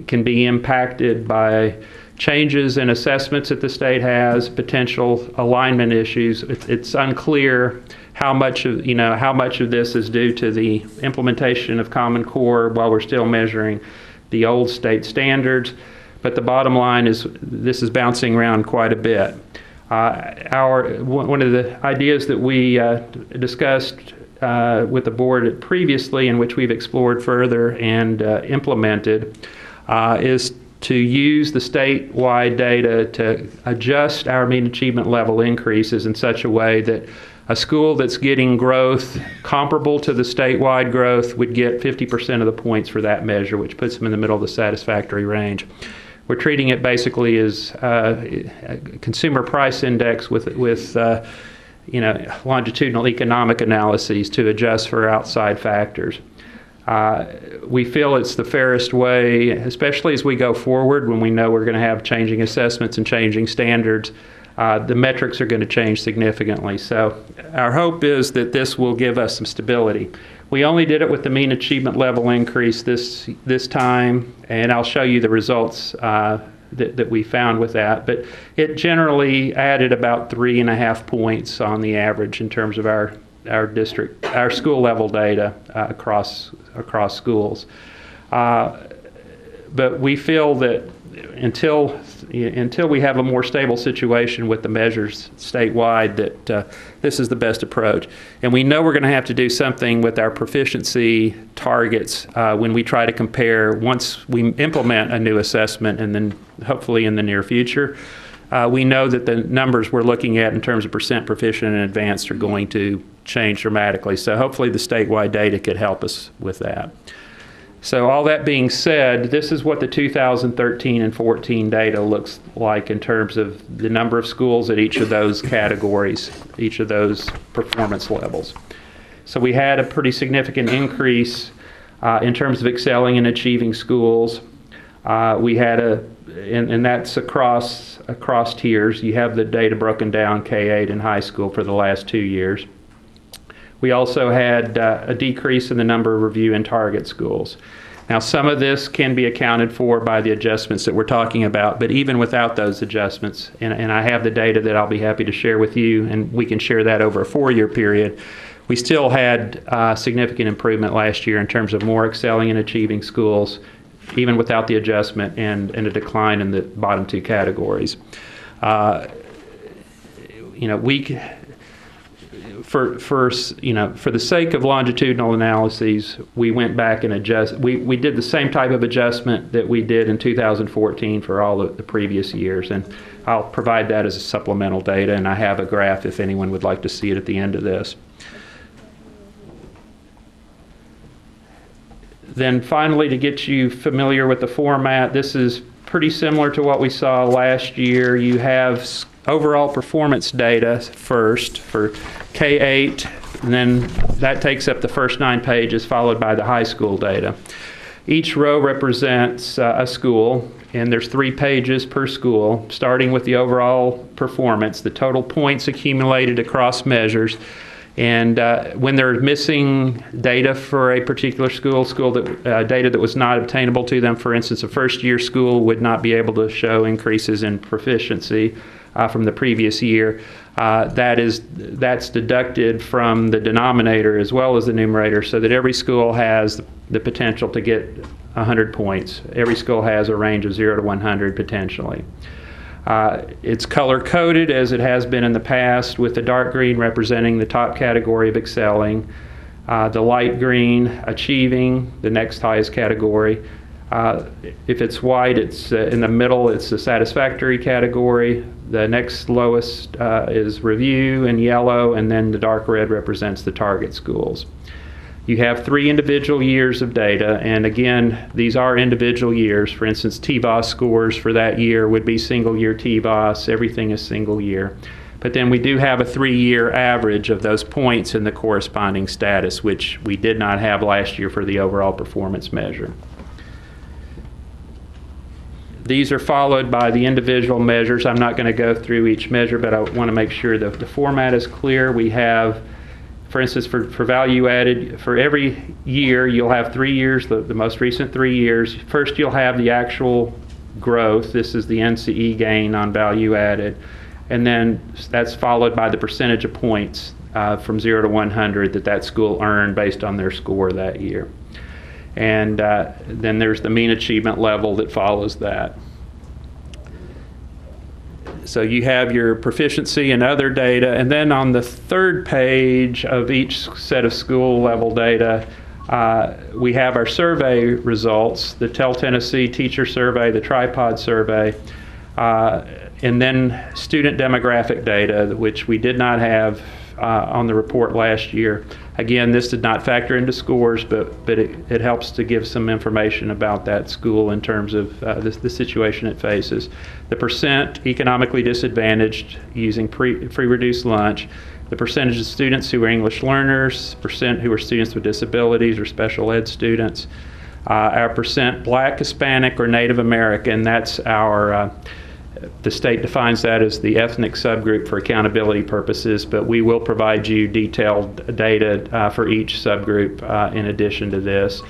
can be impacted by changes in assessments that the state has, potential alignment issues. It's unclear how much of this is due to the implementation of Common Core while we're still measuring the old state standards. But the bottom line is this is bouncing around quite a bit. One of the ideas that we discussed with the board previously, in which we've explored further and implemented, is to use the statewide data to adjust our mean achievement level increases in such a way that a school that's getting growth comparable to the statewide growth would get 50% of the points for that measure, which puts them in the middle of the satisfactory range. We're treating it basically as a consumer price index with longitudinal economic analyses to adjust for outside factors. We feel it's the fairest way, especially as we go forward when we know we're going to have changing assessments and changing standards. The metrics are going to change significantly. So our hope is that this will give us some stability. We only did it with the mean achievement level increase this time, and I'll show you the results that we found with that. But it generally added about 3.5 points on the average in terms of our school level data across schools. But we feel that until we have a more stable situation with the measures statewide, that this is the best approach. And we know we're going to have to do something with our proficiency targets when we try to compare once we implement a new assessment, and then hopefully in the near future. We know that the numbers we're looking at in terms of percent proficient and advanced are going to change dramatically. So hopefully the statewide data could help us with that. So all that being said, this is what the 2013 and 14 data looks like in terms of the number of schools at each of those categories, each of those performance levels. So we had a pretty significant increase in terms of excelling and achieving schools. We had and that's across tiers. You have the data broken down K-8 in high school for the last 2 years. We also had a decrease in the number of review and target schools. Now, some of this can be accounted for by the adjustments that we're talking about, but even without those adjustments, and I have the data that I'll be happy to share with you, and we can share that over a 4-year period, we still had significant improvement last year in terms of more excelling and achieving schools, even without the adjustment, and a decline in the bottom 2 categories. For the sake of longitudinal analyses, we went back and we did the same type of adjustment that we did in 2014 for all the previous years, and I'll provide that as a supplemental data, and I have a graph if anyone would like to see it at the end of this. Then finally, to get you familiar with the format, this is pretty similar to what we saw last year. You have overall performance data first for K-8, and then that takes up the first 9 pages, followed by the high school data. Each row represents a school, and there's 3 pages per school, starting with the overall performance, the total points accumulated across measures. And when they're missing data for a particular school that data that was not obtainable to them, for instance, a first-year school would not be able to show increases in proficiency from the previous year. That's deducted from the denominator as well as the numerator, so that every school has the potential to get 100 points. Every school has a range of 0 to 100 potentially. It's color-coded as it has been in the past, with the dark green representing the top category of excelling, the light green achieving, the next highest category. If it's white, it's in the middle, it's the satisfactory category. The next lowest is review in yellow, and then the dark red represents the target schools. You have 3 individual years of data, and again, these are individual years. For instance, TVOS scores for that year would be single year TVOS. Everything is single year. But then we do have a 3-year average of those points in the corresponding status, which we did not have last year for the overall performance measure. These are followed by the individual measures. I'm not going to go through each measure, but I want to make sure that the format is clear. We have, for instance, for value added, for every year you'll have 3 years, the most recent 3 years. First you'll have the actual growth. This is the NCE gain on value added. And then that's followed by the percentage of points from 0 to 100 that school earned based on their score that year. And then there's the mean achievement level that follows that. So you have your proficiency and other data, and then on the 3rd page of each set of school level data, we have our survey results, the Tell Tennessee Teacher Survey, the Tripod Survey. And then student demographic data, which we did not have on the report last year. Again, this did not factor into scores, but it helps to give some information about that school in terms of the situation it faces. The percent economically disadvantaged using free reduced lunch, the percentage of students who are English learners, percent who are students with disabilities or special ed students, our percent Black, Hispanic, or Native American. That's our the state defines that as the ethnic subgroup for accountability purposes, but we will provide you detailed data for each subgroup in addition to this.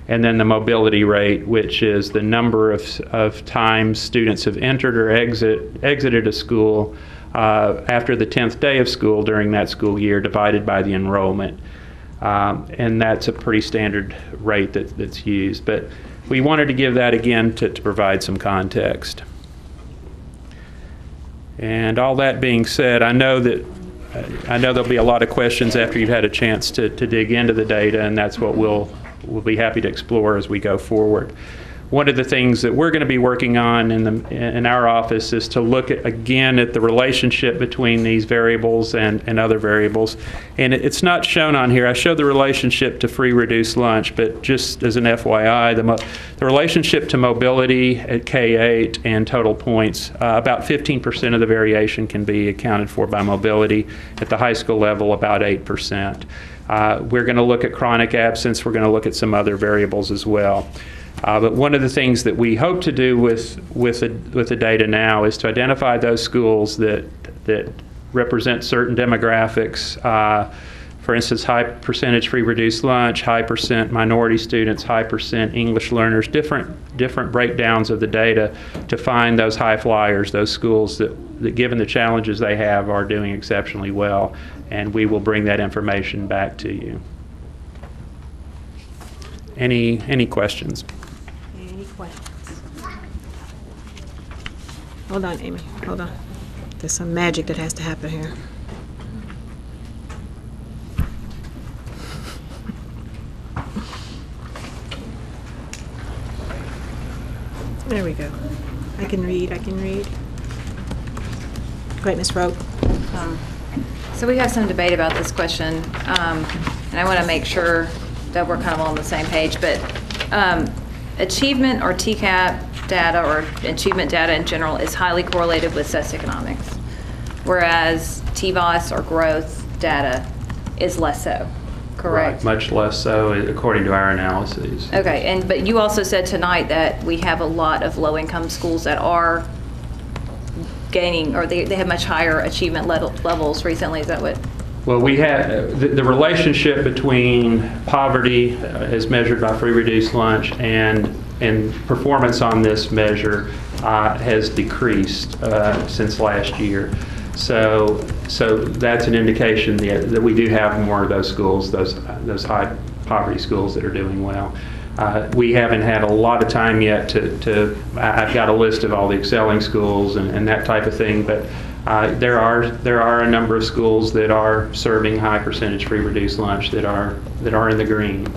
And then the mobility rate, which is the number of times students have entered or exited a school after the 10th day of school during that school year divided by the enrollment. And that's a pretty standard rate that's used. But we wanted to give that again to provide some context. And all that being said, I know there'll be a lot of questions after you've had a chance to dig into the data, and that's what we'll be happy to explore as we go forward. One of the things that we're going to be working on in our office is to look again at the relationship between these variables and other variables. And it's not shown on here. I showed the relationship to free reduced lunch, but just as an FYI, the relationship to mobility at K-8 and total points, about 15% of the variation can be accounted for by mobility. At the high school level, about 8%. We're going to look at chronic absence. We're going to look at some other variables as well. But one of the things that we hope to do with the data now is to identify those schools that represent certain demographics. For instance, high percentage free reduced lunch, high percent minority students, high percent English learners, different breakdowns of the data to find those high flyers, those schools that given the challenges they have are doing exceptionally well. And we will bring that information back to you. Any questions? Any questions? Hold on, Amy. Hold on. There's some magic that has to happen here. There we go. I can read. Great, Ms. Rowe. So we have some debate about this question, and I want to make sure that we're kind of all on the same page, but achievement or TCAP data or achievement data in general is highly correlated with socioeconomics, whereas TVOS or growth data is less so, correct? Right, much less so according to our analyses. Okay, but you also said tonight that we have a lot of low-income schools that are gaining, or they have much higher achievement levels recently. Is that what? Well, we have the relationship between poverty as measured by free reduced lunch and performance on this measure has decreased since last year. So that's an indication that we do have more of those schools, those high poverty schools that are doing well. We haven't had a lot of time yet I've got a list of all the excelling schools and that type of thing, but there are a number of schools that are serving high percentage free reduced lunch that are in the green.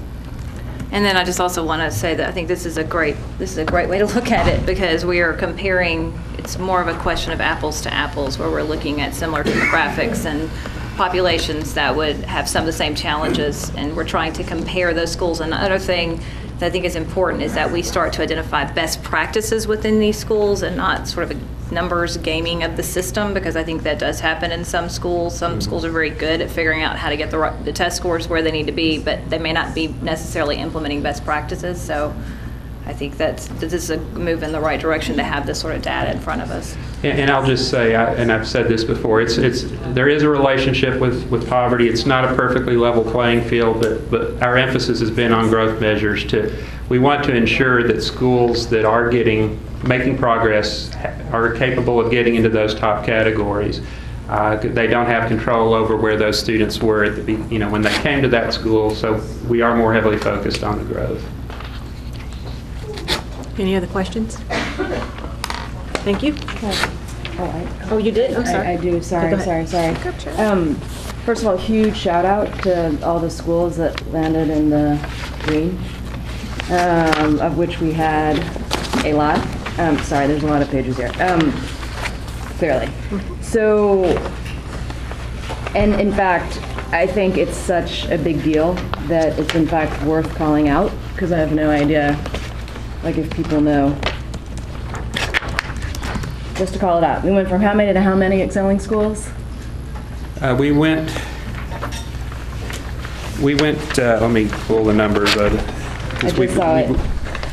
And then I just also want to say that I think this is a great way to look at it, because we are comparing. It's more of a question of apples to apples, where we're looking at similar demographics and populations that would have some of the same challenges, and we're trying to compare those schools. And the other thing that I think is important is that we start to identify best practices within these schools and not sort of a numbers gaming of the system, because I think that does happen in some schools. Some schools are very good at figuring out how to get the test scores where they need to be, but they may not be necessarily implementing best practices. So I think that this is a move in the right direction to have this sort of data in front of us. And I'll just say, and I've said this before, there is a relationship with poverty. It's not a perfectly level playing field, but our emphasis has been on growth measures. We want to ensure that schools that are making progress are capable of getting into those top categories. They don't have control over where those students were when they came to that school, so we are more heavily focused on the growth. Any other questions? Thank you. Oh, you did? I'm sorry. I do. Sorry. Gotcha. First of all, huge shout out to all the schools that landed in the green, of which we had a lot. Sorry, there's a lot of pages here. clearly. So, and in fact, I think it's such a big deal that it's in fact worth calling out, because I have no idea, like, if people know. Just to call it out. We went from how many to how many excelling schools? We went, let me pull the numbers of it. I just saw it.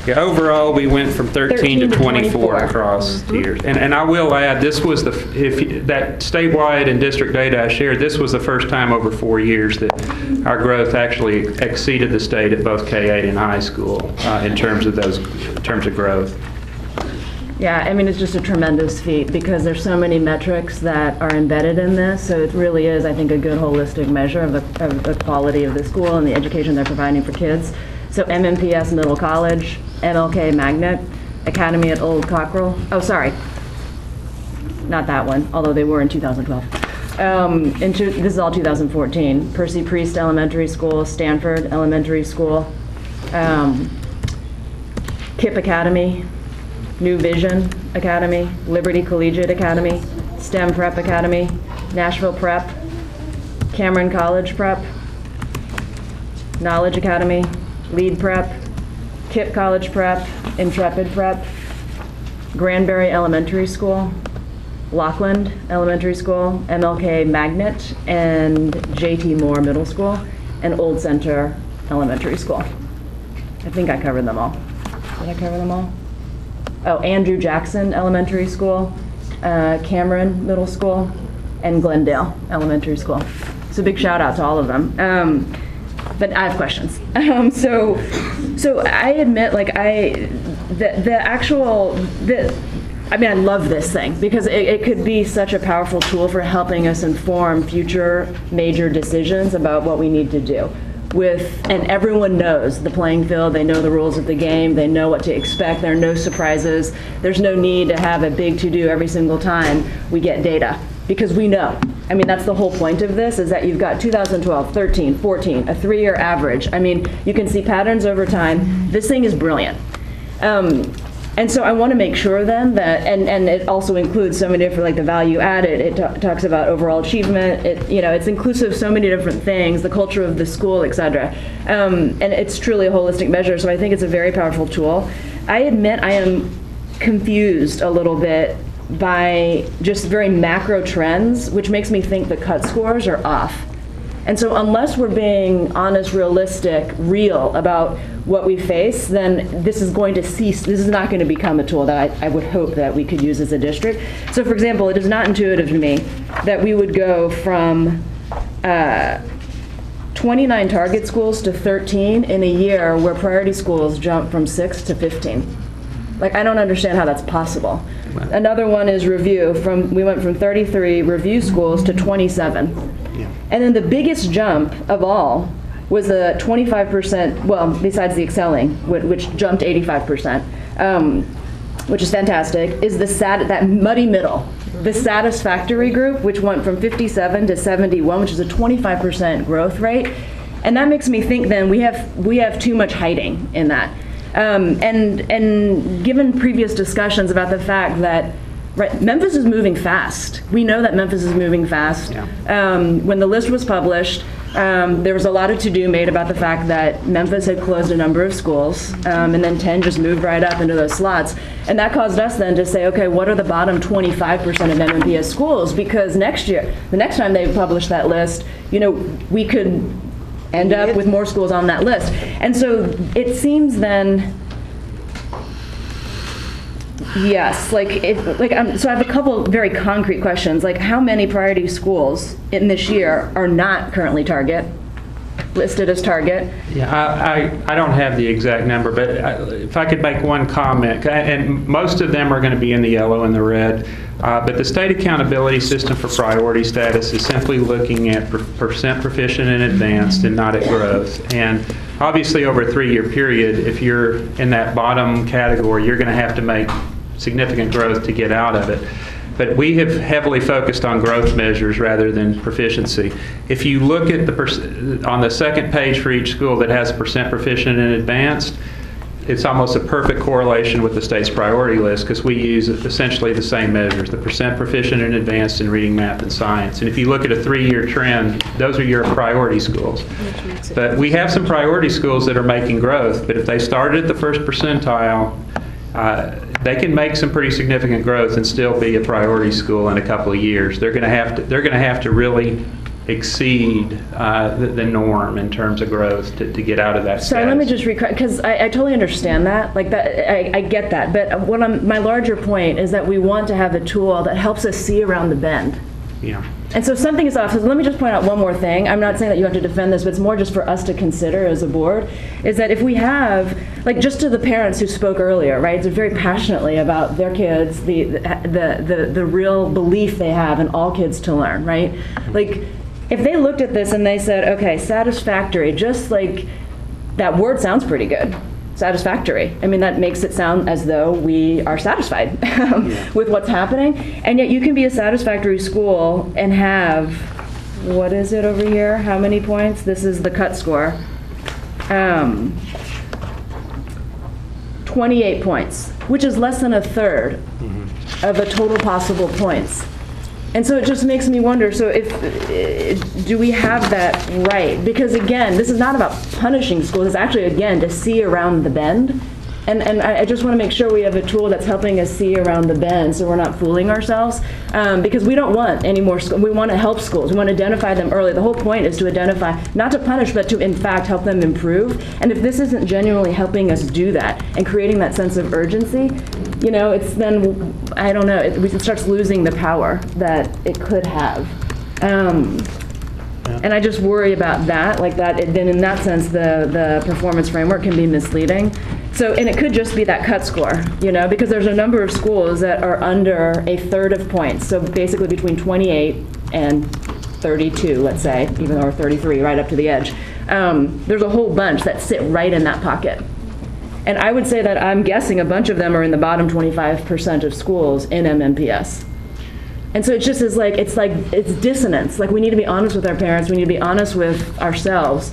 Yeah, overall, we went from 13 to 24 across years. And I will add, this was that statewide and district data I shared, this was the first time over 4 years that our growth actually exceeded the state at both K-8 and high school in terms of growth. Yeah, I mean, it's just a tremendous feat because there's so many metrics that are embedded in this. So it really is, I think, a good holistic measure of the quality of the school and the education they're providing for kids. So MNPS Middle College, MLK Magnet, Academy at Old Cockrell. Oh, sorry. Not that one, although they were in 2012. This is all 2014. Percy Priest Elementary School, Stanford Elementary School, KIPP Academy, New Vision Academy, Liberty Collegiate Academy, STEM Prep Academy, Nashville Prep, Cameron College Prep, Knowledge Academy, Lead Prep, KIPP College Prep, Intrepid Prep, Granbury Elementary School, Lockland Elementary School, MLK Magnet, and JT Moore Middle School, and Old Center Elementary School. I think I covered them all. Did I cover them all? Oh, Andrew Jackson Elementary School, Cameron Middle School, and Glendale Elementary School. So big shout out to all of them. But I have questions. So I admit, like, I love this thing because it could be such a powerful tool for helping us inform future major decisions about what we need to do. And everyone knows the playing field, they know the rules of the game, they know what to expect, there are no surprises, there's no need to have a big to-do every single time we get data, because we know. I mean, that's the whole point of this, is that you've got 2012, 13, 14, a 3-year average. I mean, you can see patterns over time. This thing is brilliant. And so I want to make sure then that, and it also includes so many different, like the value added, it talks about overall achievement, it's inclusive of so many different things, the culture of the school, et cetera. And it's truly a holistic measure, so I think it's a very powerful tool. I admit I am confused a little bit by just very macro trends, which makes me think the cut scores are off. And so unless we're being honest, realistic, real about what we face, then this is going to cease. This is not going to become a tool that I would hope that we could use as a district. So for example, it is not intuitive to me that we would go from 29 target schools to 13 in a year where priority schools jump from 6 to 15. Like, I don't understand how that's possible. Wow. Another one is review. We went from 33 review schools to 27. Yeah. And then the biggest jump of all was a 25%, well, besides the excelling, which jumped 85%, which is fantastic, is that muddy middle. The satisfactory group, which went from 57 to 71, which is a 25% growth rate. And that makes me think then we have too much hiding in that. And given previous discussions about the fact that Memphis is moving fast. We know that Memphis is moving fast. Yeah. When the list was published, there was a lot of to-do made about the fact that Memphis had closed a number of schools, and then 10 just moved right up into those slots. And that caused us then to say, okay, what are the bottom 25% of MNPS schools? Because next year, the next time they publish that list, we could end up with more schools on that list. And so it seems then, yes, so I have a couple very concrete questions, like how many priority schools in this year are not currently listed as target? Yeah, I don't have the exact number, but if I could make one comment, and most of them are going to be in the yellow and the red, but the state accountability system for priority status is simply looking at percent proficient and advanced and not at growth. And obviously over a 3-year period, if you're in that bottom category, you're going to have to make significant growth to get out of it. But we have heavily focused on growth measures rather than proficiency. If you look at on the second page for each school that has percent proficient and advanced, it's almost a perfect correlation with the state's priority list because we use essentially the same measures, the percent proficient and advanced in reading, math, and science. And if you look at a 3-year trend, those are your priority schools. But we have some priority schools that are making growth, but if they started at the first percentile, they can make some pretty significant growth and still be a priority school in a couple of years. They're going to have to really exceed the norm in terms of growth to get out of that status. Sorry, let me just because I totally understand that. Like that, I get that. But my larger point is that we want to have a tool that helps us see around the bend. Yeah. And so if something is off, so let me just point out one more thing. I'm not saying that you have to defend this, but it's more just for us to consider as a board, is that if we have, like just to the parents who spoke earlier, right, they're very passionately about their kids, the real belief they have in all kids to learn, right? Like, if they looked at this and they said, okay, satisfactory, just like that word sounds pretty good, satisfactory. I mean, that makes it sound as though we are satisfied with what's happening. And yet you can be a satisfactory school and have, what is it over here? How many points? This is the cut score. 28 points, which is less than a third of a total possible points. And so it just makes me wonder, so do we have that right? Because again, this is not about punishing schools, it's actually, again, to see around the bend. And I just want to make sure we have a tool that's helping us see around the bend so we're not fooling ourselves. Because we don't want any more schools. We want to help schools. We want to identify them early. The whole point is to identify, not to punish, but to in fact help them improve. And if this isn't genuinely helping us do that and creating that sense of urgency, you know, it's then, I don't know, it starts losing the power that it could have. And I just worry about that, like that, then in that sense, the performance framework can be misleading. So, and it could just be that cut score, you know, because there's a number of schools that are under a third of points. So basically between 28 and 32, let's say, even or 33, right up to the edge. There's a whole bunch that sit right in that pocket. And I would say that I'm guessing a bunch of them are in the bottom 25% of schools in MNPS. And so it just is like, it's dissonance. Like we need to be honest with our parents, we need to be honest with ourselves.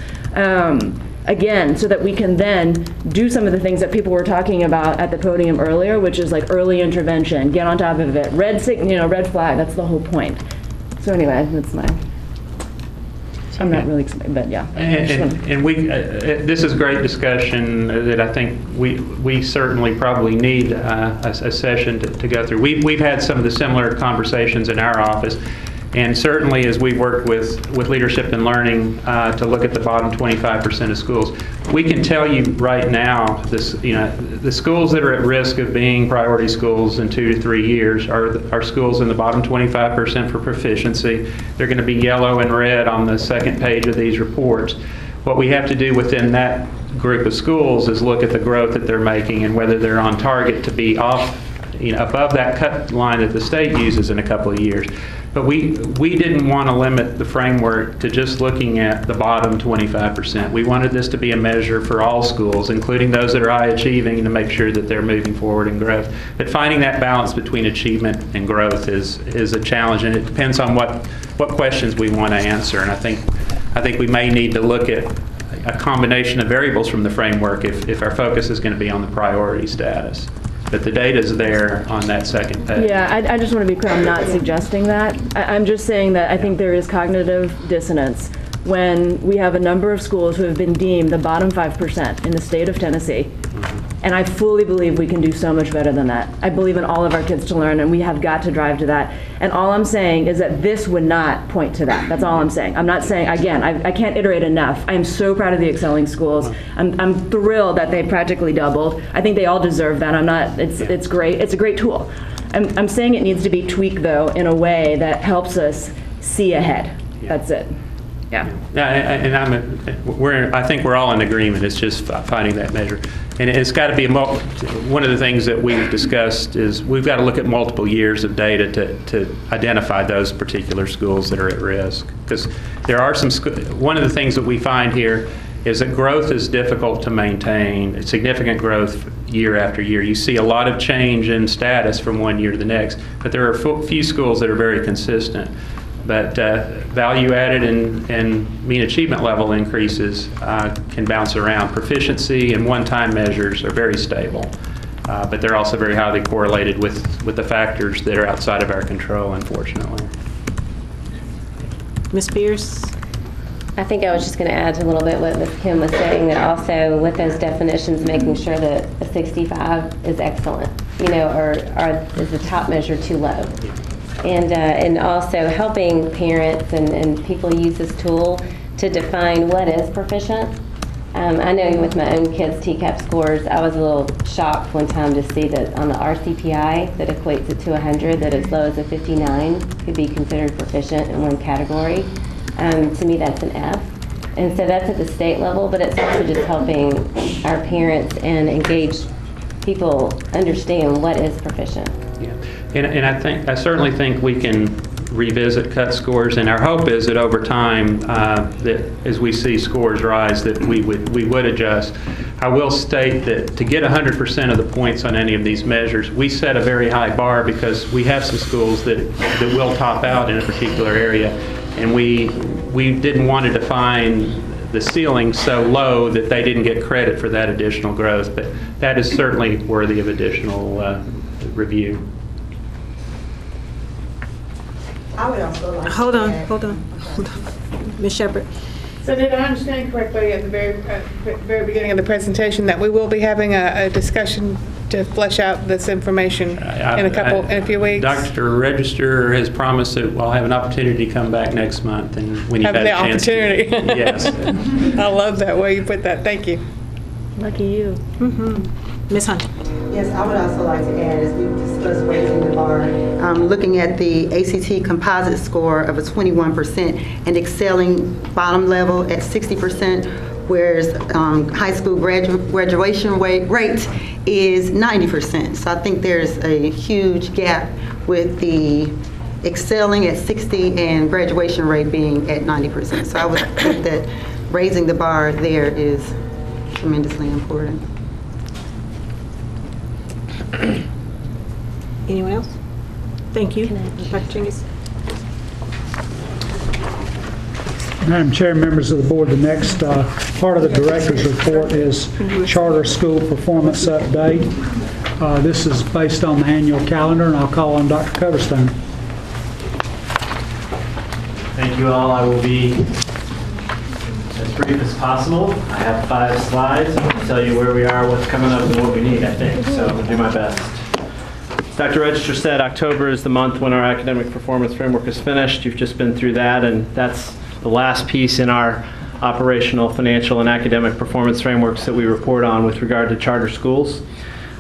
Again, so that we can then do some of the things that people were talking about at the podium earlier, which is like early intervention, get on top of it, red flag, that's the whole point. So anyway, that's I'm not really excited, but yeah. And we, this is great discussion that I think we certainly probably need a session to go through. We've had some of the similar conversations in our office. And certainly as we work with leadership and learning to look at the bottom 25% of schools, we can tell you right now, the schools that are at risk of being priority schools in 2 to 3 years are schools in the bottom 25% for proficiency. They're going to be yellow and red on the second page of these reports. What we have to do within that group of schools is look at the growth that they're making and whether they're on target to be off, above that cut line that the state uses in a couple of years. But we didn't want to limit the framework to just looking at the bottom 25%. We wanted this to be a measure for all schools, including those that are high achieving, to make sure that they're moving forward in growth. But finding that balance between achievement and growth is a challenge, and it depends on what questions we want to answer. And I think we may need to look at a combination of variables from the framework if our focus is going to be on the priority status. But the data's there on that second page. Yeah, I just want to be clear, I'm not suggesting that. I'm just saying that I think there is cognitive dissonance when we have a number of schools who have been deemed the bottom 5% in the state of Tennessee. And I fully believe we can do so much better than that. I believe in all of our kids to learn, and we have got to drive to that. And all I'm saying is that this would not point to that. That's all I'm saying. I'm not saying, again, I can't iterate enough. I am so proud of the excelling schools. I'm thrilled that they practically doubled. I think they all deserve that. It's great. It's a great tool. I'm saying it needs to be tweaked, though, in a way that helps us see ahead. That's it. Yeah. And I think we're all in agreement. It's just finding that measure. And it's got to be one of the things that we've discussed is we've got to look at multiple years of data to identify those particular schools that are at risk. Because there are one of the things that we find here is that growth is difficult to maintain, significant growth year after year. You see a lot of change in status from one year to the next, but there are few schools that are very consistent. but value added and mean achievement level increases can bounce around. Proficiency and one-time measures are very stable, but they're also very highly correlated with the factors that are outside of our control, unfortunately. Ms. Pierce? I think I was just going to add to a little bit what Ms. Kim was saying, that also with those definitions, making sure that a 65 is excellent, or is the top measure too low? And also helping parents and people use this tool to define what is proficient. I know with my own kids' TCAP scores, I was a little shocked one time to see that on the RCPI that equates it to 100, that as low as a 59 could be considered proficient in one category. To me, that's an F. And so that's at the state level, but it's also just helping our parents and engaged people understand what is proficient. Yeah. And I certainly think we can revisit cut scores, and our hope is that over time, that as we see scores rise, that we would adjust. I will state that to get 100% of the points on any of these measures, we set a very high bar because we have some schools that will top out in a particular area, and we didn't want to define the ceiling so low that they didn't get credit for that additional growth, but that is certainly worthy of additional review. I would also like Hold on. Ms. Shepherd. So did I understand correctly at the very beginning of the presentation that we will be having a discussion to flesh out this information in a few weeks? Dr. Register has promised that we'll have an opportunity to come back next month, and when you've had a chance. Have the opportunity. Yes. I love that way you put that. Thank you. Lucky you. Ms. Hunter. Yes, I would also like to add, as we discussed raising the bar, looking at the ACT composite score of a 21% and excelling bottom level at 60%, whereas high school graduation rate is 90%. So I think there's a huge gap with the excelling at 60 and graduation rate being at 90%. So I would think that raising the bar there is tremendously important. Anyone else? Thank you. Dr. Chinggis. Madam Chair, members of the board, the next part of the director's report is charter school performance update. This is based on the annual calendar, and I'll call on Dr. Coverstone. Thank you all. I will be as brief as possible. I have 5 slides. I'll tell you where we are, what's coming up, and what we need, I think. So I'm going to do my best. Dr. Register said October is the month when our academic performance framework is finished. You've just been through that, and that's the last piece in our operational, financial, and academic performance frameworks that we report on with regard to charter schools.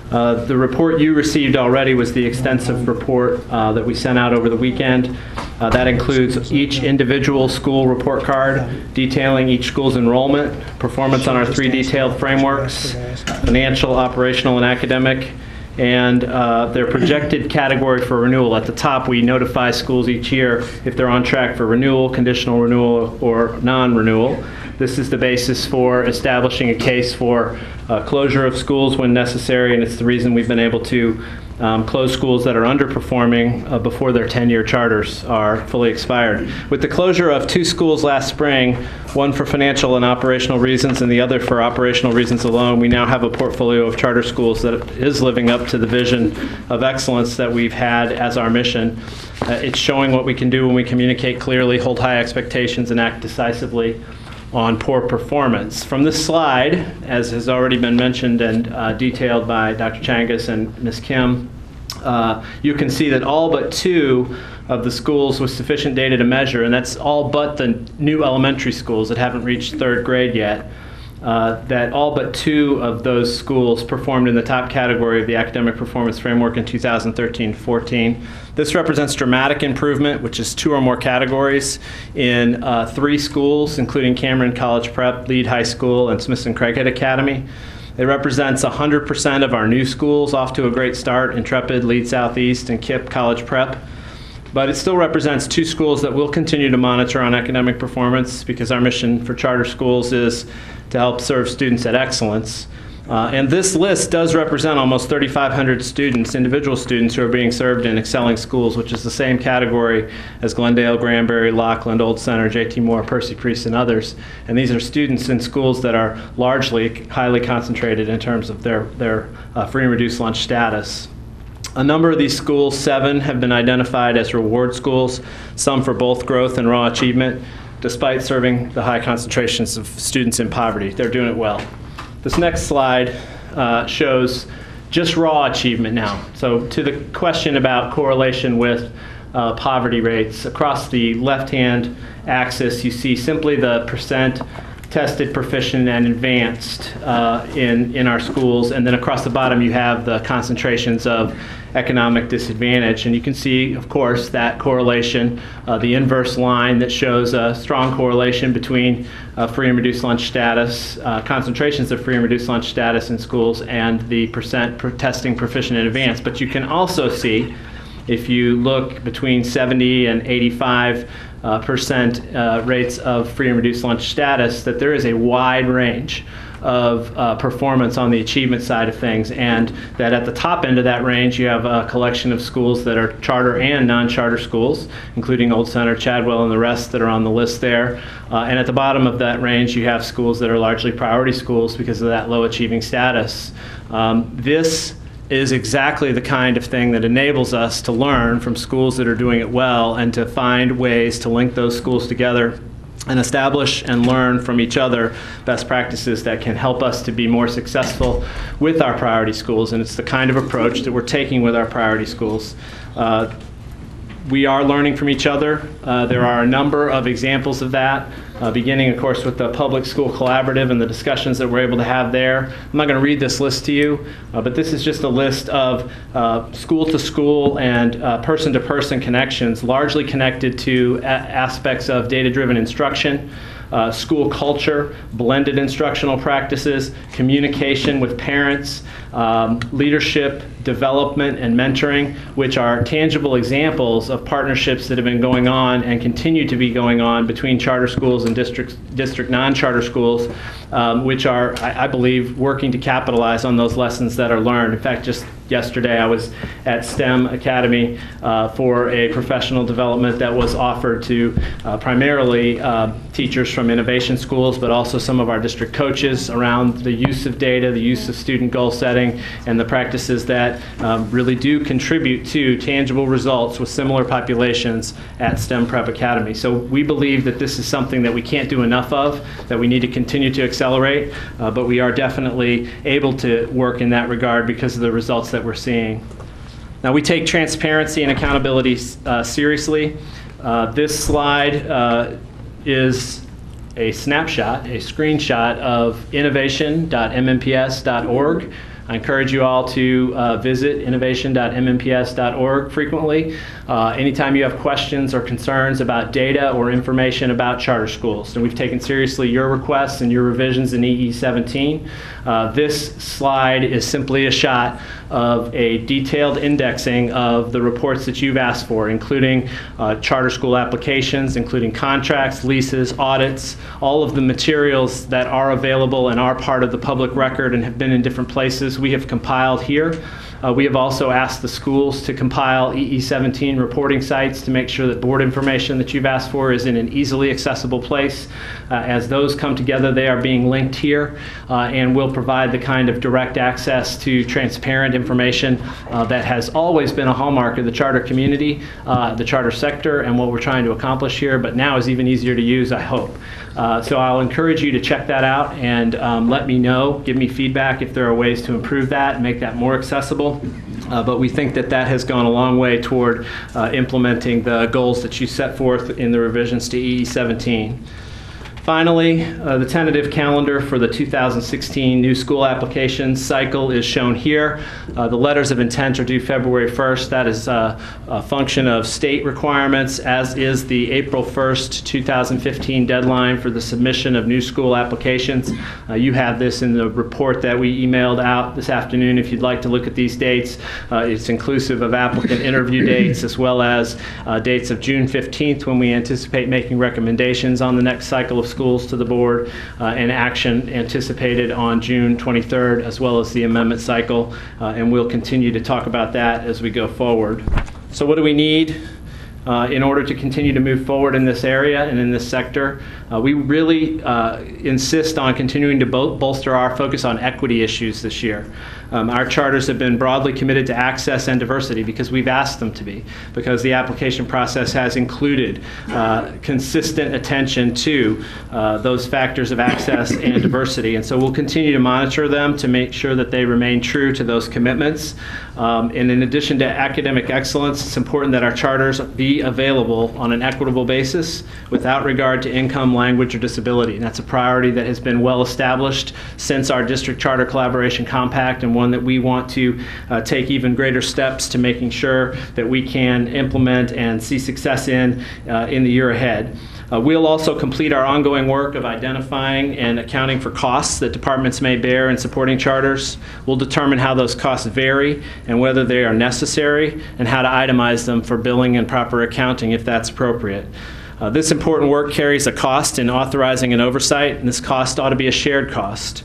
The report you received already was the extensive report that we sent out over the weekend. That includes each individual school report card detailing each school's enrollment, performance on our 3 detailed frameworks, financial, operational, and academic, and their projected category for renewal. At the top, we notify schools each year if they're on track for renewal, conditional renewal, or non-renewal. This is the basis for establishing a case for closure of schools when necessary, and it's the reason we've been able to close schools that are underperforming before their 10-year charters are fully expired. With the closure of 2 schools last spring, one for financial and operational reasons and the other for operational reasons alone, we now have a portfolio of charter schools that is living up to the vision of excellence that we've had as our mission. It's showing what we can do when we communicate clearly, hold high expectations, and act decisively on poor performance. From this slide, as has already been mentioned and detailed by Dr. Chinggis and Ms. Kim, you can see that all but 2 of the schools with sufficient data to measure, and that's all but the new elementary schools that haven't reached 3rd grade yet, that all but 2 of those schools performed in the top category of the academic performance framework in 2013-14. This represents dramatic improvement, which is 2 or more categories in 3 schools, including Cameron College Prep, Lead High School, and Smithson Craighead Academy. It represents 100% of our new schools off to a great start: Intrepid, Lead Southeast, and KIPP College Prep. But it still represents 2 schools that we'll continue to monitor on academic performance, because our mission for charter schools is to help serve students at excellence. And this list does represent almost 3,500 students, individual students, who are being served in excelling schools, which is the same category as Glendale, Granbury, Lockland, Old Center, J.T. Moore, Percy Priest, and others. And these are students in schools that are largely highly concentrated in terms of their free and reduced lunch status. A number of these schools, 7, have been identified as reward schools, some for both growth and raw achievement, despite serving the high concentrations of students in poverty. They're doing it well. This next slide shows just raw achievement now. So to the question about correlation with poverty rates, across the left-hand axis you see simply the percent tested proficient and advanced in our schools, and then across the bottom you have the concentrations of economic disadvantage. And you can see, of course, that correlation, the inverse line that shows a strong correlation between free and reduced lunch status, concentrations of free and reduced lunch status in schools, and the percent testing proficient and advanced. But you can also see, if you look between 70 and 85% rates of free and reduced lunch status, that there is a wide range of performance on the achievement side of things, and that at the top end of that range you have a collection of schools that are charter and non-charter schools, including Old Center, Chadwell, and the rest that are on the list there. And at the bottom of that range you have schools that are largely priority schools because of that low achieving status. This is exactly the kind of thing that enables us to learn from schools that are doing it well and to find ways to link those schools together and establish and learn from each other best practices that can help us to be more successful with our priority schools. And it's the kind of approach that we're taking with our priority schools. We are learning from each other. There are a number of examples of that, beginning, of course, with the Public School Collaborative and the discussions that we're able to have there. I'm not going to read this list to you, but this is just a list of school-to-school and person-to-person connections, largely connected to aspects of data-driven instruction, school culture, blended instructional practices, communication with parents, leadership, development, and mentoring, which are tangible examples of partnerships that have been going on and continue to be going on between charter schools and district non-charter schools, which are, I believe, working to capitalize on those lessons that are learned. In fact, just yesterday I was at STEM Academy for a professional development that was offered to primarily teachers from innovation schools, but also some of our district coaches around the use of data, the use of student goal setting, and the practices that really do contribute to tangible results with similar populations at STEM Prep Academy. So we believe that this is something that we can't do enough of, that we need to continue to accelerate, but we are definitely able to work in that regard because of the results that we're seeing. Now, we take transparency and accountability seriously. This slide is a snapshot, a screenshot of innovation.mmps.org. I encourage you all to visit innovation.mmps.org frequently. Anytime you have questions or concerns about data or information about charter schools. And we've taken seriously your requests and your revisions in EE 17. This slide is simply a shot of a detailed indexing of the reports that you've asked for, including charter school applications, including contracts, leases, audits, all of the materials that are available and are part of the public record and have been in different places we have compiled here. We have also asked the schools to compile EE 17 reporting sites to make sure that board information that you've asked for is in an easily accessible place. As those come together, they are being linked here and will provide the kind of direct access to transparent information that has always been a hallmark of the charter community, the charter sector, and what we're trying to accomplish here, but now is even easier to use, I hope. So I'll encourage you to check that out and let me know, give me feedback if there are ways to improve that and make that more accessible. But we think that that has gone a long way toward implementing the goals that you set forth in the revisions to EE 17. Finally, the tentative calendar for the 2016 new school application cycle is shown here. The letters of intent are due February 1st. That is a function of state requirements, as is the April 1st, 2015 deadline for the submission of new school applications. You have this in the report that we emailed out this afternoon if you'd like to look at these dates. It's inclusive of applicant interview dates as well as dates of June 15th when we anticipate making recommendations on the next cycle of school schools to the board, and action anticipated on June 23rd, as well as the amendment cycle, and we'll continue to talk about that as we go forward. So what do we need in order to continue to move forward in this area and in this sector? We really insist on continuing to bolster our focus on equity issues this year. Our charters have been broadly committed to access and diversity because we've asked them to be, because the application process has included consistent attention to those factors of access and diversity. And so we'll continue to monitor them to make sure that they remain true to those commitments. And in addition to academic excellence, it's important that our charters be available on an equitable basis without regard to income, language, or disability. And that's a priority that has been well established since our district charter collaboration compact, and one that we want to take even greater steps to making sure that we can implement and see success in the year ahead. We'll also complete our ongoing work of identifying and accounting for costs that departments may bear in supporting charters. We'll determine how those costs vary and whether they are necessary, and how to itemize them for billing and proper accounting if that's appropriate. This important work carries a cost in authorizing and oversight, and this cost ought to be a shared cost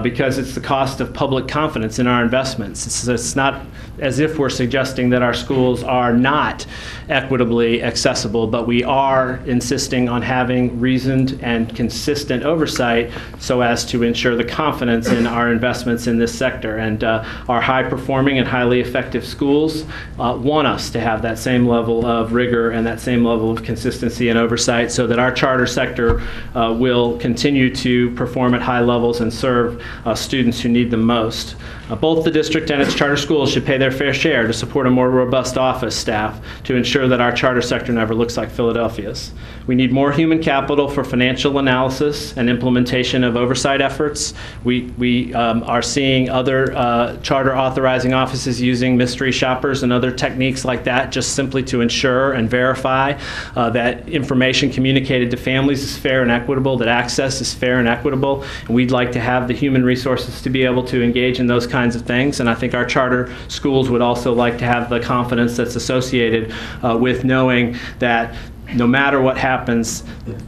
because it's the cost of public confidence in our investments. It's not as if we're suggesting that our schools are not equitably accessible, but we are insisting on having reasoned and consistent oversight so as to ensure the confidence in our investments in this sector. And our high-performing and highly effective schools want us to have that same level of rigor and that same level of consistency and oversight, so that our charter sector will continue to perform at high levels and serve students who need them most. Both the district and its charter schools should pay their fair share to support a more robust office staff to ensure that our charter sector never looks like Philadelphia's. We need more human capital for financial analysis and implementation of oversight efforts. We are seeing other charter authorizing offices using mystery shoppers and other techniques like that, just simply to ensure and verify that information communicated to families is fair and equitable, that access is fair and equitable. And we'd like to have the human resources to be able to engage in those kinds of things. And I think our charter schools would also like to have the confidence that's associated with knowing that no matter what happens,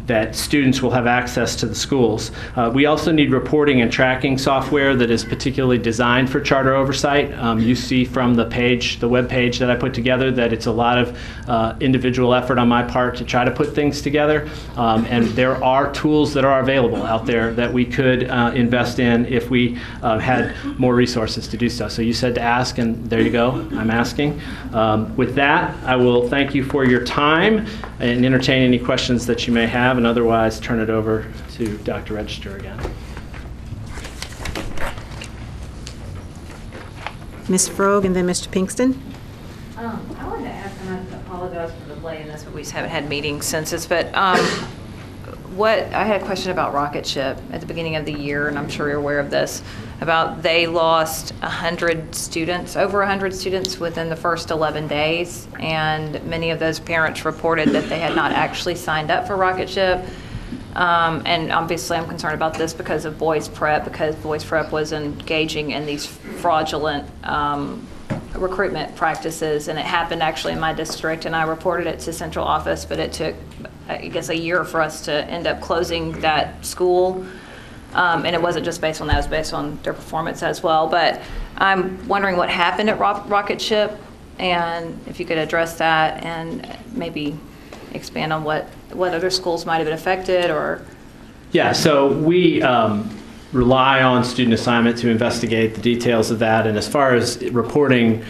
that students will have access to the schools. We also need reporting and tracking software that is particularly designed for charter oversight. You see from the web page that I put together, that it's a lot of individual effort on my part to try to put things together. And there are tools that are available out there that we could invest in if we had more resources to do so. So you said to ask, and there you go, I'm asking. With that, I will thank you for your time and entertain any questions that you may have, and otherwise turn it over to Dr. Register again. Ms. Frog and then Mr. Pinkston. I wanted to ask, and I apologize for the delay in this, but we just haven't had meetings since this, but I had a question about Rocket Ship at the beginning of the year, and I'm sure you're aware of this, about they lost 100 students, over 100 students within the first 11 days, and many of those parents reported that they had not actually signed up for Rocket Ship. And obviously I'm concerned about this because of Boys Prep, because Boys Prep was engaging in these fraudulent recruitment practices, and it happened actually in my district, and I reported it to central office, but it took, I guess, a year for us to end up closing that school. And it wasn't just based on that, it was based on their performance as well. But I'm wondering what happened at Rocket Ship, and if you could address that and maybe expand on what other schools might have been affected, or... Yeah, so we rely on student assignment to investigate the details of that. And as far as reporting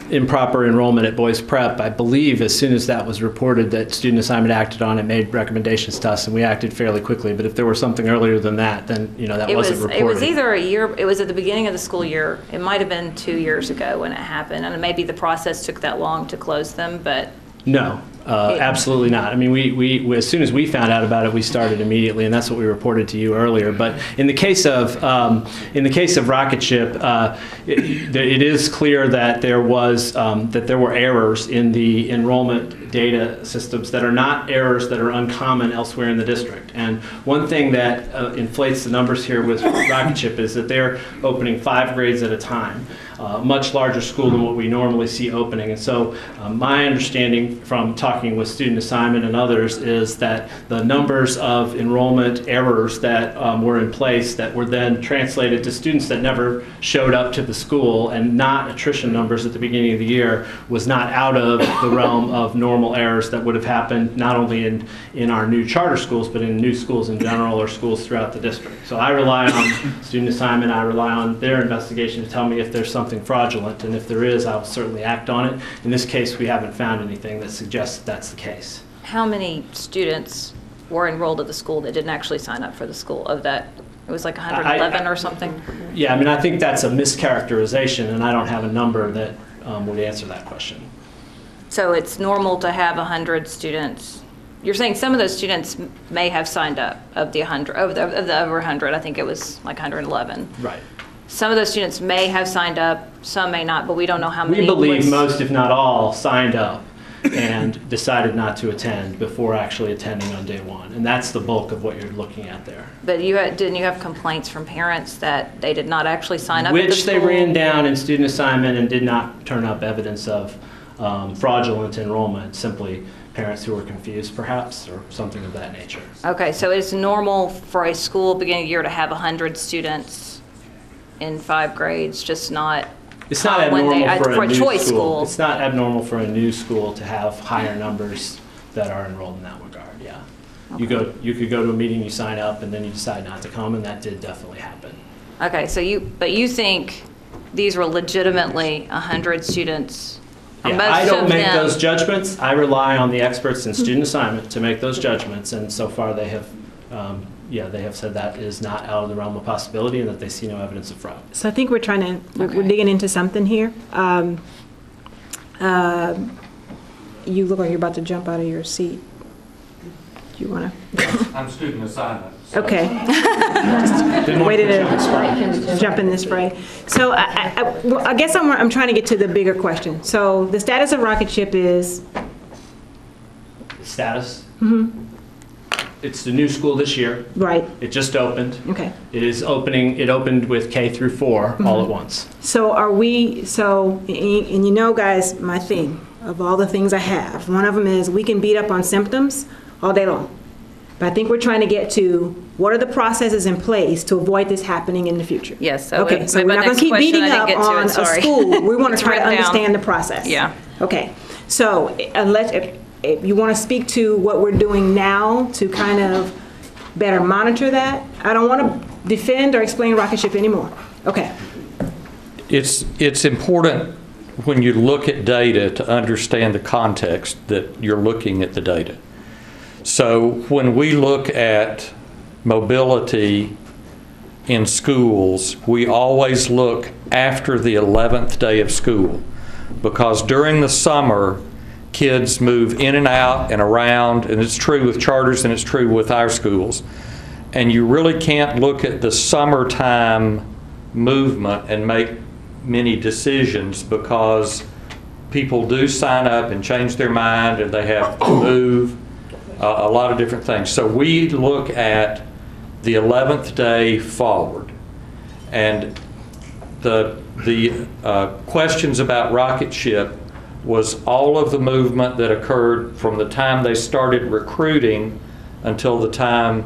improper enrollment at Boys Prep, I believe as soon as that was reported that student assignment acted on it, made recommendations to us, and we acted fairly quickly. But if there was something earlier than that, then that wasn't reported. It was either a year, it was at the beginning of the school year. It might have been 2 years ago when it happened, and maybe the process took that long to close them, but... No, absolutely not. I mean, we as soon as we found out about it, we started immediately, and that's what we reported to you earlier. But in the case of Rocket Ship, it is clear that there were errors in the enrollment data systems that are not errors that are uncommon elsewhere in the district. And one thing that inflates the numbers here with Rocketship is that they're opening 5 grades at a time. Much larger school than what we normally see opening. And so my understanding from talking with student assignment and others is that the numbers of enrollment errors that were in place that were then translated to students that never showed up to the school and not attrition numbers at the beginning of the year was not out of the realm of normal errors that would have happened not only in our new charter schools but in new schools in general or schools throughout the district. So I rely on student assignment, I rely on their investigation to tell me if there's something fraudulent, and if there is, I'll certainly act on it. In this case, we haven't found anything that suggests that that's the case. How many students were enrolled at the school that didn't actually sign up for the school of that? It was like 111 or something? Yeah, I mean, I think that's a mischaracterization, and I don't have a number that would answer that question. So it's normal to have 100 students. You're saying some of those students may have signed up of the 100, of the over 100. I think it was like 111. Right. Some of those students may have signed up, some may not, but we don't know how many. We believe most, if not all, signed up and decided not to attend before actually attending on day one. And that's the bulk of what you're looking at there. But didn't you have complaints from parents that they did not actually sign up at the Which school? they ran down in student assignment and did not turn up evidence of fraudulent enrollment, simply parents who were confused perhaps or something of that nature. Okay, so it's normal for a school beginning of the year to have 100 students in 5 grades, just not. It's not abnormal for a new choice school. It's not abnormal for a new school to have higher numbers that are enrolled in that regard. Yeah, okay. You could go to a meeting, you sign up, and then you decide not to come, and that did definitely happen. Okay, so you think these were legitimately 100 students? Yeah, I don't make those judgments. I rely on the experts in student assignment to make those judgments, and so far they have. They have said that is not out of the realm of possibility and that they see no evidence of fraud. So I think we're we're digging into something here. You look like you're about to jump out of your seat. Do you want to? I'm student assignment. So. Okay. Just waited to jump in this fray. So I guess I'm trying to get to the bigger question. So the status of Rocketship is? Status? Mm-hmm. It's the new school this year. Right. It just opened. Okay. It is opening. It opened with K through 4 mm-hmm. all at once. So and you know, guys, my thing of all the things I have, one of them is we can beat up on symptoms all day long. But I think we're trying to get to what are the processes in place to avoid this happening in the future. Yes. Okay. So we're not going to keep beating up on a school. We want to try to understand the process. Yeah. Okay. So if you want to speak to what we're doing now to kind of better monitor that, I don't want to defend or explain Rocketship anymore. Okay. It's important when you look at data to understand the context that you're looking at the data. So when we look at mobility in schools, we always look after the 11th day of school, because during the summer, kids move in and out and around, and it's true with charters and it's true with our schools. And you really can't look at the summertime movement and make many decisions, because people do sign up and change their mind, and they have to move, a lot of different things. So we look at the 11th day forward. And the questions about Rocketship was all of the movement that occurred from the time they started recruiting until the time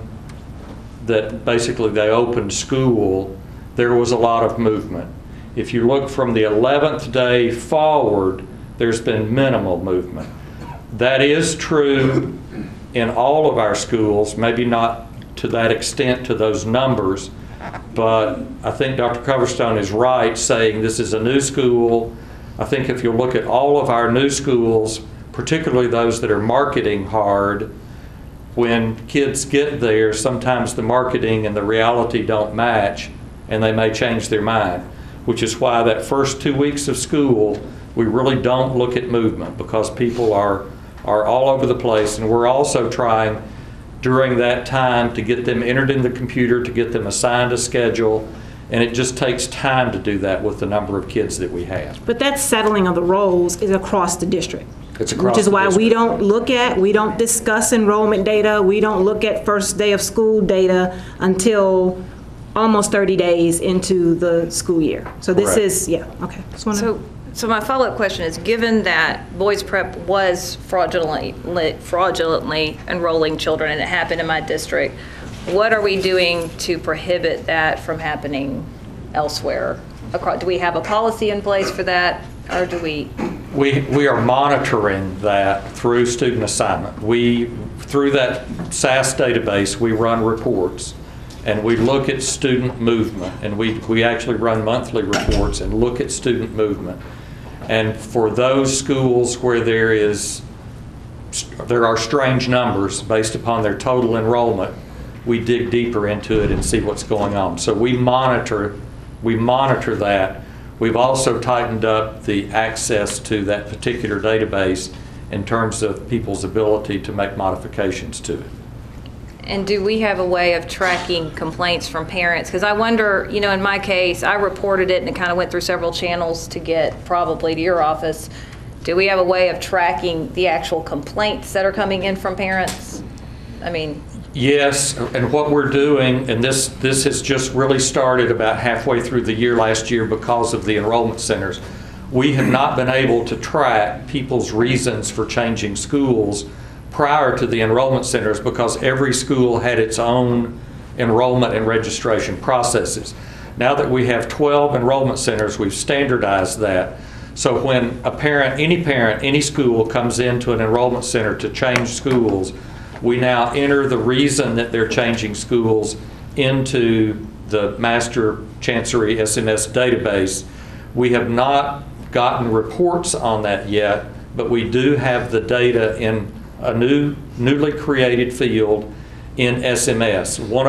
that basically they opened school. There was a lot of movement. If you look from the 11th day forward, there's been minimal movement. That is true in all of our schools, maybe not to that extent, to those numbers, but I think Dr. Coverstone is right saying this is a new school. I think if you look at all of our new schools, particularly those that are marketing hard, when kids get there, sometimes the marketing and the reality don't match, and they may change their mind, which is why that first 2 weeks of school, we really don't look at movement, because people are all over the place, and we're also trying during that time to get them entered in the computer, to get them assigned a schedule, and it just takes time to do that with the number of kids that we have. But that settling of the roles is across the district. It's across which is the why we district. we don't discuss enrollment data, we don't look at first day of school data until almost 30 days into the school year. So this Correct. is, yeah, okay. Just wanna- So my follow-up question is, given that Boys Prep was fraudulently enrolling children, and it happened in my district, what are we doing to prohibit that from happening elsewhere? Do we have a policy in place for that, or do we? We are monitoring that through student assignment. Through that SAS database, we run reports, and we look at student movement, and we actually run monthly reports and look at student movement. And for those schools where there are strange numbers based upon their total enrollment, we dig deeper into it and see what's going on. So we monitor that. We've also tightened up the access to that particular database in terms of people's ability to make modifications to it. And do we have a way of tracking complaints from parents? Because I wonder, in my case, I reported it and it kind of went through several channels to get probably to your office. Do we have a way of tracking the actual complaints that are coming in from parents? Yes, and what we're doing, and this has just really started about halfway through the year last year because of the enrollment centers. We have not been able to track people's reasons for changing schools prior to the enrollment centers because every school had its own enrollment and registration processes. Now that we have 12 enrollment centers, we've standardized that. So when any parent, any school comes into an enrollment center to change schools, we now enter the reason that they're changing schools into the Master Chancery SMS database. We have not gotten reports on that yet, but we do have the data in a newly created field in SMS. One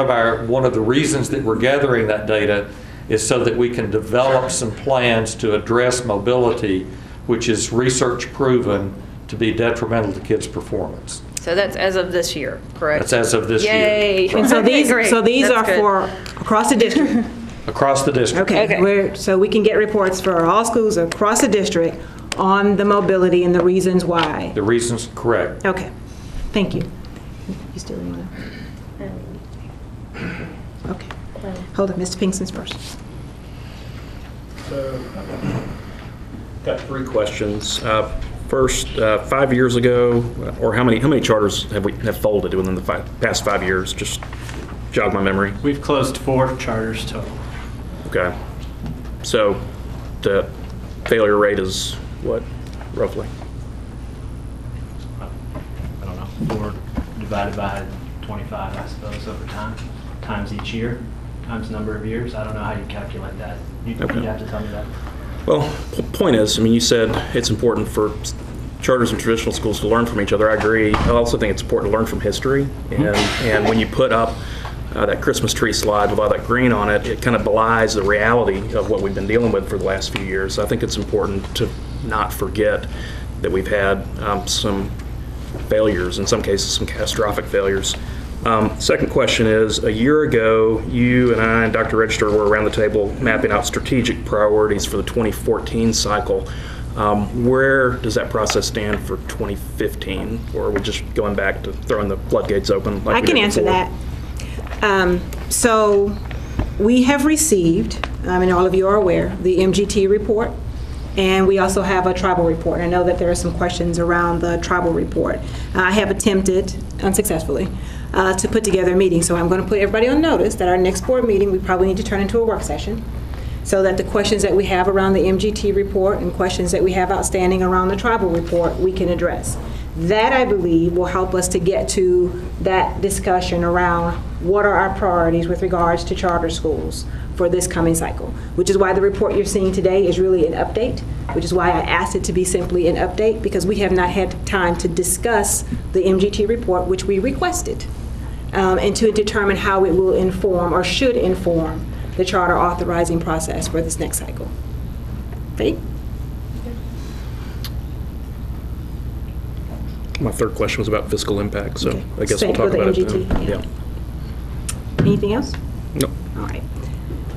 of the reasons that we're gathering that data is so that we can develop some plans to address mobility, which is research proven to be detrimental to kids' performance. So that's as of this year, correct? That's as of this Yay. year. And so Okay, these, great. so these That's are good. for across the district? Across the district. Okay. So we can get reports for all schools across the district on the mobility and the reasons why? The reasons, correct. Okay, thank you. You still want to? Okay. Hold on, Mr. Pinkston's first. So, got three questions. First, 5 years ago, or how many charters have folded within the past 5 years? Just jog my memory. We've closed 4 charters total. Okay. So the failure rate is what, roughly? I don't know. 4 divided by 25, I suppose, over time, times each year, times number of years. I don't know how you calculate that. You'd have to tell me that. Well, point is, you said it's important for charters and traditional schools to learn from each other. I agree. I also think it's important to learn from history. And when you put up that Christmas tree slide with all that green on it, it kind of belies the reality of what we've been dealing with for the last few years. I think it's important to not forget that we've had some failures, in some cases some catastrophic failures. Second question is, a year ago, you and I and Dr. Register were around the table mapping out strategic priorities for the 2014 cycle. Where does that process stand for 2015? Or are we just going back to throwing the floodgates open? Like I can answer that. So we have received, and all of you are aware, the MGT report, and we also have a tribal report. I know that there are some questions around the tribal report. I have attempted, unsuccessfully, to put together a meeting. So I'm going to put everybody on notice that our next board meeting, we probably need to turn into a work session so that the questions that we have around the MGT report and questions that we have outstanding around the tribal report, we can address. That, I believe, will help us to get to that discussion around what are our priorities with regards to charter schools for this coming cycle, which is why the report you're seeing today is really an update, which is why I asked it to be simply an update, because we have not had time to discuss the MGT report, which we requested, and to determine how it will inform or should inform the charter authorizing process for this next cycle. Faith? My third question was about fiscal impact, so Okay. I guess Same we'll talk for the about it MGT, then. yeah. Anything else? No. All right.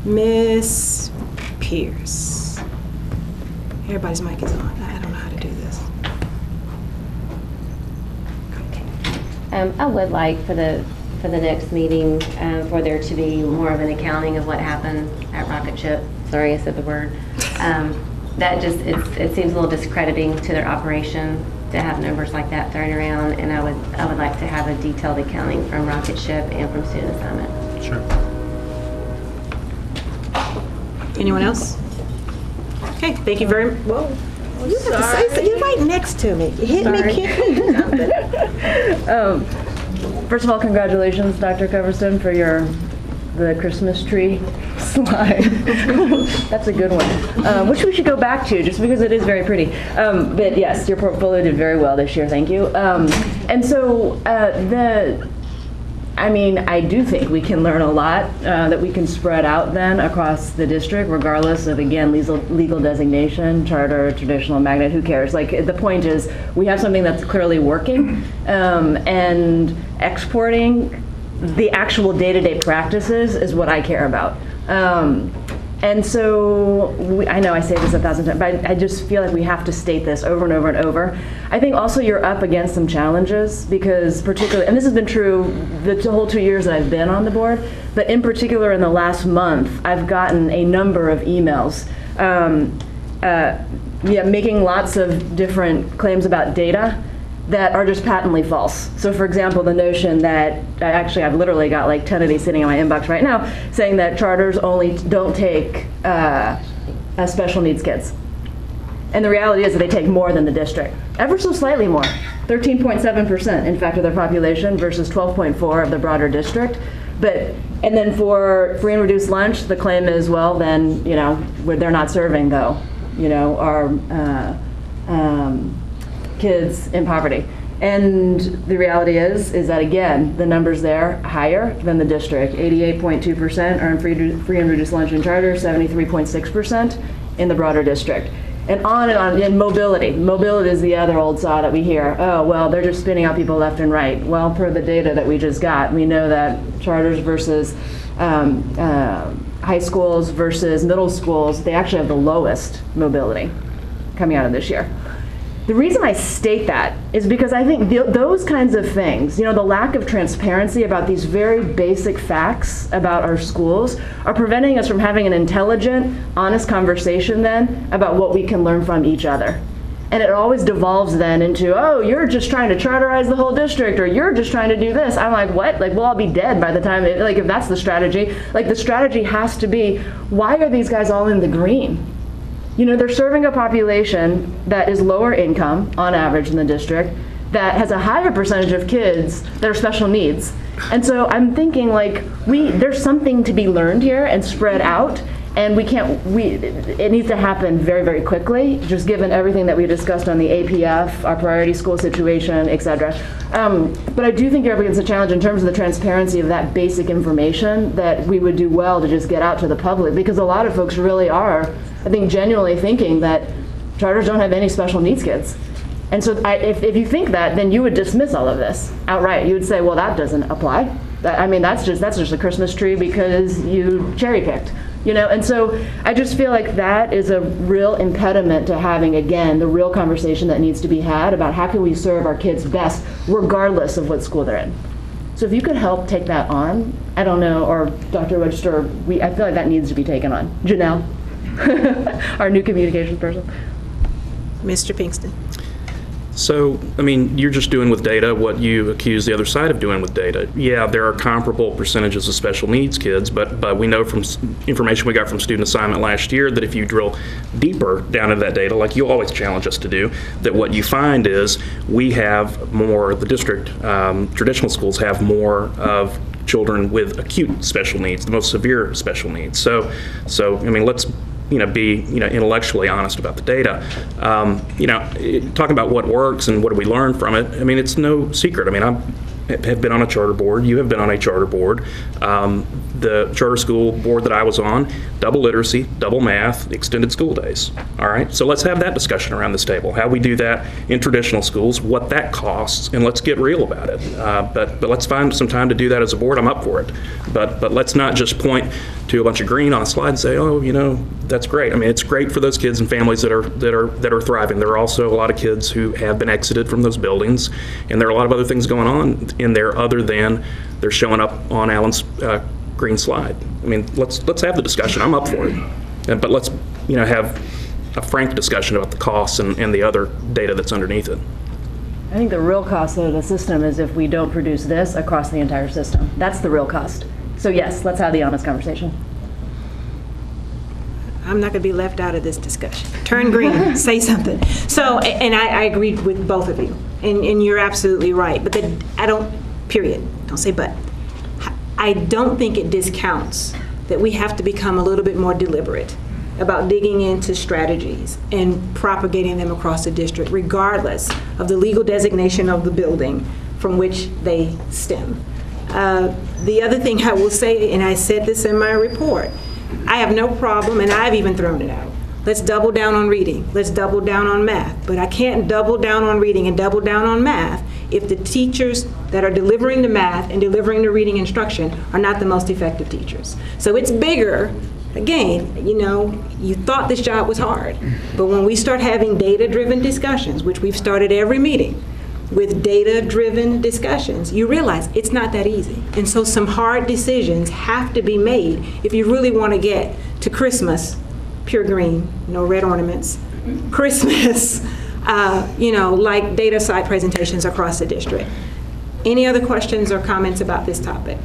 Ms. Pierce. Everybody's mic is on. I don't know how to do this. I would like for the next meeting for there to be more of an accounting of what happened at Rocket Ship. Sorry, I said the word. That just it seems a little discrediting to their operation to have numbers like that thrown around, and I would like to have a detailed accounting from Rocket Ship and from student assignment. Sure. Anyone else? Okay, thank you very much. Whoa. You have to say so. You're right next to me. Hit me, kick me. First of all, congratulations, Dr. Coverstone, for the Christmas tree slide. That's a good one, which we should go back to just because it is very pretty. But yes, your portfolio did very well this year. Thank you. And so I do think we can learn a lot that we can spread out then across the district, regardless of, again, legal designation, charter, traditional, magnet, who cares? Like, the point is we have something that's clearly working, and exporting the actual day-to-day practices is what I care about. And so, I know I say this 1,000 times, but I just feel like we have to state this over and over and over. I think also you're up against some challenges because particularly, and this has been true the whole 2 years that I've been on the board, but in particular in the last month, I've gotten a number of emails making lots of different claims about data that are just patently false. So for example, the notion that, I've literally got like 10 of these sitting in my inbox right now, saying that charters only don't take special needs kids. And the reality is that they take more than the district, ever so slightly more, 13.7% in fact of their population versus 12.4% of the broader district. And then for free and reduced lunch, the claim is, well, then, they're not serving though, our kids in poverty. And the reality is that, again, the numbers there higher than the district. 88.2% are in free and reduced lunch and charter, 73.6% in the broader district. And on. And mobility. Mobility is the other old saw that we hear. Oh, well, they're just spinning out people left and right. Well, per the data that we just got, we know that charters versus high schools versus middle schools, they actually have the lowest mobility coming out of this year. The reason I state that is because I think those kinds of things, the lack of transparency about these very basic facts about our schools are preventing us from having an intelligent, honest conversation then about what we can learn from each other. And it always devolves then into, oh, you're just trying to charterize the whole district, or you're just trying to do this. I'm like, what? Like, we'll all be dead by the time, if that's the strategy. Like, the strategy has to be, why are these guys all in the green? They're serving a population that is lower income on average in the district, that has a higher percentage of kids that are special needs. And so I'm thinking, there's something to be learned here and spread out, and it needs to happen very, very quickly, just given everything that we discussed on the APF, our priority school situation, et cetera. But I do think you're up against a challenge in terms of the transparency of that basic information that we would do well to just get out to the public, because a lot of folks really are, I think, genuinely thinking that charters don't have any special needs kids. And so if you think that, then you would dismiss all of this outright. You would say, well, that doesn't apply. That's just a Christmas tree because you cherry picked. And so I just feel like that is a real impediment to having, again, the real conversation that needs to be had about how can we serve our kids best regardless of what school they're in. So if you could help take that on, I don't know, or Dr. Register, I feel like that needs to be taken on. Janelle, our new communications person. Mr. Pinkston. So, you're just doing with data what you accuse the other side of doing with data. Yeah, there are comparable percentages of special needs kids, but we know from information we got from student assignment last year that if you drill deeper down into that data, like you always challenge us to do, that what you find is we have more, the district, traditional schools have more of children with acute special needs, the most severe special needs. So let's be intellectually honest about the data. Talking about what works and what do we learn from it, it's no secret. I have been on a charter board. You have been on a charter board. The charter school board that I was on, double literacy, double math, extended school days. All right, so let's have that discussion around this table. How we do that in traditional schools, what that costs, and let's get real about it. But let's find some time to do that as a board. I'm up for it. But let's not just point to a bunch of green on a slide and say, oh, you know, that's great. I mean, it's great for those kids and families that are thriving. There are also a lot of kids who have been exited from those buildings, and there are a lot of other things going on in there other than they're showing up on Alan's green slide. I mean, let's have the discussion. I'm up for it, but let's, you know, have a frank discussion about the costs and the other data that's underneath it. I think the real cost of the system is if we don't produce this across the entire system. That's the real cost. So yes, let's have the honest conversation. I'm not going to be left out of this discussion. Turn green, say something. So, and I agree with both of you, and you're absolutely right. But I don't, period, don't say but. I don't think it discounts that we have to become a little bit more deliberate about digging into strategies and propagating them across the district, regardless of the legal designation of the building from which they stem. The other thing I will say, and I said this in my report, I have no problem, and I've even thrown it out. Let's double down on reading. Let's double down on math. But I can't double down on reading and double down on math if the teachers that are delivering the math and delivering the reading instruction are not the most effective teachers. So it's bigger. Again, you know, you thought this job was hard, but when we start having data-driven discussions, which we've started every meeting with data-driven discussions, you realize it's not that easy. And so some hard decisions have to be made if you really want to get to Christmas, pure green, no red ornaments, Christmas, you know, like data side presentations across the district. Any other questions or comments about this topic?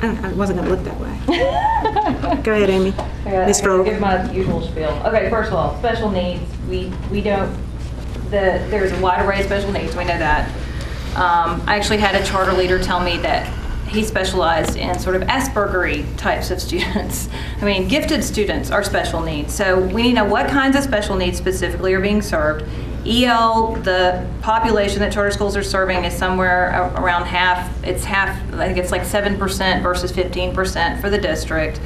I wasn't going to look that way. Go ahead, Amy. Ms. Stroh. Give my usual spiel. Okay, first of all, special needs. We don't. There's a wide array of special needs. We know that. I actually had a charter leader tell me that he specialized in sort of Asperger-y types of students. I mean, gifted students are special needs. So we need to know what kinds of special needs specifically are being served. EL, the population that charter schools are serving is somewhere around half. It's half, I think it's like 7% versus 15% for the district.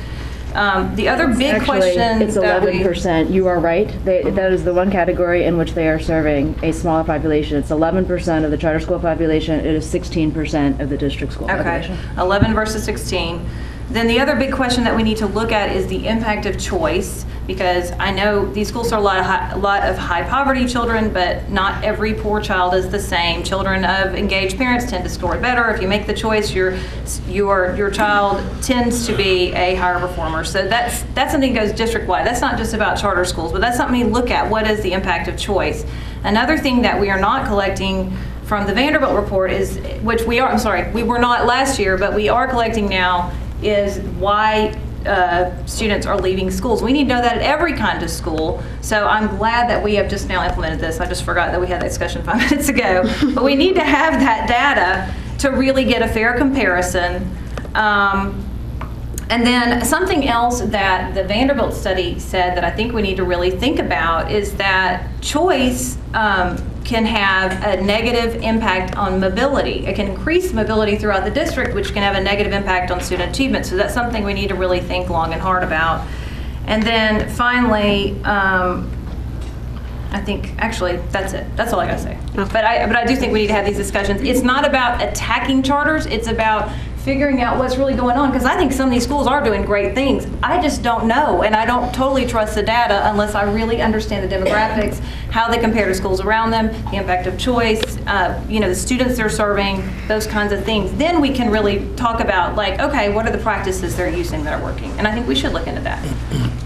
The other big question it's 11%. You are right. That is the one category in which they are serving a smaller population. It's 11% of the charter school population. It is 16% of the district school population. Okay, 11 versus 16. Then the other big question that we need to look at is the impact of choice, because I know these schools are a lot of high poverty children, but not every poor child is the same. Children of engaged parents tend to score better. If you make the choice, your child tends to be a higher performer. So that's something that goes district-wide. That's not just about charter schools, but that's something we look at. What is the impact of choice? Another thing that we are not collecting from the Vanderbilt report is, which we are, I'm sorry, we were not last year, but we are collecting now, is why students are leaving schools. We need to know that at every kind of school. So I'm glad that we have just now implemented this. I just forgot that we had that discussion 5 minutes ago. But we need to have that data to really get a fair comparison. And then something else that the Vanderbilt study said that I think we need to really think about is that choice can have a negative impact on mobility. It can increase mobility throughout the district, which can have a negative impact on student achievement. So that's something we need to really think long and hard about. And then finally, I think actually that's it. That's all I gotta say. Okay. But I do think we need to have these discussions. It's not about attacking charters. It's about figuring out what's really going on, because I think some of these schools are doing great things. I just don't know, and I don't totally trust the data unless I really understand the demographics, how they compare to schools around them, the impact of choice, you know, the students they're serving, those kinds of things. Then we can really talk about, like, okay, what are the practices they're using that are working? And I think we should look into that.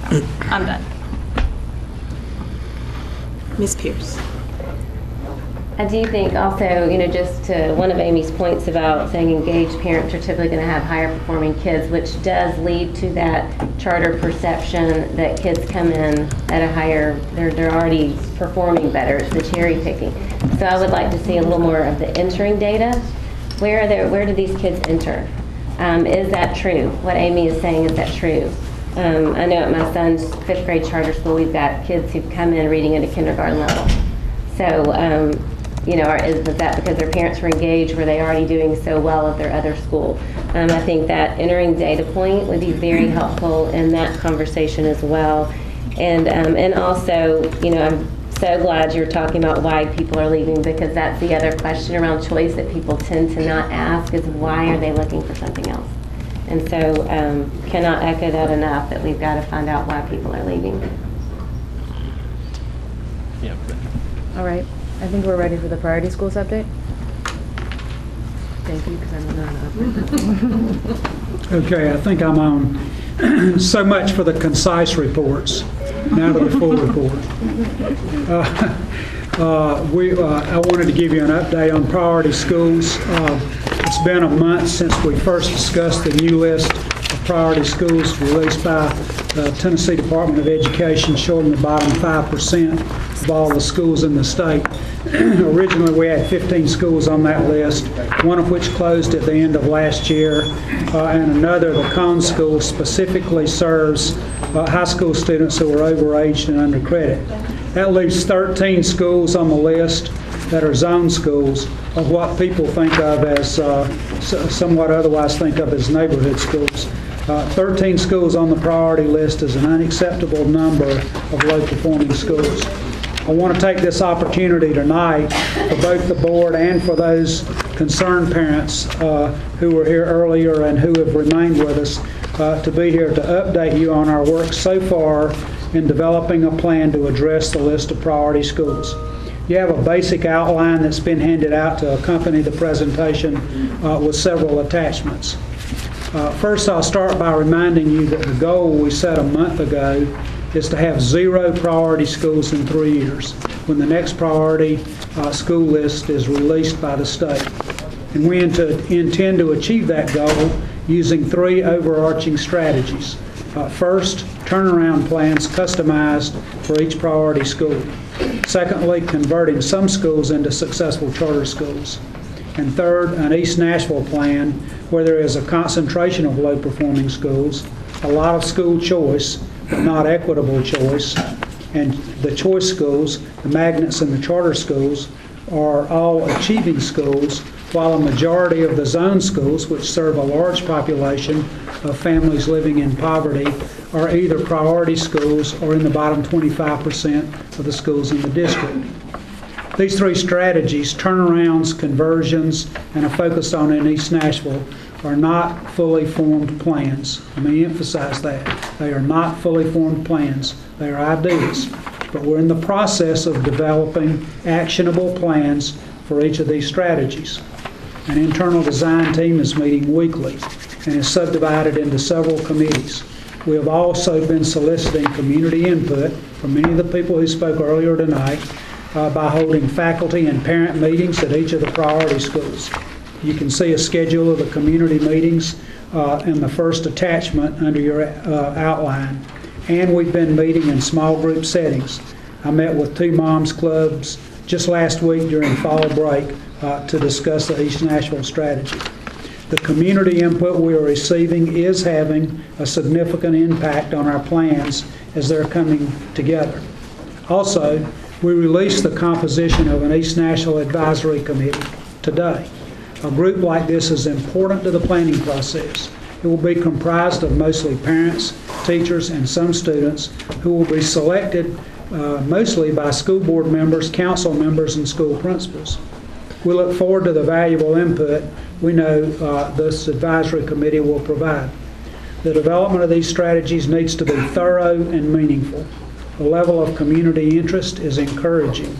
So, I'm done. Ms. Pierce. I do think also, you know, just to one of Amy's points about saying engaged parents are typically going to have higher performing kids, which does lead to that charter perception that kids come in at a higher, they're already performing better. It's the cherry picking. So I would like to see a little more of the entering data. Where do these kids enter? Is that true? What Amy is saying, is that true? I know at my son's 5th grade charter school, we've got kids who've come in reading at a kindergarten level. So, you know, was that because their parents were engaged? Were they already doing so well at their other school? I think that entering data point would be very helpful in that conversation as well. And also, you know, I'm so glad you're talking about why people are leaving, because that's the other question around choice that people tend to not ask is why are they looking for something else? And so cannot echo that enough, that we've got to find out why people are leaving. Yep. All right. I think we're ready for the priority schools update. Thank you, because I don't know how to update. Okay, I think I'm on. So much for the concise reports. Now to the full report. I wanted to give you an update on priority schools. It's been a month since we first discussed the new list of priority schools released by the Tennessee Department of Education, showing the bottom 5% of all the schools in the state. Originally, we had 15 schools on that list, one of which closed at the end of last year, and another, the Cone School, specifically serves high school students who are overaged and under credit. That leaves 13 schools on the list that are zone schools, of what people think of as, somewhat otherwise think of as neighborhood schools. 13 schools on the priority list is an unacceptable number of low-performing schools. I want to take this opportunity tonight for both the board and for those concerned parents who were here earlier and who have remained with us to be here to update you on our work so far in developing a plan to address the list of priority schools. You have a basic outline that's been handed out to accompany the presentation with several attachments. First, I'll start by reminding you that the goal we set a month ago is to have 0 priority schools in 3 years, when the next priority school list is released by the state. And we intend to achieve that goal using 3 overarching strategies. First, turnaround plans customized for each priority school. Secondly, converting some schools into successful charter schools. And third, an East Nashville plan where there is a concentration of low-performing schools, a lot of school choice, but not equitable choice, and the choice schools, the magnets and the charter schools, are all achieving schools, while a majority of the zone schools, which serve a large population of families living in poverty, are either priority schools or in the bottom 25% of the schools in the district. These 3 strategies, turnarounds, conversions, and a focus on in East Nashville, are not fully formed plans. Let me emphasize that. They are not fully formed plans. They are ideas. But we're in the process of developing actionable plans for each of these strategies. An internal design team is meeting weekly and is subdivided into several committees. We have also been soliciting community input from many of the people who spoke earlier tonight by holding faculty and parent meetings at each of the priority schools. You can see a schedule of the community meetings in the first attachment under your outline. And we've been meeting in small group settings. I met with 2 moms clubs just last week during fall break to discuss the East Nashville strategy. The community input we are receiving is having a significant impact on our plans as they're coming together. Also, we released the composition of an East Nashville Advisory Committee today. A group like this is important to the planning process. It will be comprised of mostly parents, teachers, and some students who will be selected mostly by school board members, council members, and school principals. We look forward to the valuable input we know this advisory committee will provide. The development of these strategies needs to be thorough and meaningful. The level of community interest is encouraging.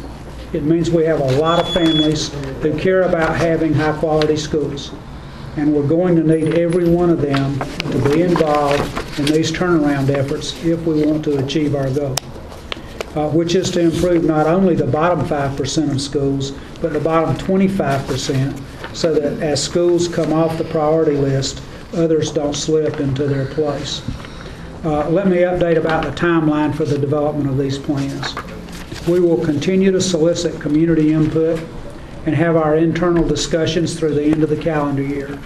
It means we have a lot of families who care about having high-quality schools, and we're going to need every one of them to be involved in these turnaround efforts if we want to achieve our goal, which is to improve not only the bottom 5% of schools, but the bottom 25%, so that as schools come off the priority list, others don't slip into their place. Let me update about the timeline for the development of these plans. We will continue to solicit community input and have our internal discussions through the end of the calendar year.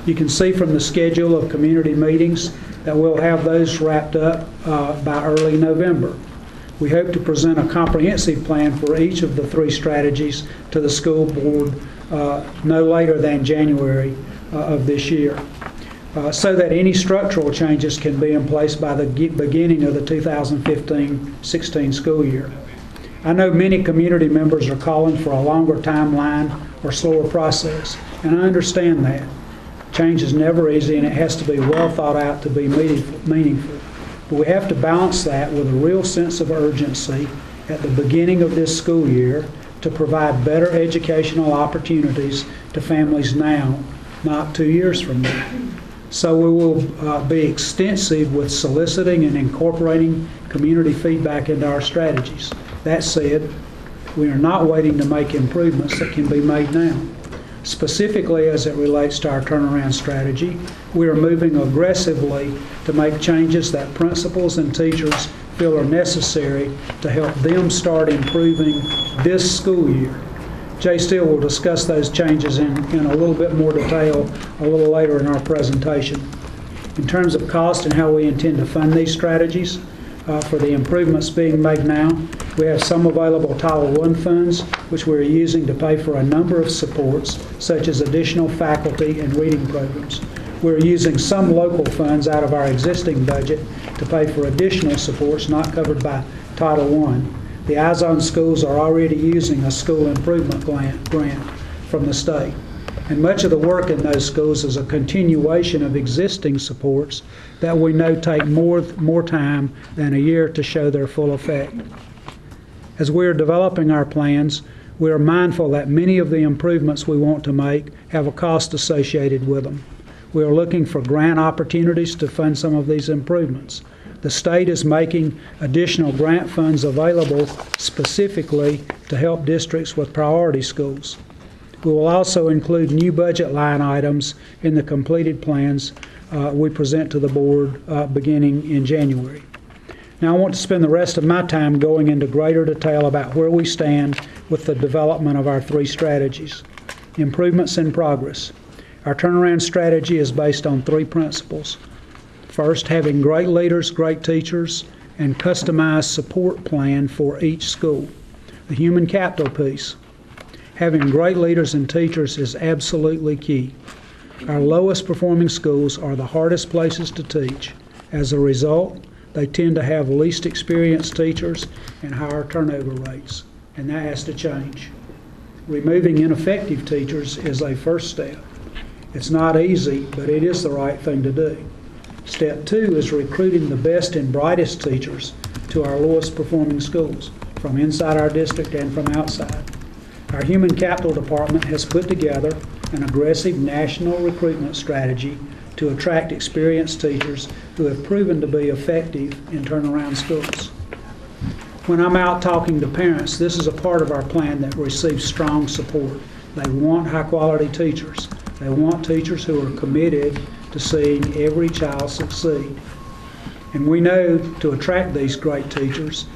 You can see from the schedule of community meetings that we'll have those wrapped up by early November. We hope to present a comprehensive plan for each of the 3 strategies to the school board no later than January of this year, so that any structural changes can be in place by the beginning of the 2015-16 school year. I know many community members are calling for a longer timeline or slower process, and I understand that. Change is never easy, and it has to be well thought out to be meaningful. But we have to balance that with a real sense of urgency at the beginning of this school year to provide better educational opportunities to families now, not 2 years from now. So we will be extensive with soliciting and incorporating community feedback into our strategies. That said, we are not waiting to make improvements that can be made now. Specifically, as it relates to our turnaround strategy, we are moving aggressively to make changes that principals and teachers feel are necessary to help them start improving this school year. Jay Steele will discuss those changes in a little bit more detail a little later in our presentation. In terms of cost and how we intend to fund these strategies, for the improvements being made now, we have some available Title I funds, which we're using to pay for a number of supports, such as additional faculty and reading programs. We're using some local funds out of our existing budget to pay for additional supports not covered by Title I. The Eyes on Schools are already using a school improvement grant from the state. And much of the work in those schools is a continuation of existing supports that we know take more time than a year to show their full effect. As we are developing our plans, we are mindful that many of the improvements we want to make have a cost associated with them. We are looking for grant opportunities to fund some of these improvements. The state is making additional grant funds available specifically to help districts with priority schools. We will also include new budget line items in the completed plans we present to the board beginning in January. Now I want to spend the rest of my time going into greater detail about where we stand with the development of our 3 strategies. Improvements in progress. Our turnaround strategy is based on 3 principles. First, having great leaders, great teachers, and customized support plan for each school. The human capital piece. Having great leaders and teachers is absolutely key. Our lowest performing schools are the hardest places to teach. As a result, they tend to have least experienced teachers and higher turnover rates, and that has to change. Removing ineffective teachers is a first step. It's not easy, but it is the right thing to do. Step 2 is recruiting the best and brightest teachers to our lowest performing schools, from inside our district and from outside. Our Human Capital Department has put together an aggressive national recruitment strategy to attract experienced teachers who have proven to be effective in turnaround schools. When I'm out talking to parents, this is a part of our plan that receives strong support. They want high-quality teachers. They want teachers who are committed to seeing every child succeed. And we know to attract these great teachers,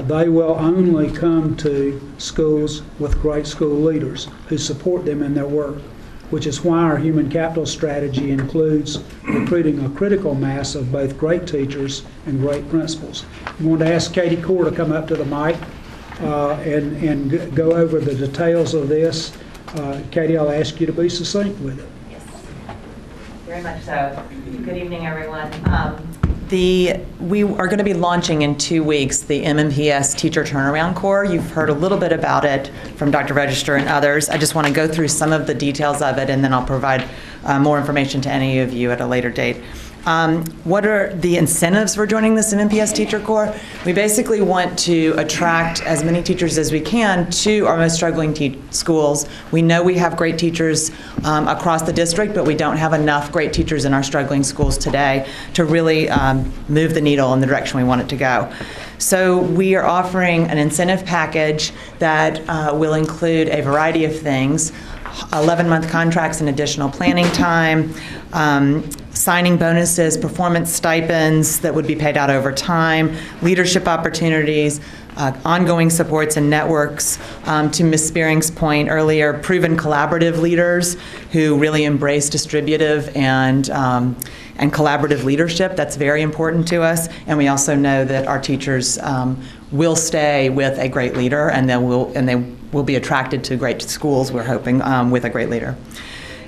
they will only come to schools with great school leaders who support them in their work, which is why our human capital strategy includes recruiting a critical mass of both great teachers and great principals. I want to ask Katie Core to come up to the mic and go over the details of this. Katie, I'll ask you to be succinct with it. Yes, very much so. Good evening, everyone. We are going to be launching in 2 weeks the MNPS Teacher Turnaround Corps. You've heard a little bit about it from Dr. Register and others. I just want to go through some of the details of it, and then I'll provide more information to any of you at a later date. What are the incentives for joining this MNPS Teacher Corps? We basically want to attract as many teachers as we can to our most struggling schools. We know we have great teachers across the district, but we don't have enough great teachers in our struggling schools today to really move the needle in the direction we want it to go. So we are offering an incentive package that will include a variety of things: 11-month contracts and additional planning time, signing bonuses, performance stipends that would be paid out over time, leadership opportunities, ongoing supports and networks. To Ms. Spearing's point earlier, proven collaborative leaders who really embrace distributive and collaborative leadership. That's very important to us. And we also know that our teachers will stay with a great leader, and they will be attracted to great schools, we're hoping, with a great leader.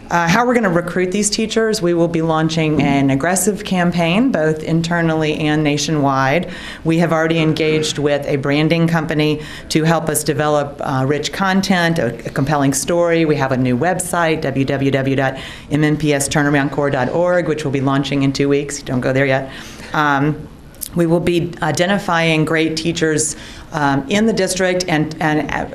How we're going to recruit these teachers, we will be launching an aggressive campaign, both internally and nationwide. We have already engaged with a branding company to help us develop rich content, a compelling story. We have a new website, www.mnpsturnaroundcorps.org, which will be launching in 2 weeks. Don't go there yet. We will be identifying great teachers in the district and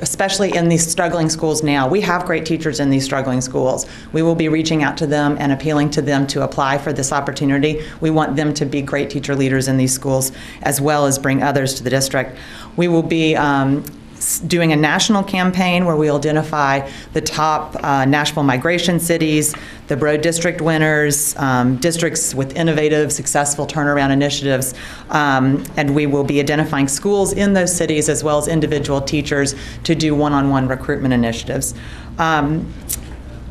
especially in these struggling schools now. We have great teachers in these struggling schools. We will be reaching out to them and appealing to them to apply for this opportunity. We want them to be great teacher leaders in these schools as well as bring others to the district. We will be doing a national campaign where we'll identify the top Nashville migration cities, the Broad District winners, districts with innovative, successful turnaround initiatives, and we will be identifying schools in those cities as well as individual teachers to do one-on-one recruitment initiatives.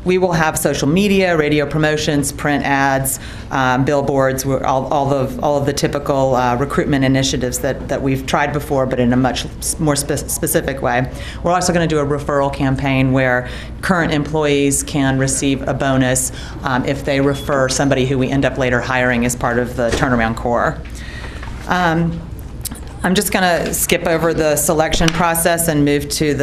We will have social media, radio promotions, print ads, billboards, all of the typical recruitment initiatives that we've tried before, but in a much more specific way. We're also going to do a referral campaign where current employees can receive a bonus if they refer somebody who we end up later hiring as part of the Turnaround Corps. I'm just going to skip over the selection process and move to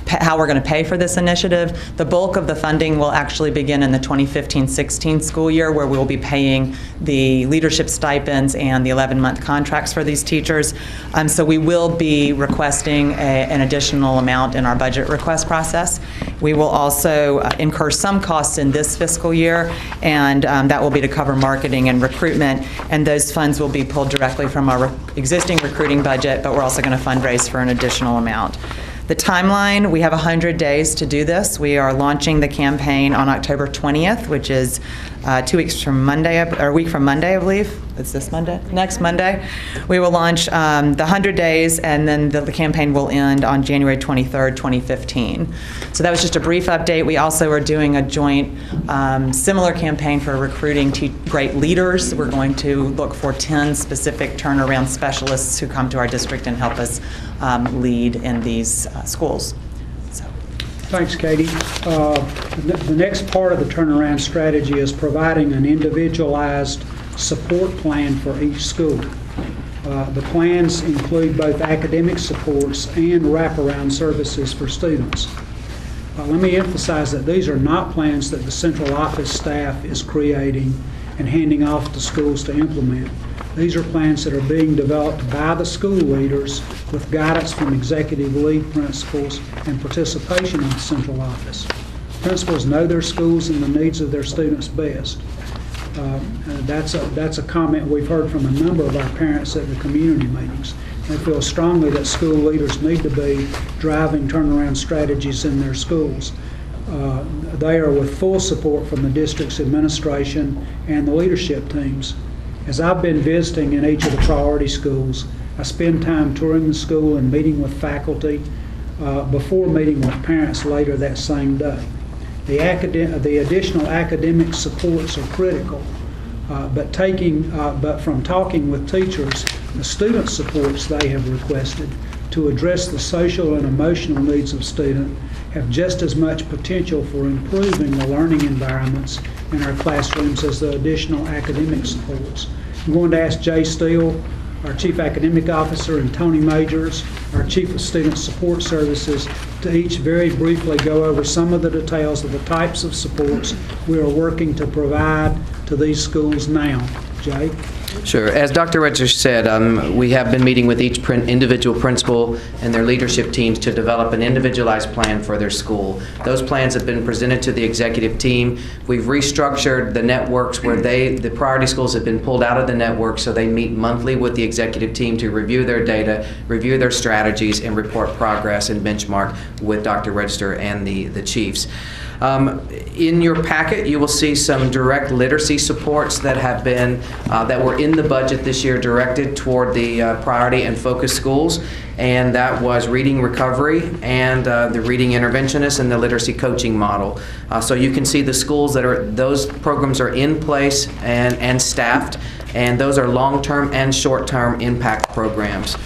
how we're going to pay for this initiative. The bulk of the funding will actually begin in the 2015-16 school year, where we will be paying the leadership stipends and the 11-month contracts for these teachers. So we will be requesting an additional amount in our budget request process. We will also incur some costs in this fiscal year, and that will be to cover marketing and recruitment, and those funds will be pulled directly from our existing recruiting budget, but we're also going to fundraise for an additional amount. The timeline, we have 100 days to do this. We are launching the campaign on October 20th, which is 2 weeks from Monday, or a week from Monday, I believe. It's this Monday? Next Monday. We will launch the 100 days, and then the campaign will end on January 23rd, 2015. So that was just a brief update. We also are doing a joint similar campaign for recruiting great leaders. We're going to look for 10 specific turnaround specialists who come to our district and help us lead in these schools. Thanks, Katie. The next part of the turnaround strategy is providing an individualized support plan for each school. The plans include both academic supports and wraparound services for students. Let me emphasize that these are not plans that the central office staff is creating and handing off to schools to implement. These are plans that are being developed by the school leaders with guidance from executive lead principals and participation in the central office. Principals know their schools and the needs of their students best. That's a comment we've heard from a number of our parents at the community meetings. They feel strongly that school leaders need to be driving turnaround strategies in their schools. They are with full support from the district's administration and the leadership teams. As I've been visiting in each of the priority schools, I spend time touring the school and meeting with faculty before meeting with parents later that same day. The additional academic supports are critical, but from talking with teachers, the student supports they have requested to address the social and emotional needs of students have just as much potential for improving the learning environments in our classrooms as the additional academic supports. I'm going to ask Jay Steele, our Chief Academic Officer, and Tony Majors, our Chief of Student Support Services, to each very briefly go over some of the details of the types of supports we are working to provide to these schools now. Jay? Sure. As Dr. Register said, we have been meeting with each individual principal and their leadership teams to develop an individualized plan for their school. Those plans have been presented to the executive team. We've restructured the networks where the priority schools have been pulled out of the network, so they meet monthly with the executive team to review their data, review their strategies, and report progress and benchmark with Dr. Register and the chiefs. In your packet, you will see some direct literacy supports that have been that were in the budget this year directed toward the priority and focus schools, and that was reading recovery and the reading interventionist and the literacy coaching model. So you can see the schools those programs are in place and staffed, and those are long-term and short-term impact programs.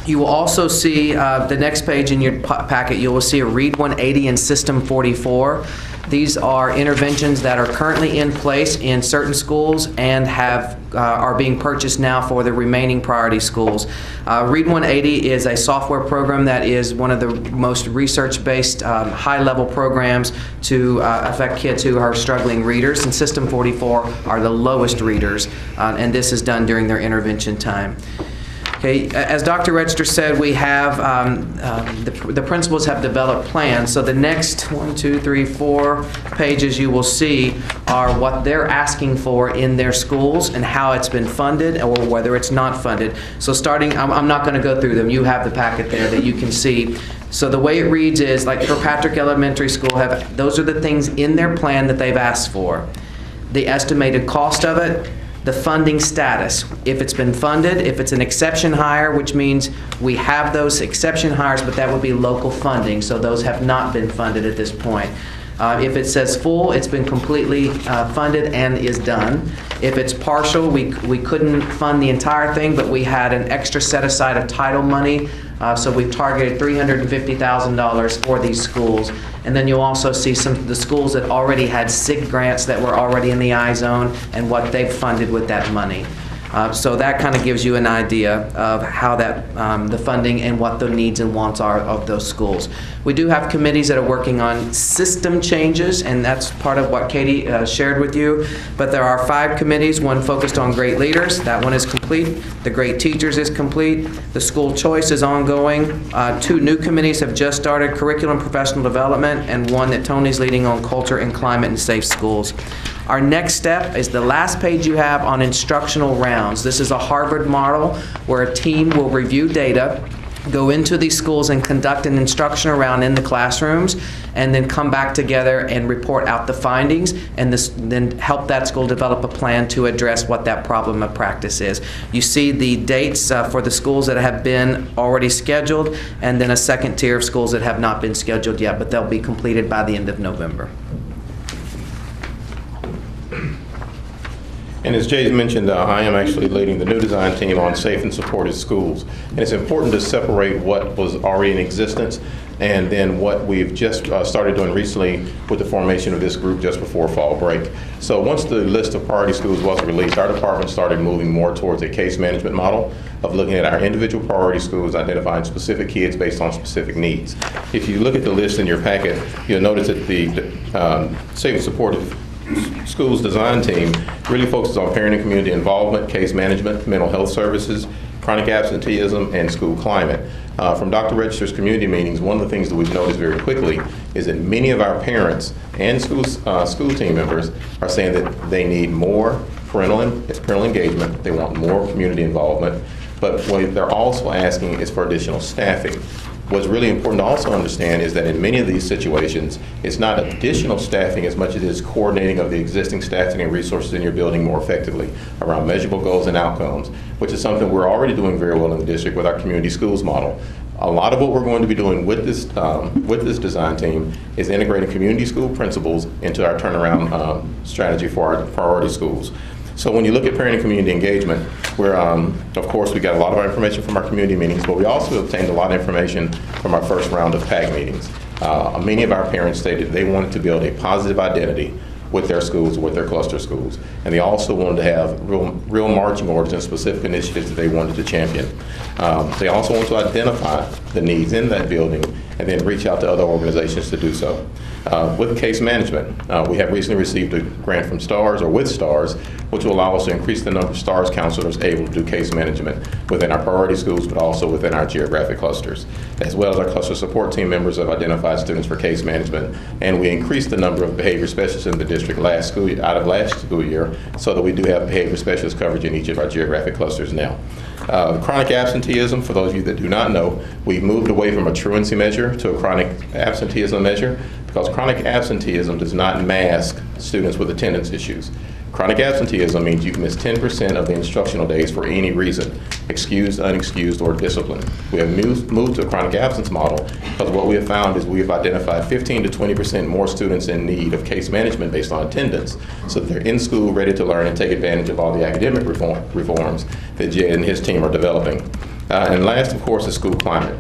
You will also see the next page in your packet, you will see a Read 180 and System 44. These are interventions that are currently in place in certain schools and are being purchased now for the remaining priority schools. Read 180 is a software program that is one of the most research-based high-level programs to affect kids who are struggling readers, and System 44 are the lowest readers, and this is done during their intervention time. Okay, as Dr. Register said, we have, the principals have developed plans. So the next 4 pages you will see are what they're asking for in their schools and how it's been funded or whether it's not funded. So starting, I'm not going to go through them. You have the packet there that you can see. So the way it reads is, like for Patrick Elementary School, those are the things in their plan that they've asked for. The estimated cost of it, the funding status, if it's been funded, if it's an exception hire, which means we have those exception hires, but that would be local funding, so those have not been funded at this point. If it says full, it's been completely funded and is done. If it's partial, we couldn't fund the entire thing, but we had an extra set aside of title money, so we've targeted $350,000 for these schools. And then you'll also see some of the schools that already had SIG grants that were already in the I-zone and what they've funded with that money. So that kind of gives you an idea of how that the funding and what the needs and wants are of those schools. We do have committees that are working on system changes, and that's part of what Katie shared with you. But there are 5 committees, one focused on great leaders. That one is complete. The great teachers is complete. The school choice is ongoing. 2 new committees have just started, curriculum professional development, and one that Tony's leading on culture and climate and safe schools. Our next step is the last page you have on instructional rounds. This is a Harvard model where a team will review data, go into these schools and conduct an instructional round in the classrooms, and then come back together and report out the findings, and then help that school develop a plan to address what that problem of practice is. You see the dates for the schools that have been already scheduled, and then a second tier of schools that have not been scheduled yet, but they'll be completed by the end of November. And as Jay mentioned, I am actually leading the new design team on safe and supported schools. And it's important to separate what was already in existence and then what we've just started doing recently with the formation of this group just before fall break. So once the list of priority schools was released, our department started moving more towards a case management model of looking at our individual priority schools, identifying specific kids based on specific needs. If you look at the list in your packet, you'll notice that the safe and supported schools design team really focuses on parent and community involvement, case management, mental health services, chronic absenteeism, and school climate. From Dr. Register's community meetings, one of the things that we've noticed very quickly is that many of our parents and school team members are saying that they need more parental engagement, they want more community involvement, but what they're also asking is for additional staffing. What's really important to also understand is that in many of these situations, it's not additional staffing as much as it is coordinating of the existing staffing and resources in your building more effectively around measurable goals and outcomes, which is something we're already doing very well in the district with our community schools model. A lot of what we're going to be doing with this design team is integrating community school principals into our turnaround strategy for our priority schools. So when you look at parent and community engagement, we're, of course, we got a lot of our information from our community meetings, but we also obtained a lot of information from our first round of PAC meetings. Many of our parents stated they wanted to build a positive identity with their schools, with their cluster schools. And they also wanted to have real marching orders and specific initiatives that they wanted to champion. They also want to identify the needs in that building and then reach out to other organizations to do so. With case management, we have recently received a grant from STARS, or with STARS, which will allow us to increase the number of STARS counselors able to do case management within our priority schools, but also within our geographic clusters. As well as our cluster support team members have identified students for case management, and we increased the number of behavior specialists in the district last school year, so that we do have behavior specialist coverage in each of our geographic clusters now. Chronic absenteeism, for those of you that do not know, we've moved away from a truancy measure to a chronic absenteeism measure, because chronic absenteeism does not mask students with attendance issues. Chronic absenteeism means you've missed 10% of the instructional days for any reason, excused, unexcused, or disciplined. We have moved to a chronic absence model because what we have found is we have identified 15 to 20% more students in need of case management based on attendance, so that they're in school ready to learn and take advantage of all the academic reforms that Jay and his team are developing. And last, of course, is school climate.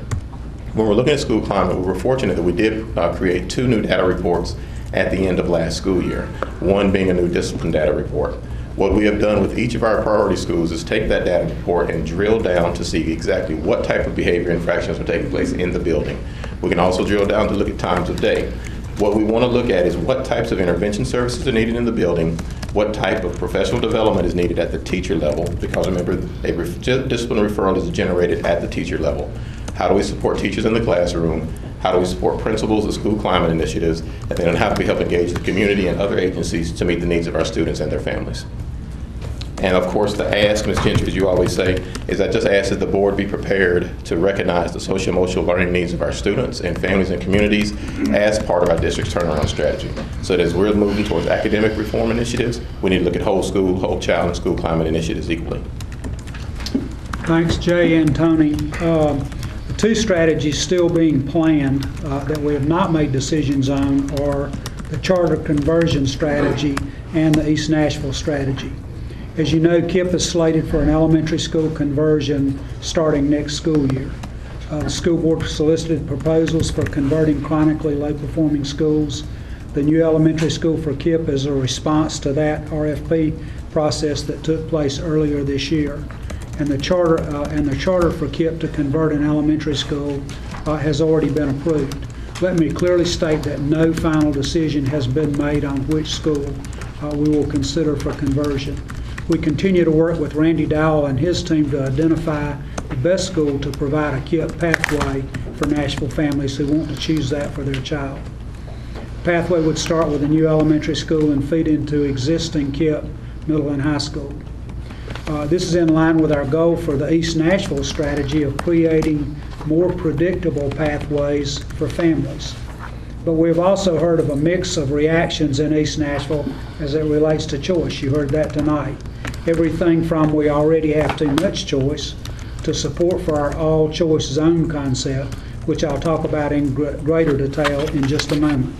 When we're looking at school climate, we were fortunate that we did create 2 new data reports at the end of last school year, one being a new discipline data report. What we have done with each of our priority schools is take that data report and drill down to see exactly what type of behavior infractions are taking place in the building. We can also drill down to look at times of day. What we want to look at is what types of intervention services are needed in the building, what type of professional development is needed at the teacher level, because remember, a discipline referral is generated at the teacher level. How do we support teachers in the classroom? How do we support principals and school climate initiatives? And then how do we help engage the community and other agencies to meet the needs of our students and their families? And of course, the ask, Ms. Gentry, as you always say, is I just ask that the board be prepared to recognize the social-emotional learning needs of our students and families and communities as part of our district's turnaround strategy. So that as we're moving towards academic reform initiatives, we need to look at whole school, whole child, and school climate initiatives equally. Thanks, Jay and Tony. The two strategies still being planned that we have not made decisions on are the charter conversion strategy and the East Nashville strategy. As you know, KIPP is slated for an elementary school conversion starting next school year. The school board solicited proposals for converting chronically low-performing schools. The new elementary school for KIPP is a response to that RFP process that took place earlier this year. And the charter for KIPP to convert an elementary school has already been approved. Let me clearly state that no final decision has been made on which school we will consider for conversion. We continue to work with Randy Dowell and his team to identify the best school to provide a KIPP pathway for Nashville families who want to choose that for their child. The pathway would start with a new elementary school and feed into existing KIPP middle and high school. This is in line with our goal for the East Nashville strategy of creating more predictable pathways for families. But we've also heard of a mix of reactions in East Nashville as it relates to choice. You heard that tonight. Everything from we already have too much choice to support for our all-choice zone concept, which I'll talk about in greater detail in just a moment.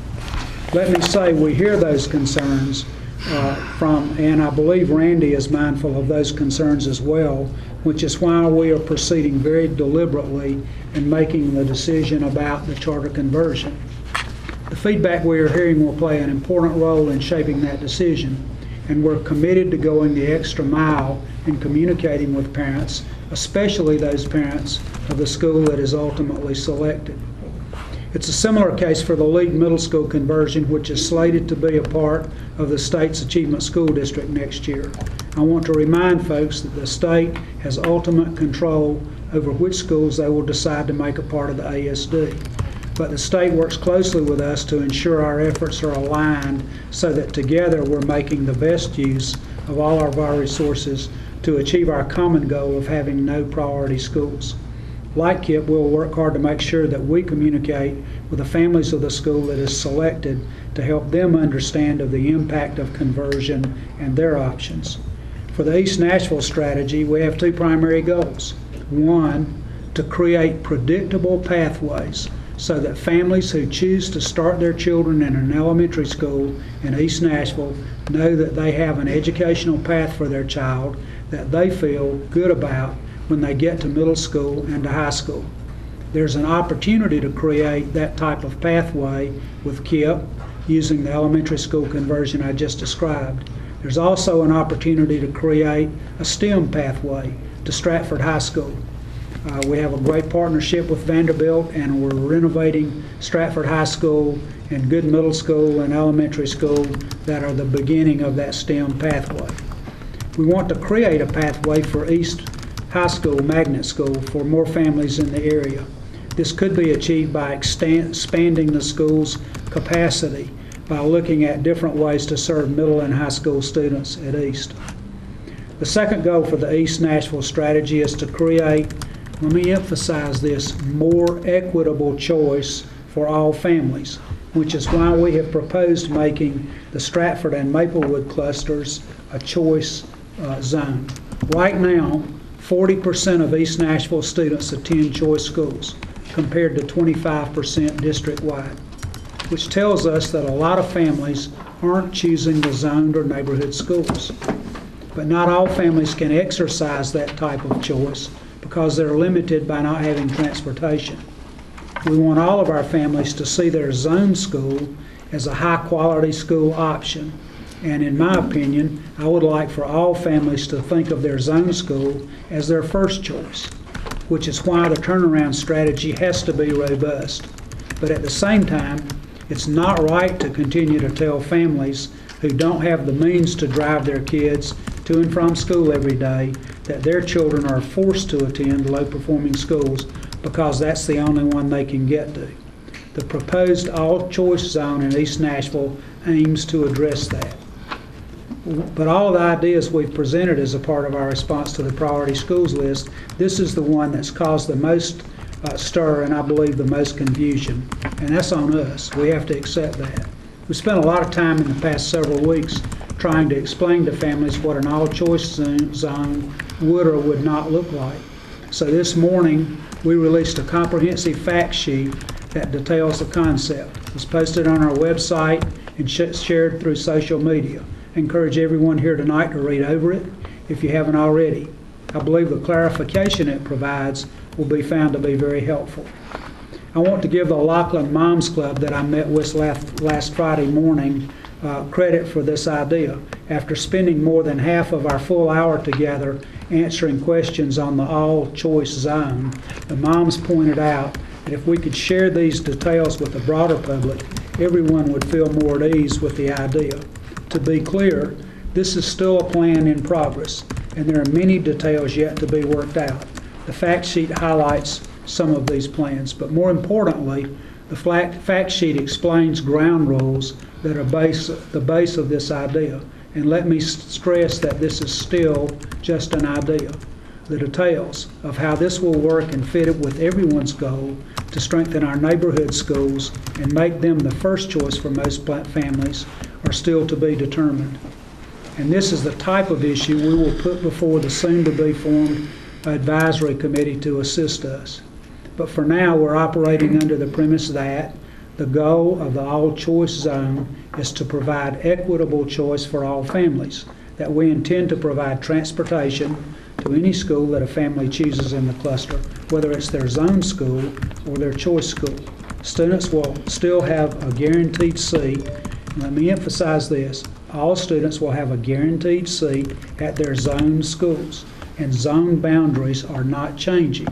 Let me say we hear those concerns and I believe Randy is mindful of those concerns as well, which is why we are proceeding very deliberately in making the decision about the charter conversion. The feedback we are hearing will play an important role in shaping that decision, and we're committed to going the extra mile in communicating with parents, especially those parents of the school that is ultimately selected. It's a similar case for the League Middle School conversion, which is slated to be a part of the state's Achievement School District next year. I want to remind folks that the state has ultimate control over which schools they will decide to make a part of the ASD. But the state works closely with us to ensure our efforts are aligned so that together we're making the best use of all of our resources to achieve our common goal of having no priority schools. Like KIPP, we'll work hard to make sure that we communicate with the families of the school that is selected to help them understand of the impact of conversion and their options. For the East Nashville strategy, we have two primary goals. One, to create predictable pathways so that families who choose to start their children in an elementary school in East Nashville know that they have an educational path for their child that they feel good about when they get to middle school and to high school. There's an opportunity to create that type of pathway with KIPP using the elementary school conversion I just described. There's also an opportunity to create a STEM pathway to Stratford High School. We have a great partnership with Vanderbilt, and we're renovating Stratford High School and good middle school and elementary school that are the beginning of that STEM pathway. We want to create a pathway for East High School, magnet school, for more families in the area. This could be achieved by expanding the school's capacity by looking at different ways to serve middle and high school students at East. The second goal for the East Nashville strategy is to create, let me emphasize this, more equitable choice for all families, which is why we have proposed making the Stratford and Maplewood clusters a choice zone. Right now, 40% of East Nashville students attend choice schools, compared to 25% district-wide, which tells us that a lot of families aren't choosing the zoned or neighborhood schools. But not all families can exercise that type of choice because they're limited by not having transportation. We want all of our families to see their zone school as a high-quality school option. And in my opinion, I would like for all families to think of their zone school as their first choice, which is why the turnaround strategy has to be robust. But at the same time, it's not right to continue to tell families who don't have the means to drive their kids to and from school every day that their children are forced to attend low-performing schools because that's the only one they can get to. The proposed all-choice zone in East Nashville aims to address that. But all of the ideas we've presented as a part of our response to the priority schools list, this is the one that's caused the most stir and I believe the most confusion. And that's on us. We have to accept that. We spent a lot of time in the past several weeks trying to explain to families what an all-choice zone would or would not look like. So this morning, we released a comprehensive fact sheet that details the concept. It's posted on our website and shared through social media. I encourage everyone here tonight to read over it if you haven't already. I believe the clarification it provides will be found to be very helpful. I want to give the Laughlin Moms Club that I met with last Friday morning credit for this idea. After spending more than half of our full hour together answering questions on the all-choice zone, the moms pointed out that if we could share these details with the broader public, everyone would feel more at ease with the idea. To be clear, this is still a plan in progress, and there are many details yet to be worked out. The fact sheet highlights some of these plans, but more importantly, the fact sheet explains ground rules that are the base of this idea. And let me stress that this is still just an idea. The details of how this will work and fit it with everyone's goal to strengthen our neighborhood schools and make them the first choice for most families are still to be determined. And this is the type of issue we will put before the soon-to-be formed advisory committee to assist us. But for now, we're operating under the premise that the goal of the all-choice zone is to provide equitable choice for all families, that we intend to provide transportation to any school that a family chooses in the cluster, whether it's their zone school or their choice school. Students will still have a guaranteed seat. And let me emphasize this. All students will have a guaranteed seat at their zone schools, and zone boundaries are not changing.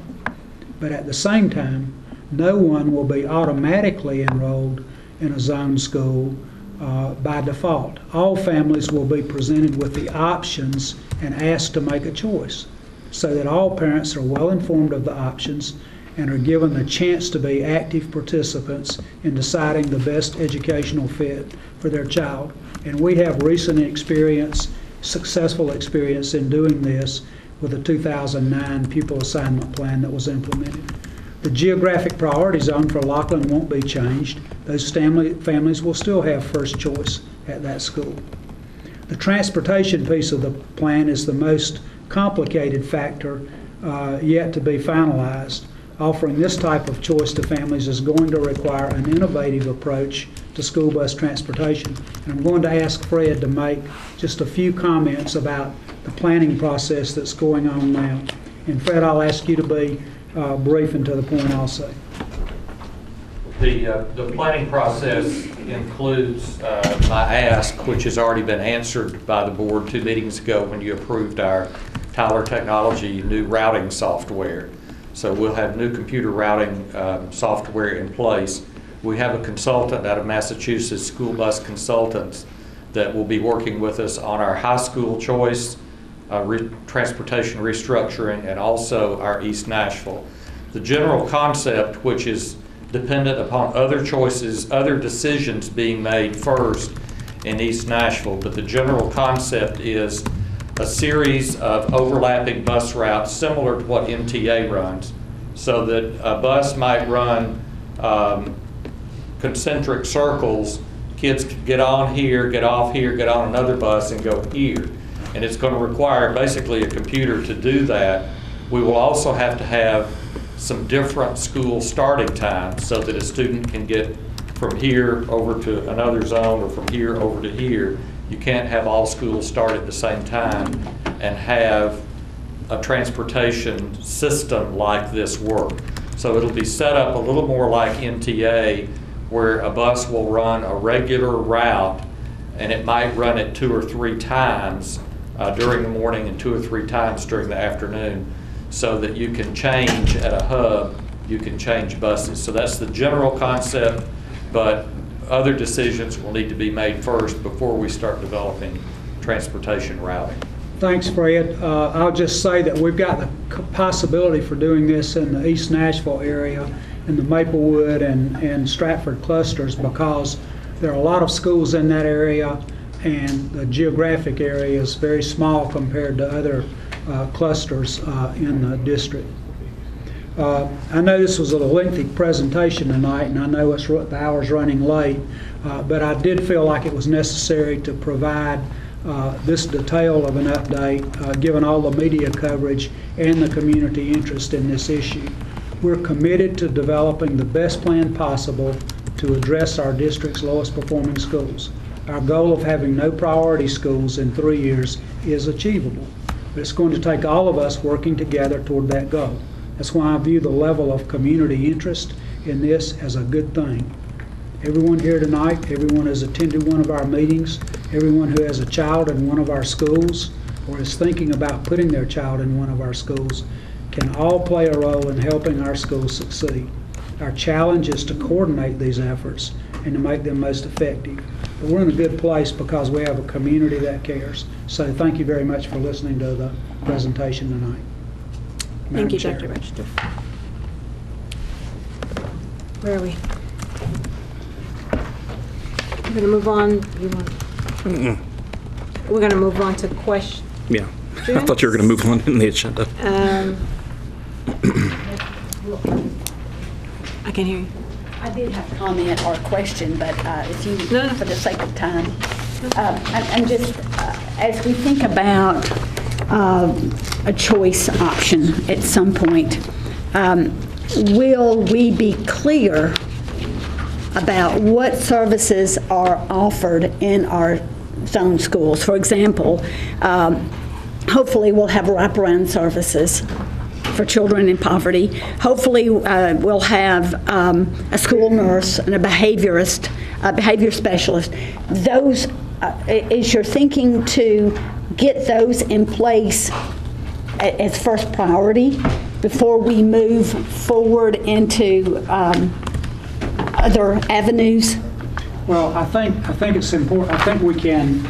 But at the same time, no one will be automatically enrolled in a zone school by default. All families will be presented with the options and asked to make a choice, so that all parents are well informed of the options and are given the chance to be active participants in deciding the best educational fit for their child. And we have recent experience, successful experience in doing this with the 2009 pupil assignment plan that was implemented. The geographic priority zone for Laughlin won't be changed. Those families will still have first choice at that school. The transportation piece of the plan is the most complicated factor yet to be finalized. Offering this type of choice to families is going to require an innovative approach to school bus transportation. And I'm going to ask Fred to make just a few comments about the planning process that's going on now. And Fred, I'll ask you to be brief and to the point also. The planning process includes my ask, which has already been answered by the board 2 meetings ago when you approved our Tyler Technology new routing software. So we'll have new computer routing software in place. We have a consultant out of Massachusetts, School Bus Consultants, that will be working with us on our high school choice, transportation restructuring, and also our East Nashville. The general concept, which is dependent upon other choices, other decisions being made first in East Nashville, but the general concept is a series of overlapping bus routes similar to what MTA runs, so that a bus might run concentric circles. Kids could get on here, get off here, get on another bus, and go here. And it's going to require basically a computer to do that. We will also have to have some different school starting times so that a student can get from here over to another zone or from here over to here. You can't have all schools start at the same time and have a transportation system like this work. So it'll be set up a little more like MTA, where a bus will run a regular route, and it might run it 2 or 3 times during the morning and 2 or 3 times during the afternoon, so that you can change at a hub, you can change buses. So that's the general concept, but other decisions will need to be made first before we start developing transportation routing. Thanks, Fred. I'll just say that we've got the possibility for doing this in the East Nashville area, in the Maplewood and Stratford clusters, because there are a lot of schools in that area, and the geographic area is very small compared to other clusters in the district. I know this was a lengthy presentation tonight, and I know the hour's running late, but I did feel like it was necessary to provide this detail of an update, given all the media coverage and the community interest in this issue. We're committed to developing the best plan possible to address our district's lowest performing schools. Our goal of having no priority schools in 3 years is achievable, but it's going to take all of us working together toward that goal. That's why I view the level of community interest in this as a good thing. Everyone here tonight, everyone who has attended one of our meetings, everyone who has a child in one of our schools or is thinking about putting their child in one of our schools can all play a role in helping our schools succeed. Our challenge is to coordinate these efforts and to make them most effective. But we're in a good place because we have a community that cares. So thank you very much for listening to the presentation tonight. Thank you, Dr. Register. Where are we? We're going to move on. We're going to move on to questions. Yeah. I thought you were going to move on in the agenda. I can hear you. I did have a comment or a question, but if you, for the sake of time, I'm just, as we think about a choice option at some point, will we be clear about what services are offered in our zone schools? For example, hopefully we'll have wraparound services for children in poverty. Hopefully we'll have a school nurse and a behaviorist, a behavior specialist. Those, is your thinking to get those in place as first priority before we move forward into other avenues? Well, I think it's important. I think we can,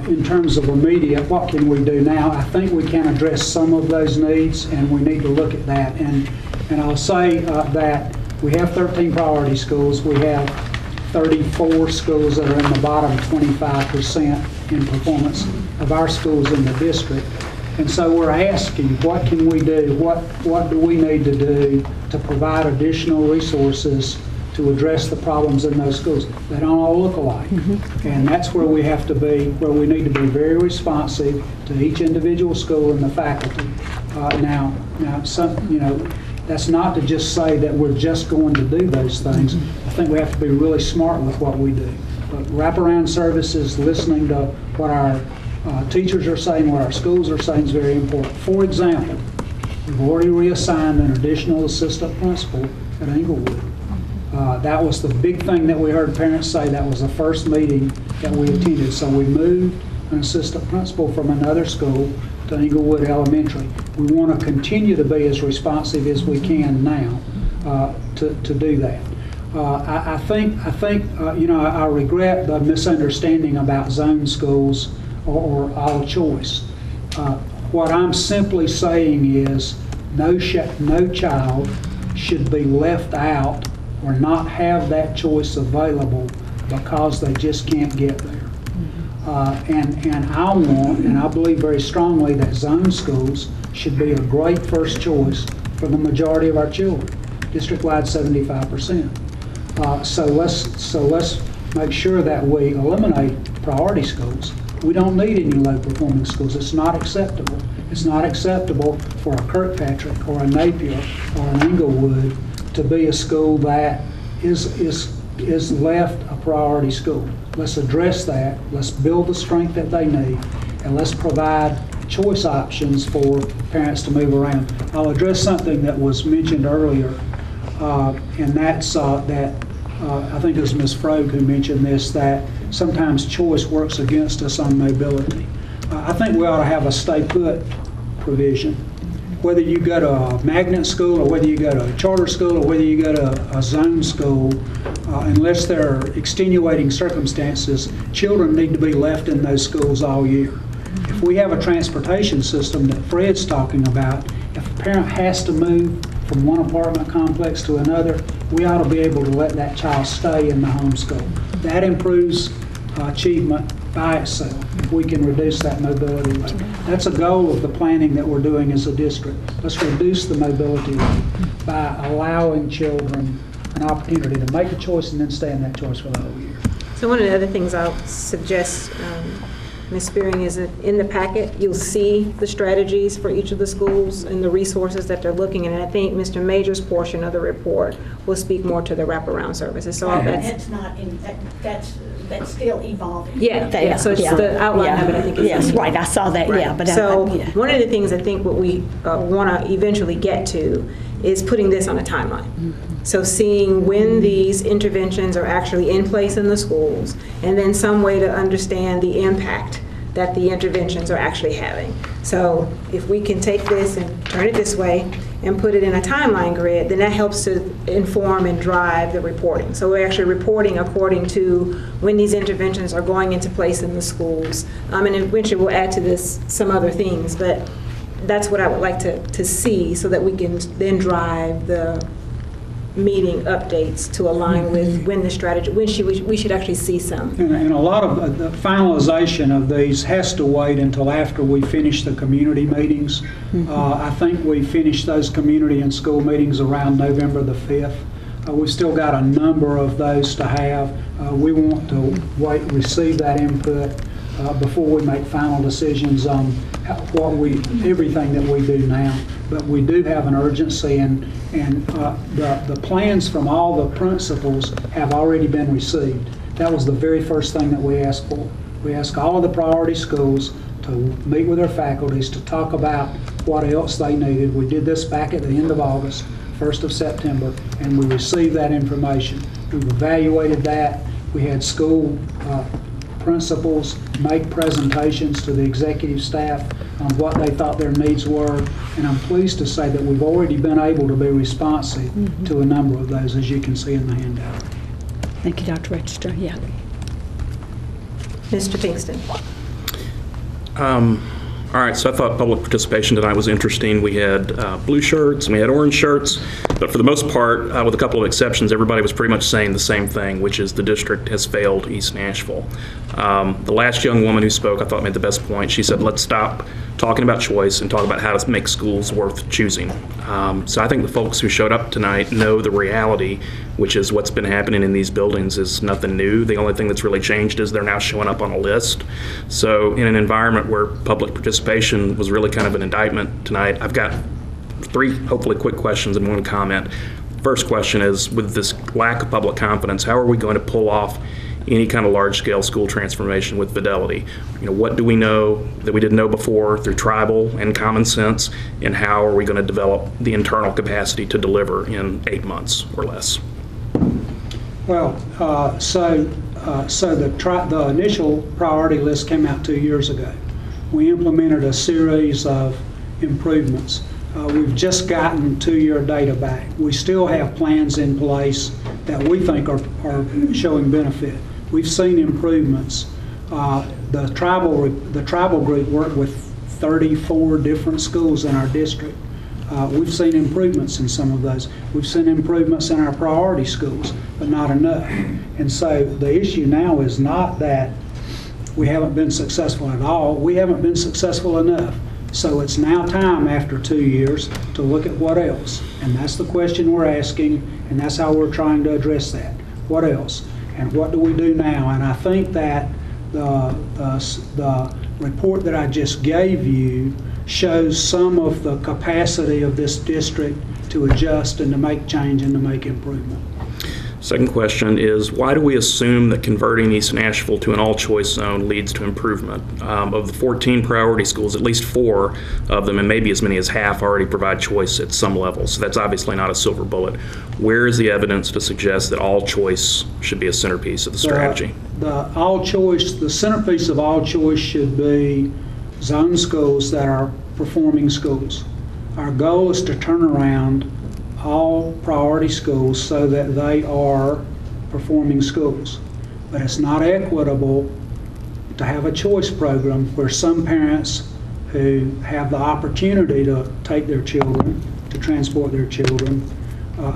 in terms of immediate, what can we do now? I think we can address some of those needs, and we need to look at that. And I'll say that we have 13 priority schools. We have 34 schools that are in the bottom 25% in performance of our schools in the district. And so we're asking, what can we do? What do we need to do to provide additional resources to address the problems in those schools? They don't all look alike. And that's where we have to be, where we need to be very responsive to each individual school and the faculty. Now, that's not to just say that we're just going to do those things. I think we have to be really smart with what we do. But wraparound services, listening to what our teachers are saying, what our schools are saying is very important. For example, we've already reassigned an additional assistant principal at Englewood. That was the big thing that we heard parents say. That was the first meeting that we attended. So we moved an assistant principal from another school to Englewood Elementary. We want to continue to be as responsive as we can now to do that. I think I regret the misunderstanding about zone schools or all choice. What I'm simply saying is no child should be left out or not have that choice available because they just can't get there. And I want, and I believe very strongly, that zone schools should be a great first choice for the majority of our children, district-wide 75%. So let's make sure that we eliminate priority schools. We don't need any low-performing schools. It's not acceptable. It's not acceptable for a Kirkpatrick or a Napier or an Englewood to be a school that is left a priority school. Let's address that. Let's build the strength that they need, and let's provide choice options for parents to move around. I'll address something that was mentioned earlier, and that's that I think it was Ms. Frogue who mentioned this, that sometimes choice works against us on mobility. I think we ought to have a stay put provision. Whether you go to a magnet school, or whether you go to a charter school, or whether you go to a zone school, unless there are extenuating circumstances, children need to be left in those schools all year. If we have a transportation system that Fred's talking about, if a parent has to move from one apartment complex to another, we ought to be able to let that child stay in the home school. That improves achievement by itself if we can reduce that mobility rate. That's a goal of the planning that we're doing as a district. Let's reduce the mobility rate by allowing children an opportunity to make a choice and then stay in that choice for the whole year. So one of the other things I'll suggest, Ms. Spearing, is that in the packet you'll see the strategies for each of the schools and the resources that they're looking at. And I think Mr. Major's portion of the report will speak more to the wraparound services. So that's not in, that's still evolving. Yeah, so it's the outline of it, I think. Yes, right, I saw that, right. yeah. But so one of the things I think what we want to eventually get to is putting this on a timeline. Mm-hmm. So seeing when these interventions are actually in place in the schools, and then some way to understand the impact that the interventions are actually having. So if we can take this and turn it this way and put it in a timeline grid, then that helps to inform and drive the reporting. So we're actually reporting according to when these interventions are going into place in the schools. And eventually we'll add to this some other things, but that's what I would like to see, so that we can then drive the meeting updates to align with when the strategy, when we should actually see some. And a lot of the finalization of these has to wait until after we finish the community meetings. I think we finished those community and school meetings around November the 5th. We've still got a number of those to have. We want to receive that input before we make final decisions on everything that we do now. But we do have an urgency, and the plans from all the principals have already been received. That was the very first thing that we asked for. We asked all of the priority schools to meet with their faculties to talk about what else they needed. We did this back at the end of August, 1st of September, and we received that information. We've evaluated that. We had school principals make presentations to the executive staff on what they thought their needs were, and I'm pleased to say that we've already been able to be responsive to a number of those, as you can see in the handout. Thank you, Dr. Register. Yeah. Mr. Pinkston. All right, so I thought public participation tonight was interesting. We had blue shirts and we had orange shirts, but for the most part, with a couple of exceptions, everybody was pretty much saying the same thing, which is the district has failed East Nashville. The last young woman who spoke, I thought, made the best point. She said, let's stop talking about choice and talk about how to make schools worth choosing. So I think the folks who showed up tonight know the reality, which is what's been happening in these buildings is nothing new. The only thing that's really changed is they're now showing up on a list. So in an environment where public participation was really kind of an indictment tonight, I've got 3 hopefully quick questions and 1 comment. First question is, with this lack of public confidence, how are we going to pull off any kind of large-scale school transformation with fidelity? You know, what do we know that we didn't know before through tribal and common sense, and how are we going to develop the internal capacity to deliver in 8 months or less? Well, so the initial priority list came out 2 years ago. We implemented a series of improvements. We've just gotten 2-year data back. We still have plans in place that we think are showing benefit. We've seen improvements. The tribal group worked with 34 different schools in our district. We've seen improvements in some of those. We've seen improvements in our priority schools, but not enough. And so the issue now is not that we haven't been successful at all. We haven't been successful enough. So it's now time, after 2 years, to look at what else. And that's the question we're asking, and that's how we're trying to address that. What else? And what do we do now? And I think that the report that I just gave you shows some of the capacity of this district to adjust and to make change and to make improvement. Second question is, why do we assume that converting East Nashville to an all-choice zone leads to improvement? Of the 14 priority schools, at least 4 of them, and maybe as many as half, already provide choice at some level. So that's obviously not a silver bullet. Where is the evidence to suggest that all choice should be a centerpiece of the strategy? The centerpiece of all choice should be zone schools that are performing schools. Our goal is to turn around all priority schools so that they are performing schools. But it's not equitable to have a choice program where some parents who have the opportunity to take their children, to transport their children,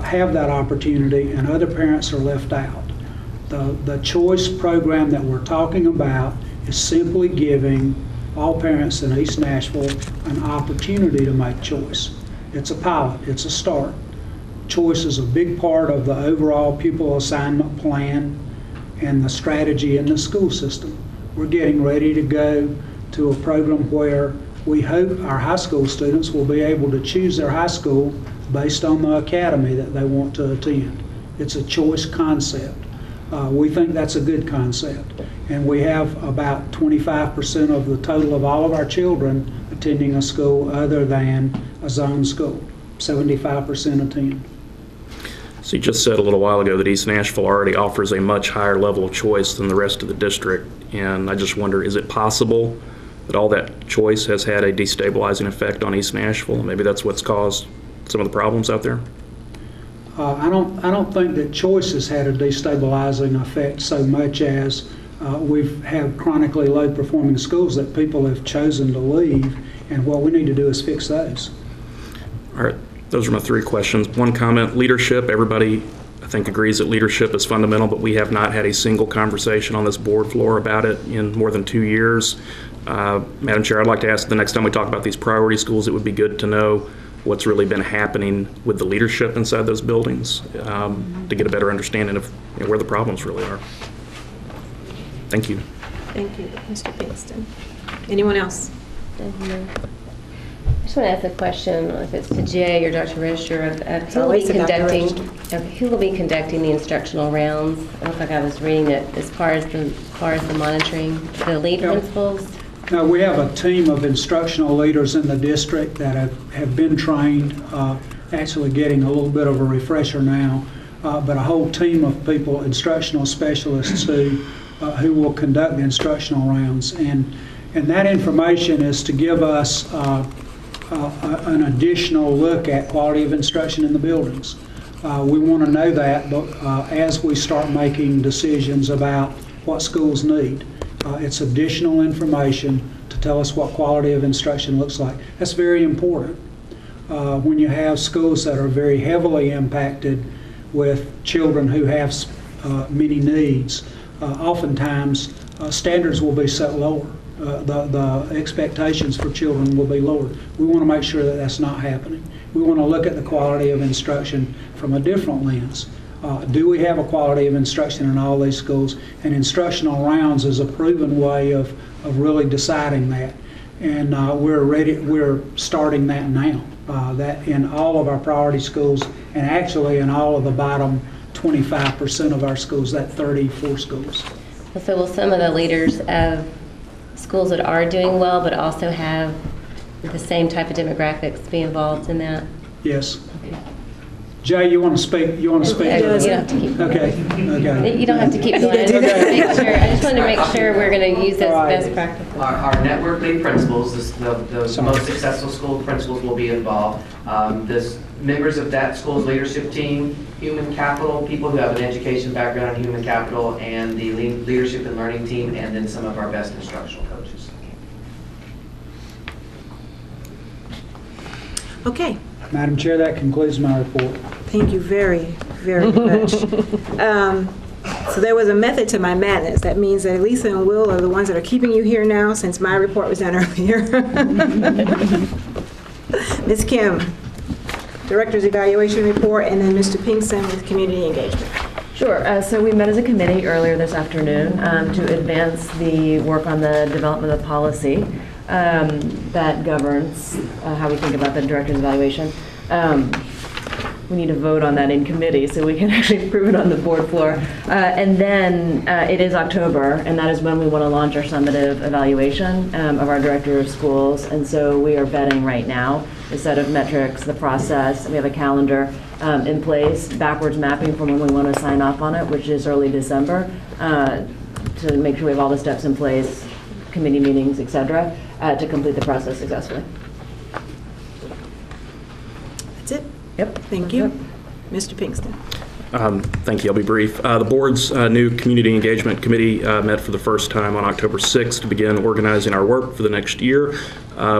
have that opportunity, and other parents are left out. The choice program that we're talking about is simply giving all parents in East Nashville an opportunity to make choice. It's a pilot, it's a start. Choice is a big part of the overall pupil assignment plan and the strategy in the school system. We're getting ready to go to a program where we hope our high school students will be able to choose their high school based on the academy that they want to attend. It's a choice concept. We think that's a good concept. And we have about 25% of the total of all of our children attending a school other than a zone school. 75% attend. So you just said a little while ago that East Nashville already offers a much higher level of choice than the rest of the district. And I just wonder, is it possible that all that choice has had a destabilizing effect on East Nashville? Maybe that's what's caused some of the problems out there? I don't think that choice has had a destabilizing effect so much as we've had chronically low performing schools that people have chosen to leave, and what we need to do is fix those. All right, those are my 3 questions. One comment, leadership. Everybody, I think, agrees that leadership is fundamental, but we have not had a single conversation on this board floor about it in more than 2 years. Madam Chair, I'd like to ask the next time we talk about these priority schools, it would be good to know what's really been happening with the leadership inside those buildings to get a better understanding of where the problems really are. Thank you. Thank you, Mr. Pinkston. Anyone else? I just want to ask a question, if it's to Jay or Dr. Register, of who will be conducting the instructional rounds? It looked like I was reading that as far as the monitoring, the lead principals. Now, we have a team of instructional leaders in the district that have been trained, actually getting a little bit of a refresher now, but a whole team of people, instructional specialists who will conduct the instructional rounds. And that information is to give us an additional look at quality of instruction in the buildings. We want to know that as we start making decisions about what schools need. It's additional information to tell us what quality of instruction looks like. That's very important. When you have schools that are very heavily impacted with children who have many needs, oftentimes standards will be set lower. The expectations for children will be lowered. We want to make sure that that's not happening. We want to look at the quality of instruction from a different lens. Do we have a quality of instruction in all these schools? And instructional rounds is a proven way of really deciding that. And we're starting that now. That in all of our priority schools, and actually in all of the bottom 25% of our schools, that 34 schools. So will some of the leaders of schools that are doing well but also have the same type of demographics be involved in that? Yes. Okay. Jay, you want to speak? You want to speak? You don't have to keep going. Okay. You don't have to keep going. I just wanted to make sure we're going to use those best practices. Our network lead principals, the most successful school principals will be involved. Members of that school's leadership team, human capital, people who have an education background in human capital, and the leadership and learning team, and then some of our best instructional coaches. Okay. Madam Chair, that concludes my report. Thank you very, very much. So there was a method to my madness. That means that Lisa and Will are the ones that are keeping you here now since my report was done earlier. Ms. Kim, Director's Evaluation Report, and then Mr. Pinkston with Community Engagement. Sure. So we met as a committee earlier this afternoon to advance the work on the development of policy that governs how we think about the director's evaluation. we need to vote on that in committee so we can actually approve it on the board floor. And then it is October, and that is when we want to launch our summative evaluation of our director of schools. And so we are vetting right now the set of metrics, the process. We have a calendar in place, backwards mapping from when we want to sign off on it, which is early December, to make sure we have all the steps in place, committee meetings, et cetera, to complete the process successfully. That's it? Yep. Thank you. Mr. Pinkston. Thank you. I'll be brief. The board's new Community Engagement Committee met for the first time on October 6th to begin organizing our work for the next year.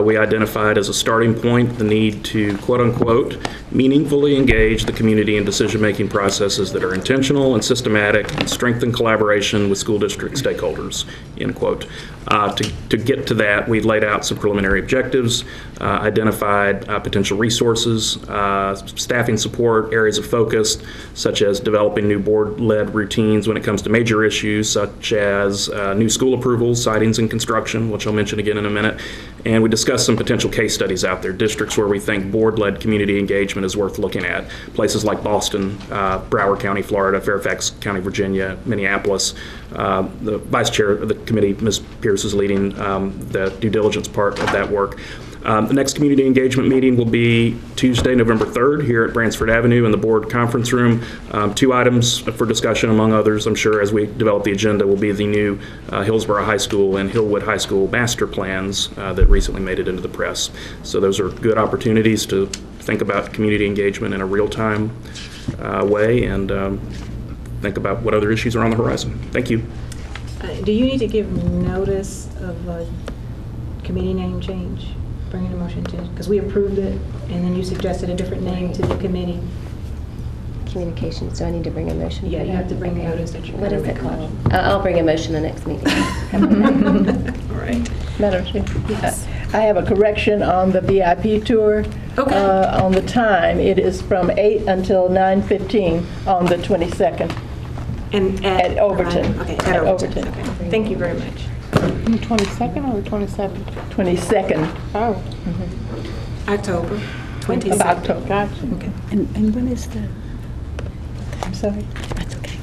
We identified as a starting point the need to, quote unquote, meaningfully engage the community in decision-making processes that are intentional and systematic and strengthen collaboration with school district stakeholders, end quote. To get to that, we laid out some preliminary objectives, identified potential resources, staffing support, areas of focus, such as developing new board-led routines when it comes to major issues, such as new school approvals, sidings, and construction, which I'll mention again in a minute. And we discussed some potential case studies out there, districts where we think board-led community engagement is worth looking at. Places like Boston, Broward County, Florida, Fairfax County, Virginia, Minneapolis. The vice chair of the committee, Ms. Pierce, is leading the due diligence part of that work. The next community engagement meeting will be Tuesday, November 3rd, here at Bransford Avenue in the board conference room. 2 items for discussion, among others, I'm sure, as we develop the agenda, will be the new Hillsborough High School and Hillwood High School master plans that recently made it into the press. So those are good opportunities to think about community engagement in a real-time way and think about what other issues are on the horizon. Thank you. Do you need to give notice of a committee name change? Bringing a motion to, because we approved it, and then you suggested a different name to the committee. Communications, do I need to bring a motion? Yeah, you have to bring notice that you're What going is to it called? I'll bring a motion the next meeting. All right. Madam Chair, Yes. I have a correction on the VIP tour. Okay. On the time, it is from 8 until 9:15 on the 22nd. And at Overton. Okay, at Overton. Okay. Thank you very much. 22nd or the 27th? 22nd. Oh. October 22nd. Of October. Gotcha. Okay. And when is the, I'm sorry. that's okay.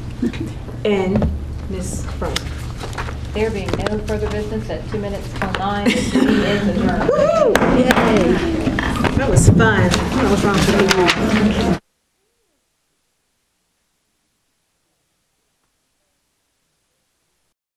And Ms. Frost. There being no further business at 2 minutes till 9, this meeting is adjourned. Woo! Yay! That was fun. I don't know what's wrong with you.